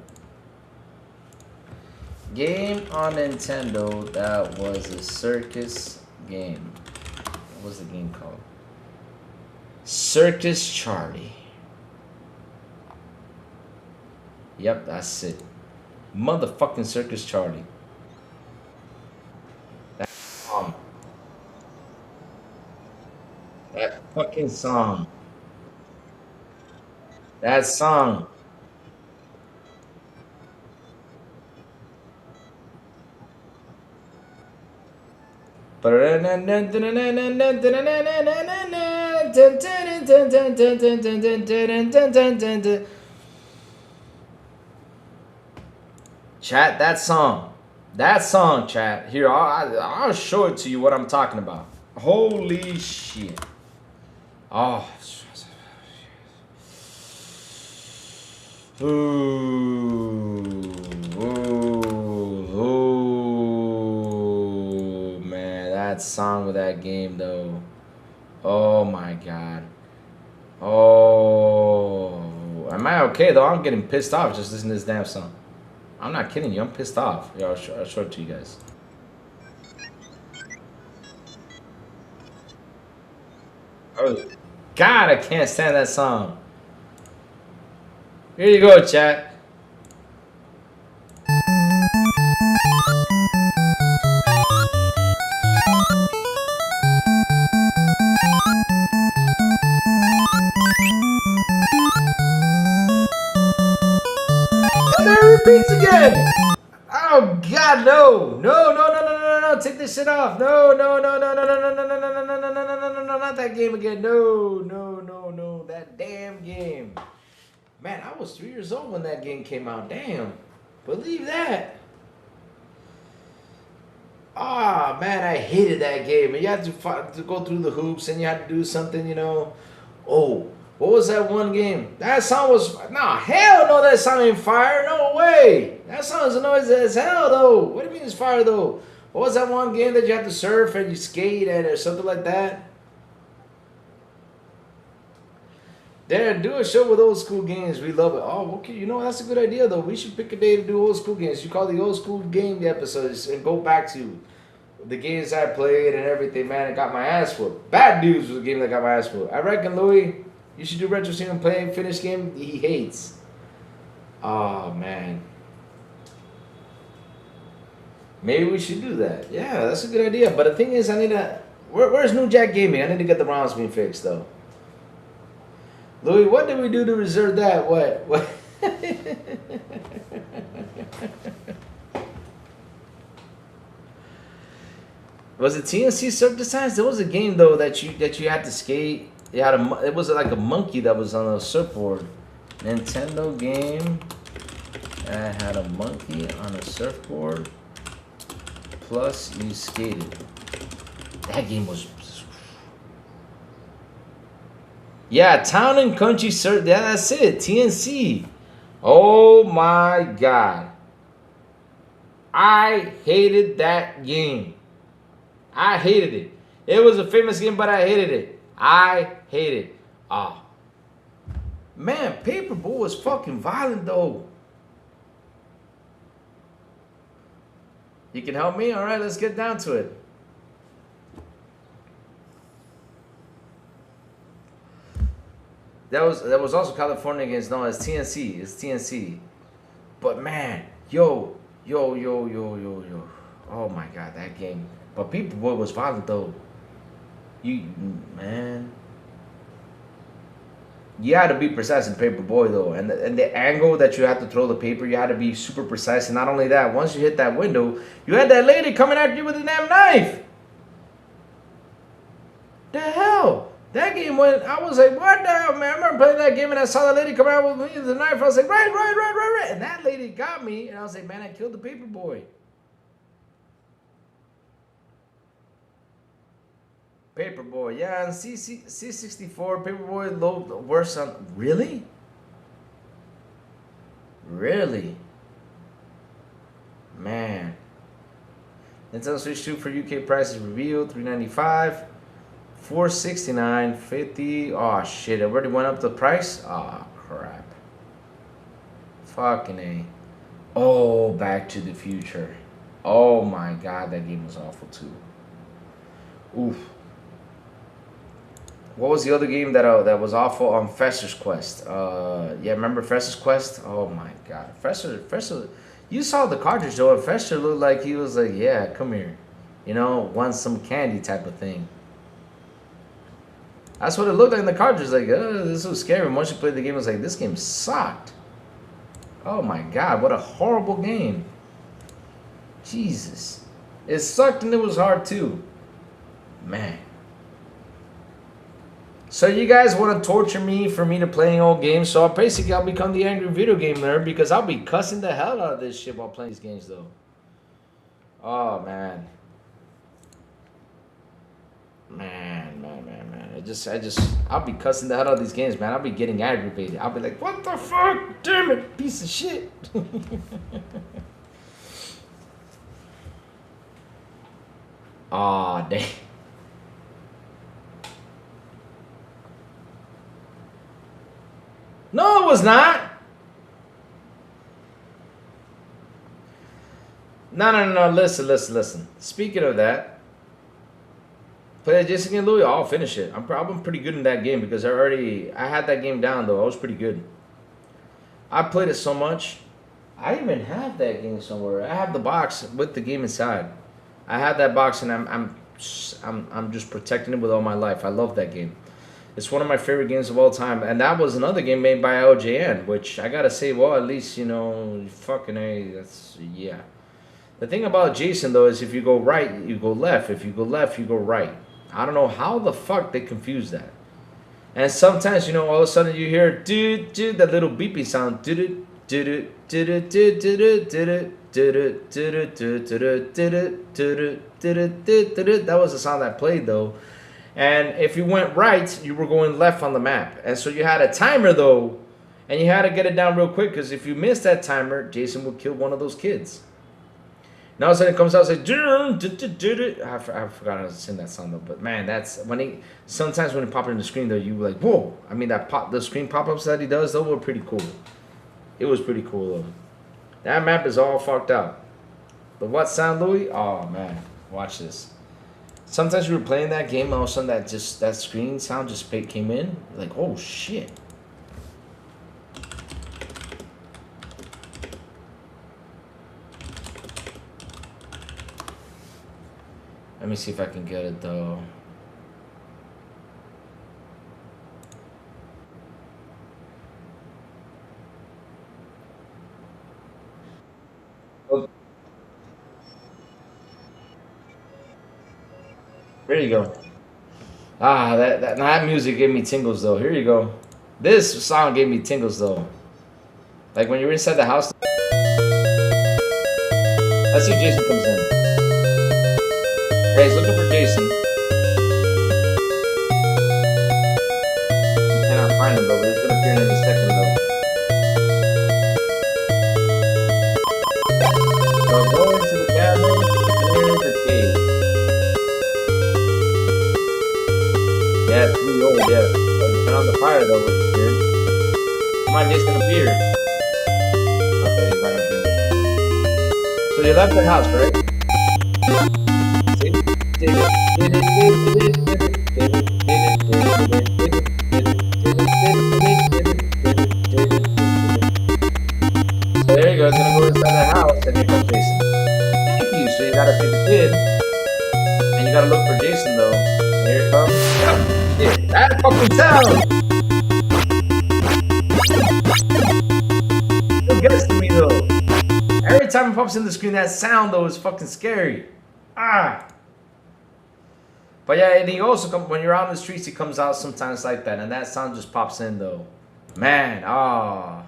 [SPEAKER 1] game on Nintendo that was a circus game. What was the game called? Circus Charlie. Yep, that's it. Motherfucking Circus Charlie. That song. That fucking song. That song. Chat, that song, chat. Here, I'll show it to you what I'm talking about. Holy shit. Oh. Ooh, man, that song with that game though. Oh my god. Oh, am I okay though? I'm getting pissed off just listening to this damn song. I'm not kidding you. I'm pissed off. Yeah, I'll show it to you guys. Oh god, I can't stand that song. Here you go, chat. repeats again. Oh God, no. No. Take this shit off. No. Not that game again. No. That damn game. Man, I was 3 years old when that game came out. Damn. Believe that. Ah, man, I hated that game. And you had to go through the hoops and you had to do something, you know. Oh, what was that one game? That song was... Nah, hell no, that song ain't fire. No way. That song is annoying as hell, though. What do you mean it's fire, though? What was that one game that you had to surf and you skate and or something like that? Darren, do a show with old school games. We love it. Oh, okay. You know, that's a good idea, though. We should pick a day to do old school games. You call the old school game episodes and go back to the games I played and everything, man. It got my ass whooped. Bad Dudes was a game that got my ass whooped. I reckon, Louis, you should do retro stream and play and finish game he hates. Oh, man. Maybe we should do that. Yeah, that's a good idea. But the thing is, I need to... Where's New Jack Gaming? I need to get the ROMs being fixed, though. Louis, what did we do to reserve that? What? Was it TNC Cirque Designs? There was a game though that you had to skate. It was like a monkey that was on a surfboard. Nintendo game that had a monkey on a surfboard. Plus you skated. That game was... Yeah, Town and Country Surf. Yeah, that's it. TNC. Oh my God. I hated that game. I hated it. It was a famous game, but I hated it. I hated it. Ah. Man, Paperboy was fucking violent though. You can help me? Alright, let's get down to it. That was also California games known as TNC. It's TNC. But man, yo. Oh my God, that game. But Paperboy was violent though. Man. You had to be precise in Paperboy though. And the angle that you had to throw the paper, you had to be super precise. And not only that, once you hit that window, you had that lady coming at you with a damn knife. The hell? That game went, I was like, what the hell, man? I remember playing that game and I saw the lady come out with me with the knife. I was like, right. And that lady got me. And I was like, man, I killed the Paperboy. Paperboy, yeah, and C64, Paperboy, low, worse on, really? Really? Man. Nintendo Switch 2 for UK prices revealed, $395. $469, $50. Oh shit! It already went up the price. Oh crap! Fucking A. Oh, Back to the Future. Oh my God, that game was awful too. Oof. What was the other game that was awful? Fester's Quest. Yeah, remember Fester's Quest? Oh my God, Fester. You saw the cartridge though, and Fester looked like he was like, yeah, come here, you know, want some candy type of thing. That's what it looked like in the cartridge. Like, this was scary. And once you played the game, it was like, this game sucked. Oh my God, what a horrible game. Jesus. It sucked and it was hard too. Man. So you guys want to torture me for me to playing old games. So basically I'll become the angry video game nerd because I'll be cussing the hell out of this shit while playing these games though. Oh man. Man. I'll be cussing the hell out of these games, man. I'll be getting aggravated. I'll be like, what the fuck? Damn it, piece of shit. Aw, dang. No, it was not. No. Listen. Speaking of that, play Jason and Louis. I'll finish it. I'm pretty good in that game because I had that game down though. I was pretty good. I played it so much. I even have that game somewhere. I have the box with the game inside. I have that box and I'm just protecting it with all my life. I love that game. It's one of my favorite games of all time, and that was another game made by LJN, which I gotta say, well, at least, you know, fucking A, that's, yeah. The thing about Jason, though, is if you go right, you go left. If you go left, you go right. I don't know how the fuck they confuse that. And sometimes, you know, all of a sudden you hear that little beeping sound. That was the sound that played, though. And if you went right, you were going left on the map. And so you had a timer, though, and you had to get it down real quick, because if you missed that timer, Jason would kill one of those kids. Now all of a sudden it comes out and says, I forgot how to sing that song, though. But man, that's when he, sometimes when he popped in the screen, though, you were like, whoa. I mean, the screen pop-ups that he does, though, were pretty cool. It was pretty cool, though. That map is all fucked up. But what sound, Louis? Oh man, watch this. Sometimes we were playing that game, and all of a sudden that screen sound just came in. Like, oh shit. Let me see if I can get it though. Oh. There you go. Ah, that music gave me tingles though. Here you go. This song gave me tingles though. Like when you're inside the house. Let's see if Jason comes in. Hey, he's looking for Jason. He cannot find him though, but he's gonna appear in any second though. So go into the cabin, near the cave. Yeah, it's 3 old, yeah. Turn on the fire though, which is good. Come on, Jason, appear. Okay, he's not gonna appear. So you left the house, right? So there you go, it's gonna go inside the house and here comes Jason. Thank you. So you gotta take the kid and you gotta look for Jason though. And here it comes. Oh, shit, that fucking sound! Still gets to me though. Every time it pops in the screen, that sound though is fucking scary. Ah! But yeah, and he also comes when you're out in the streets. He comes out sometimes like that, and that sound just pops in though. Man, ah,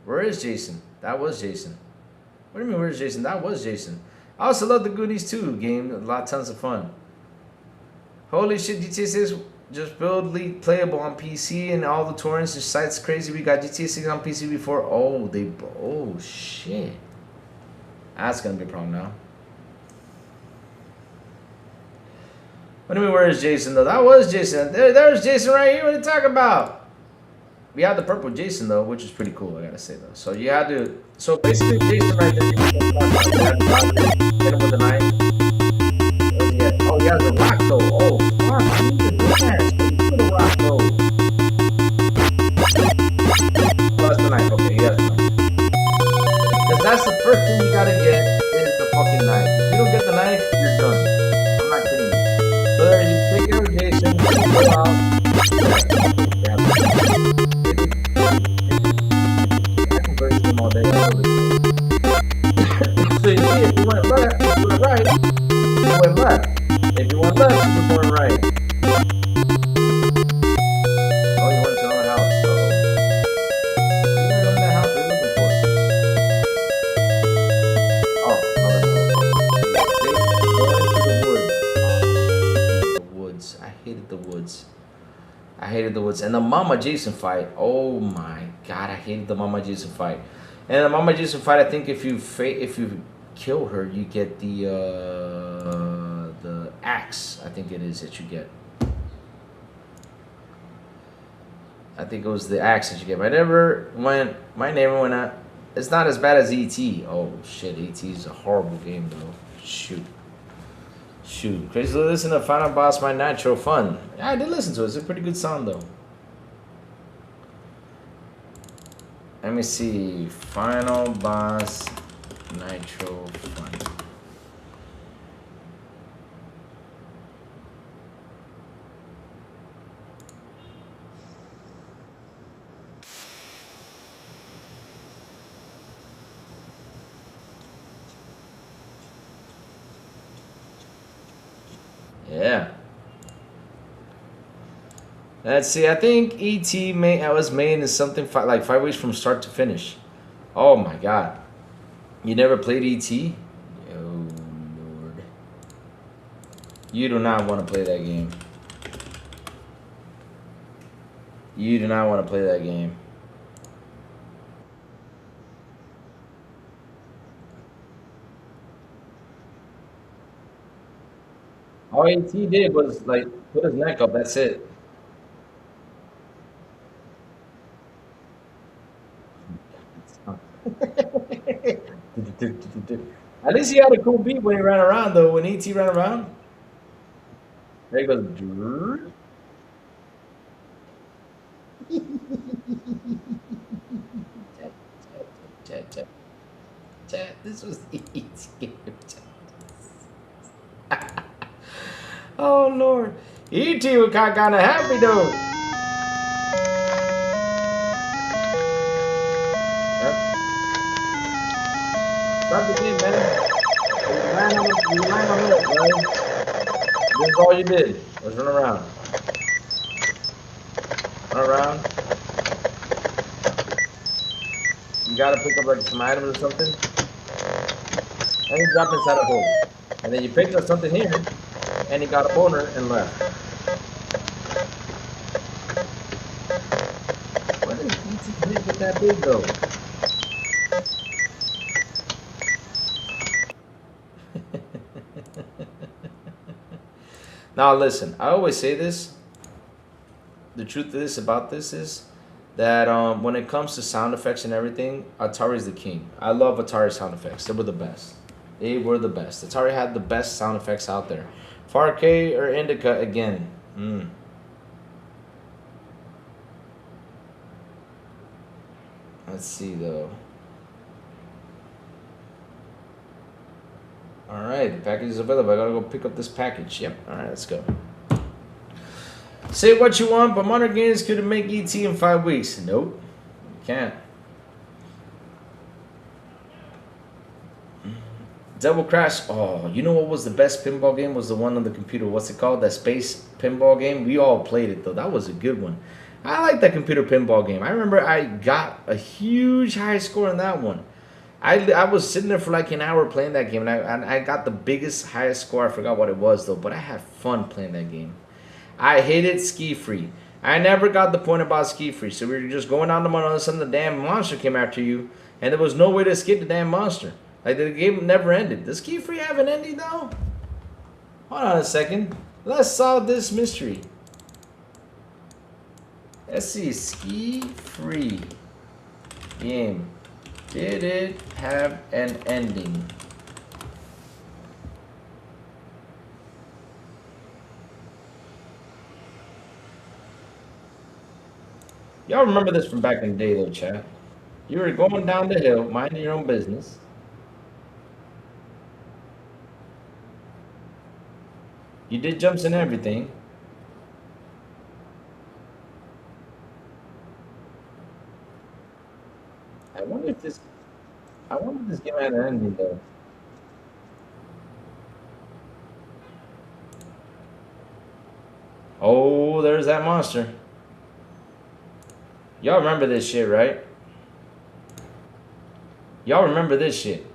[SPEAKER 1] where is Jason? That was Jason. What do you mean, where's Jason? That was Jason. I also love the Goonies 2 game. Tons of fun. Holy shit, GTA 6 just build lead playable on PC and all the torrents. The site's crazy. We got GTA 6 on PC before. Oh shit. That's gonna be a problem now. What do you mean, where is Jason, though? That was Jason. There's Jason right here. What are you talking about? We had the purple Jason, though, which is pretty cool, I gotta say, though. So you had to... So basically, Jason right there, you had to hit him with a knife. Oh, he has a rock, though. Oh, fuck. You need to do that. Put a rock, though. Oh, that's the knife. Okay, he has the knife. Because that's the first thing you gotta get is the fucking knife. If you don't get the knife, you're done. I'm not kidding you. So there you take care of Jason, go out. I can break him all day. So you see, if you went left, you went right. You went left. If you went left, you were going right. Oh, you went to another house. You went to that house. What are you looking for? Oh, another house. Go into the woods. I hated the woods. And the Mama Jason fight. Oh my god, I hated the Mama Jason fight. And the Mama Jason fight, I think if you kill her, you get the axe. I think it is that you get. I think it was the axe that you get. My neighbor went out. It's not as bad as E.T. Oh shit, E.T. is a horrible game though. Shoot. Crazy to listen to Final Boss My Nitro Fun. Yeah, I did listen to it. It's a pretty good song though. Let me see. Final Boss Nitro Fun. Let's see. I think ET was made in something like 5 weeks from start to finish. Oh my god. You never played ET? Oh lord. You do not want to play that game. You do not want to play that game. All ET did was like put his neck up. That's it. At least he had a cool beat when he ran around, though. When ET ran around, there he goes. "Drrrr." Chat. This was the ET game. Oh Lord, ET was kind of happy though. Start the game, man. You land on it, bro. This is all you did. Was run around. Run around. You gotta pick up like some items or something. And you drop inside a hole. And then you picked up something here. And he got a boner and left. What is ET hit with that big though? Now listen, I always say this. The truth about this is that when it comes to sound effects and everything, Atari's the king. I love Atari sound effects. They were the best. They were the best. Atari had the best sound effects out there. 4K or Indica again. Let's see though. Alright, the package is available. I gotta go pick up this package. Yep, alright, let's go. Say what you want, but modern games couldn't make ET in 5 weeks. Nope, you can't. Double Crash. Oh, you know what was the best pinball game? Was the one on the computer. What's it called? That space pinball game? We all played it, though. That was a good one. I like that computer pinball game. I remember I got a huge high score in that one. I was sitting there for like an hour playing that game, and I got the biggest, highest score. I forgot what it was, though, but I had fun playing that game. I hated Ski Free. I never got the point about Ski Free. So we were just going down the mountain, all of a sudden the damn monster came after you, and there was no way to escape the damn monster. Like, the game never ended. Does Ski Free have an ending, though? Hold on a second. Let's solve this mystery. Let's see. Ski Free game. Did it have an ending? Y'all remember this from back in the day, though, chat. You were going down the hill, minding your own business. You did jumps and everything. I wonder if this game had an ending, though. Oh, there's that monster. Y'all remember this shit, right? Y'all remember this shit.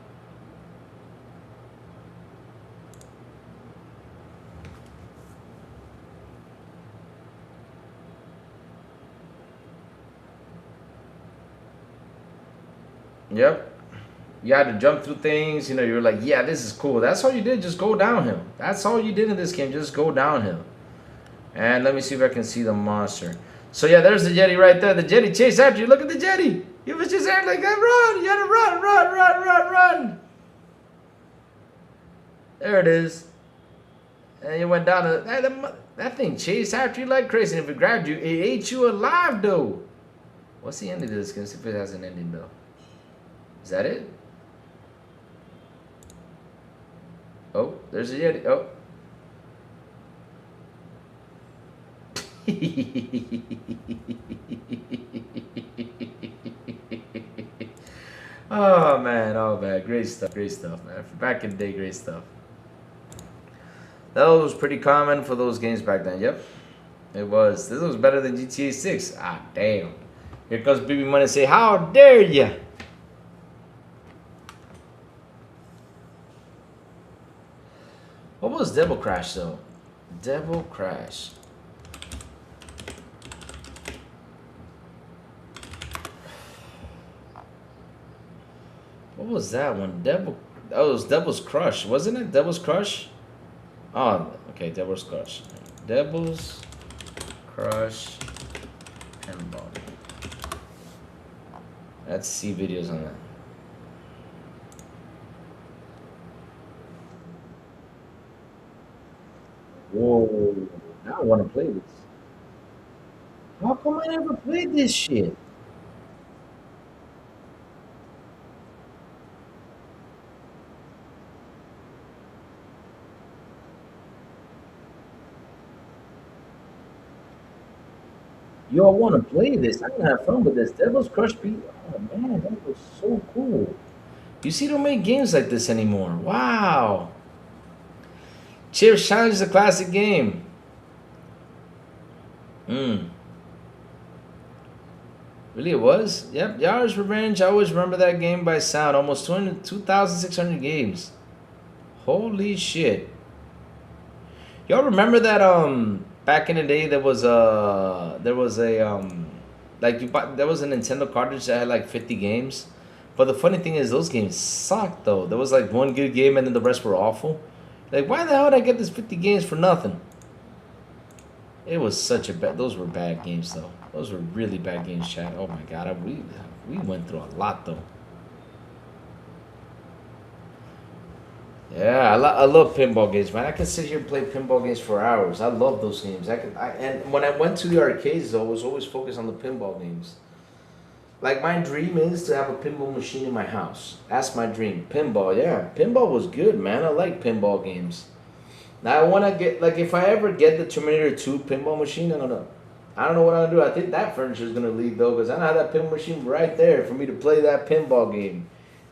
[SPEAKER 1] Yep. You had to jump through things. You know, you were like, yeah, this is cool. That's all you did. Just go downhill. That's all you did in this game. Just go downhill. And let me see if I can see the monster. So, yeah, there's the Yeti right there. The Yeti chased after you. Look at the Yeti. You was just acting like that. Run. You had to run, run, run, run, run. There it is. And you went down to that thing chased after you like crazy. And if it grabbed you, it ate you alive, though. What's the ending of this? Let's see if it has an ending, though. Is that it? Oh, there's a Yeti. Oh. Oh man, great stuff, man. Back in the day, great stuff. That was pretty common for those games back then. Yep. It was. This was better than GTA 6. Ah, damn. Here comes BB Money say, how dare ya? What was Devil Crash though? Devil Crash. What was that one? Devil. Oh, it was Devil's Crush, wasn't it? Devil's Crush. Oh, okay. Devil's Crush. Devil's Crush. Pinball. Let's see videos on that. Whoa! Now I want to play this. How come I never played this shit? Yo, I want to play this. I'm gonna have fun with this. Devil's Crush beat. Oh man, that was so cool. You see, don't make games like this anymore. Wow. Cheers Challenge is a classic game. Really, it was? Yep. Yara's Revenge. I always remember that game by sound. Almost 2,600 games. Holy shit. Y'all remember that back in the day there was a like there was a Nintendo cartridge that had like 50 games. But the funny thing is those games sucked though. There was like one good game and then the rest were awful. Like why the hell did I get this 50 games for nothing? It was such a bad. Those were bad games though. Those were really bad games, chat. Oh my god, we went through a lot though. Yeah, I love pinball games, man. I can sit here and play pinball games for hours. I love those games. And when I went to the arcades, though, I was always focused on the pinball games. Like my dream is to have a pinball machine in my house. That's my dream. Pinball, yeah, pinball was good, man. I like pinball games. Now I want to get like if I ever get the Terminator 2 pinball machine, I don't know what I'm gonna do. I think that furniture is gonna leave though, because I have that pinball machine right there for me to play that pinball game.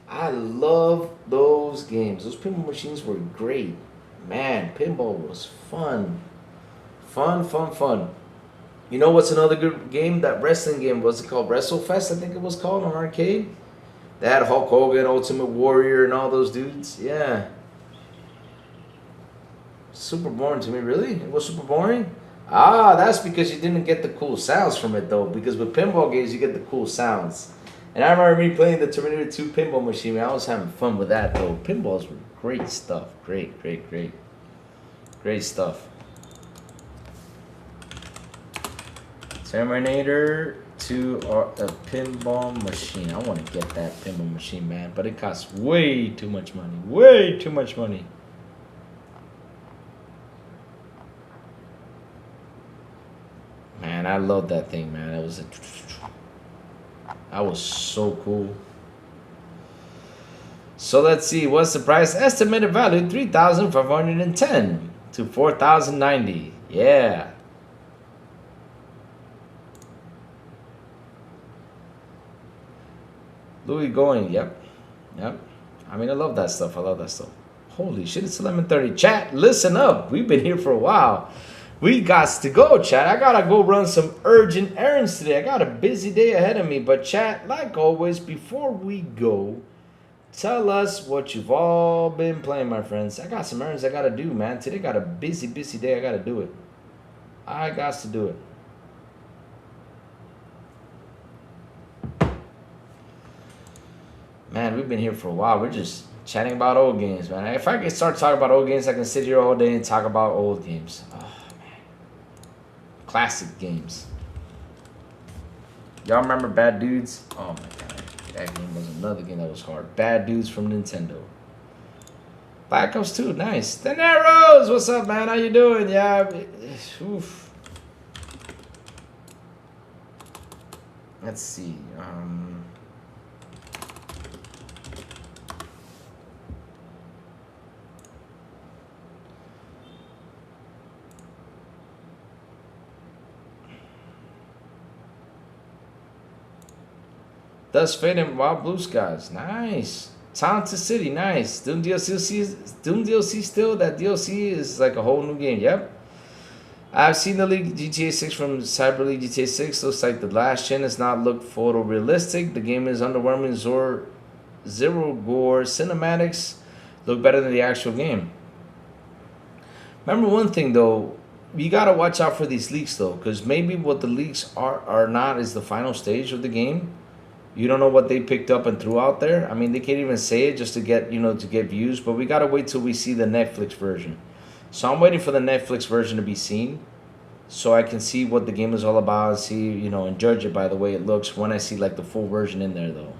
[SPEAKER 1] I love those games. Those pinball machines were great. Man, pinball was fun. Fun. You know what's another good game? That wrestling game, what's it called? WrestleFest, I think it was called on arcade. They had Hulk Hogan, Ultimate Warrior, and all those dudes. Yeah. Super boring to me, really? It was super boring? Ah, that's because you didn't get the cool sounds from it, though. Because with pinball games, you get the cool sounds. And I remember me playing the Terminator 2 pinball machine. I was having fun with that, though. Pinballs were great stuff. Great stuff. Terminator 2 or a pinball machine. I want to get that pinball machine, man. But it costs way too much money. Way too much money. Man, I love that thing, man. It was that was so cool. So let's see, what's the price? Estimated value 3,510 to 4,090. Yeah. Louis going, yep. I mean, I love that stuff. Holy shit, it's 11:30. Chat, listen up. We've been here for a while. We got to go, chat. I gotta go run some urgent errands today. I got a busy day ahead of me. But chat, like always, before we go, tell us what you've all been playing, my friends. I got some errands I gotta do, man. Today got a busy day. I gotta do it. I got to do it. Man, we've been here for a while. We're just chatting about old games, man. If I can start talking about old games, I can sit here all day and talk about old games. Oh, man. Classic games. Y'all remember Bad Dudes? Oh, my God. That game was another game that was hard. Bad Dudes from Nintendo. Black Ops 2, nice. Daneros, what's up, man? How you doing? Yeah. Oof. Let's see. Dust Fade and Wild Blue Skies. Nice. Talented City. Nice. Doom DLC still. That DLC is like a whole new game. Yep. I've seen the leak GTA 6 from Cyber League GTA 6. Looks like the last gen does not look photorealistic. The game is underwhelming. Zero gore cinematics look better than the actual game. Remember one thing though, you gotta watch out for these leaks though, because maybe what the leaks are not is the final stage of the game. You don't know what they picked up and threw out there. I mean, they can't even say it just to get to get views, but we gotta wait till we see the Netflix version. So I'm waiting for the Netflix version to be seen, so I can see what the game is all about, and see, and judge it by the way it looks when I see like the full version in there though.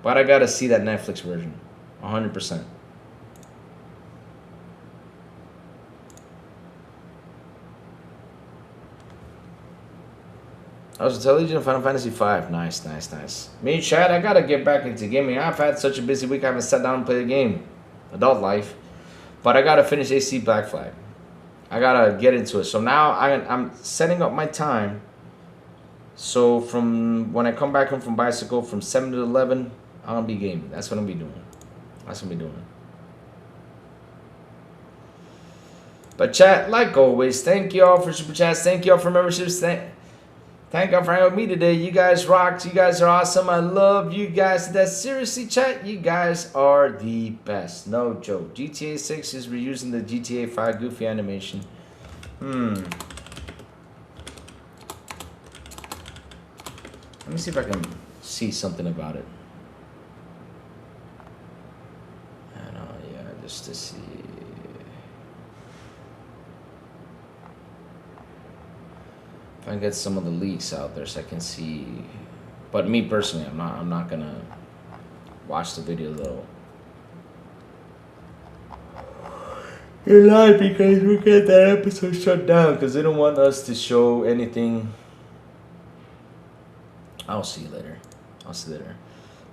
[SPEAKER 1] But I gotta see that Netflix version, 100%. I was intelligent in Final Fantasy V. Nice. Me, Chad, I gotta get back into gaming. I've had such a busy week, I haven't sat down and played a game. Adult life. But I gotta finish AC Black Flag. I gotta get into it. So now I'm setting up my time. So from when I come back home from bicycle, from 7 to 11, I'm gonna be gaming. That's what I'm gonna be doing. But chat, like always, thank y'all for super chats. Thank y'all for memberships. Thank y'all for hanging with me today. You guys rock. You guys are awesome. I love you guys. That's seriously, chat. You guys are the best. No joke. GTA 6 is reusing the GTA 5 goofy animation. Let me see if I can see something about it. I know, yeah, just to see. If I can get some of the leaks out there so I can see. But me personally, I'm not gonna watch the video though. You're lying because we get that episode shut down because they don't want us to show anything. I'll see you later.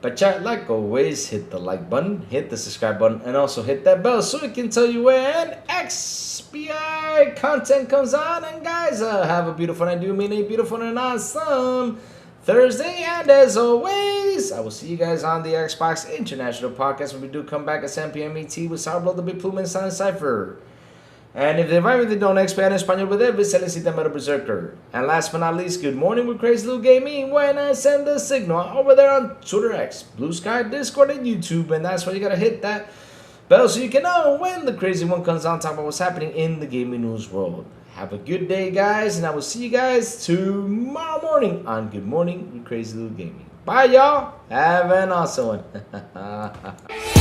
[SPEAKER 1] But chat, like always, hit the like button, hit the subscribe button, and also hit that bell so it can tell you when XBI content comes on. And guys, have a beautiful, and I do mean a beautiful and awesome Thursday. And as always, I will see you guys on the Xbox International Podcast when we do come back at 7 p.m. ET with Sourblog, the Big Plume, and Silent Cypher. And if they invite me, they don't expand in Spanish with every Celicita Metal Berserker. And last but not least, good morning with Crazy Little Gaming when I send the signal over there on Twitter X, Blue Sky, Discord, and YouTube. And that's why you gotta hit that bell so you can know when the crazy one comes on, talk about what's happening in the gaming news world. Have a good day, guys, and I will see you guys tomorrow morning on Good Morning with Crazy Little Gaming. Bye, y'all. Have an awesome one.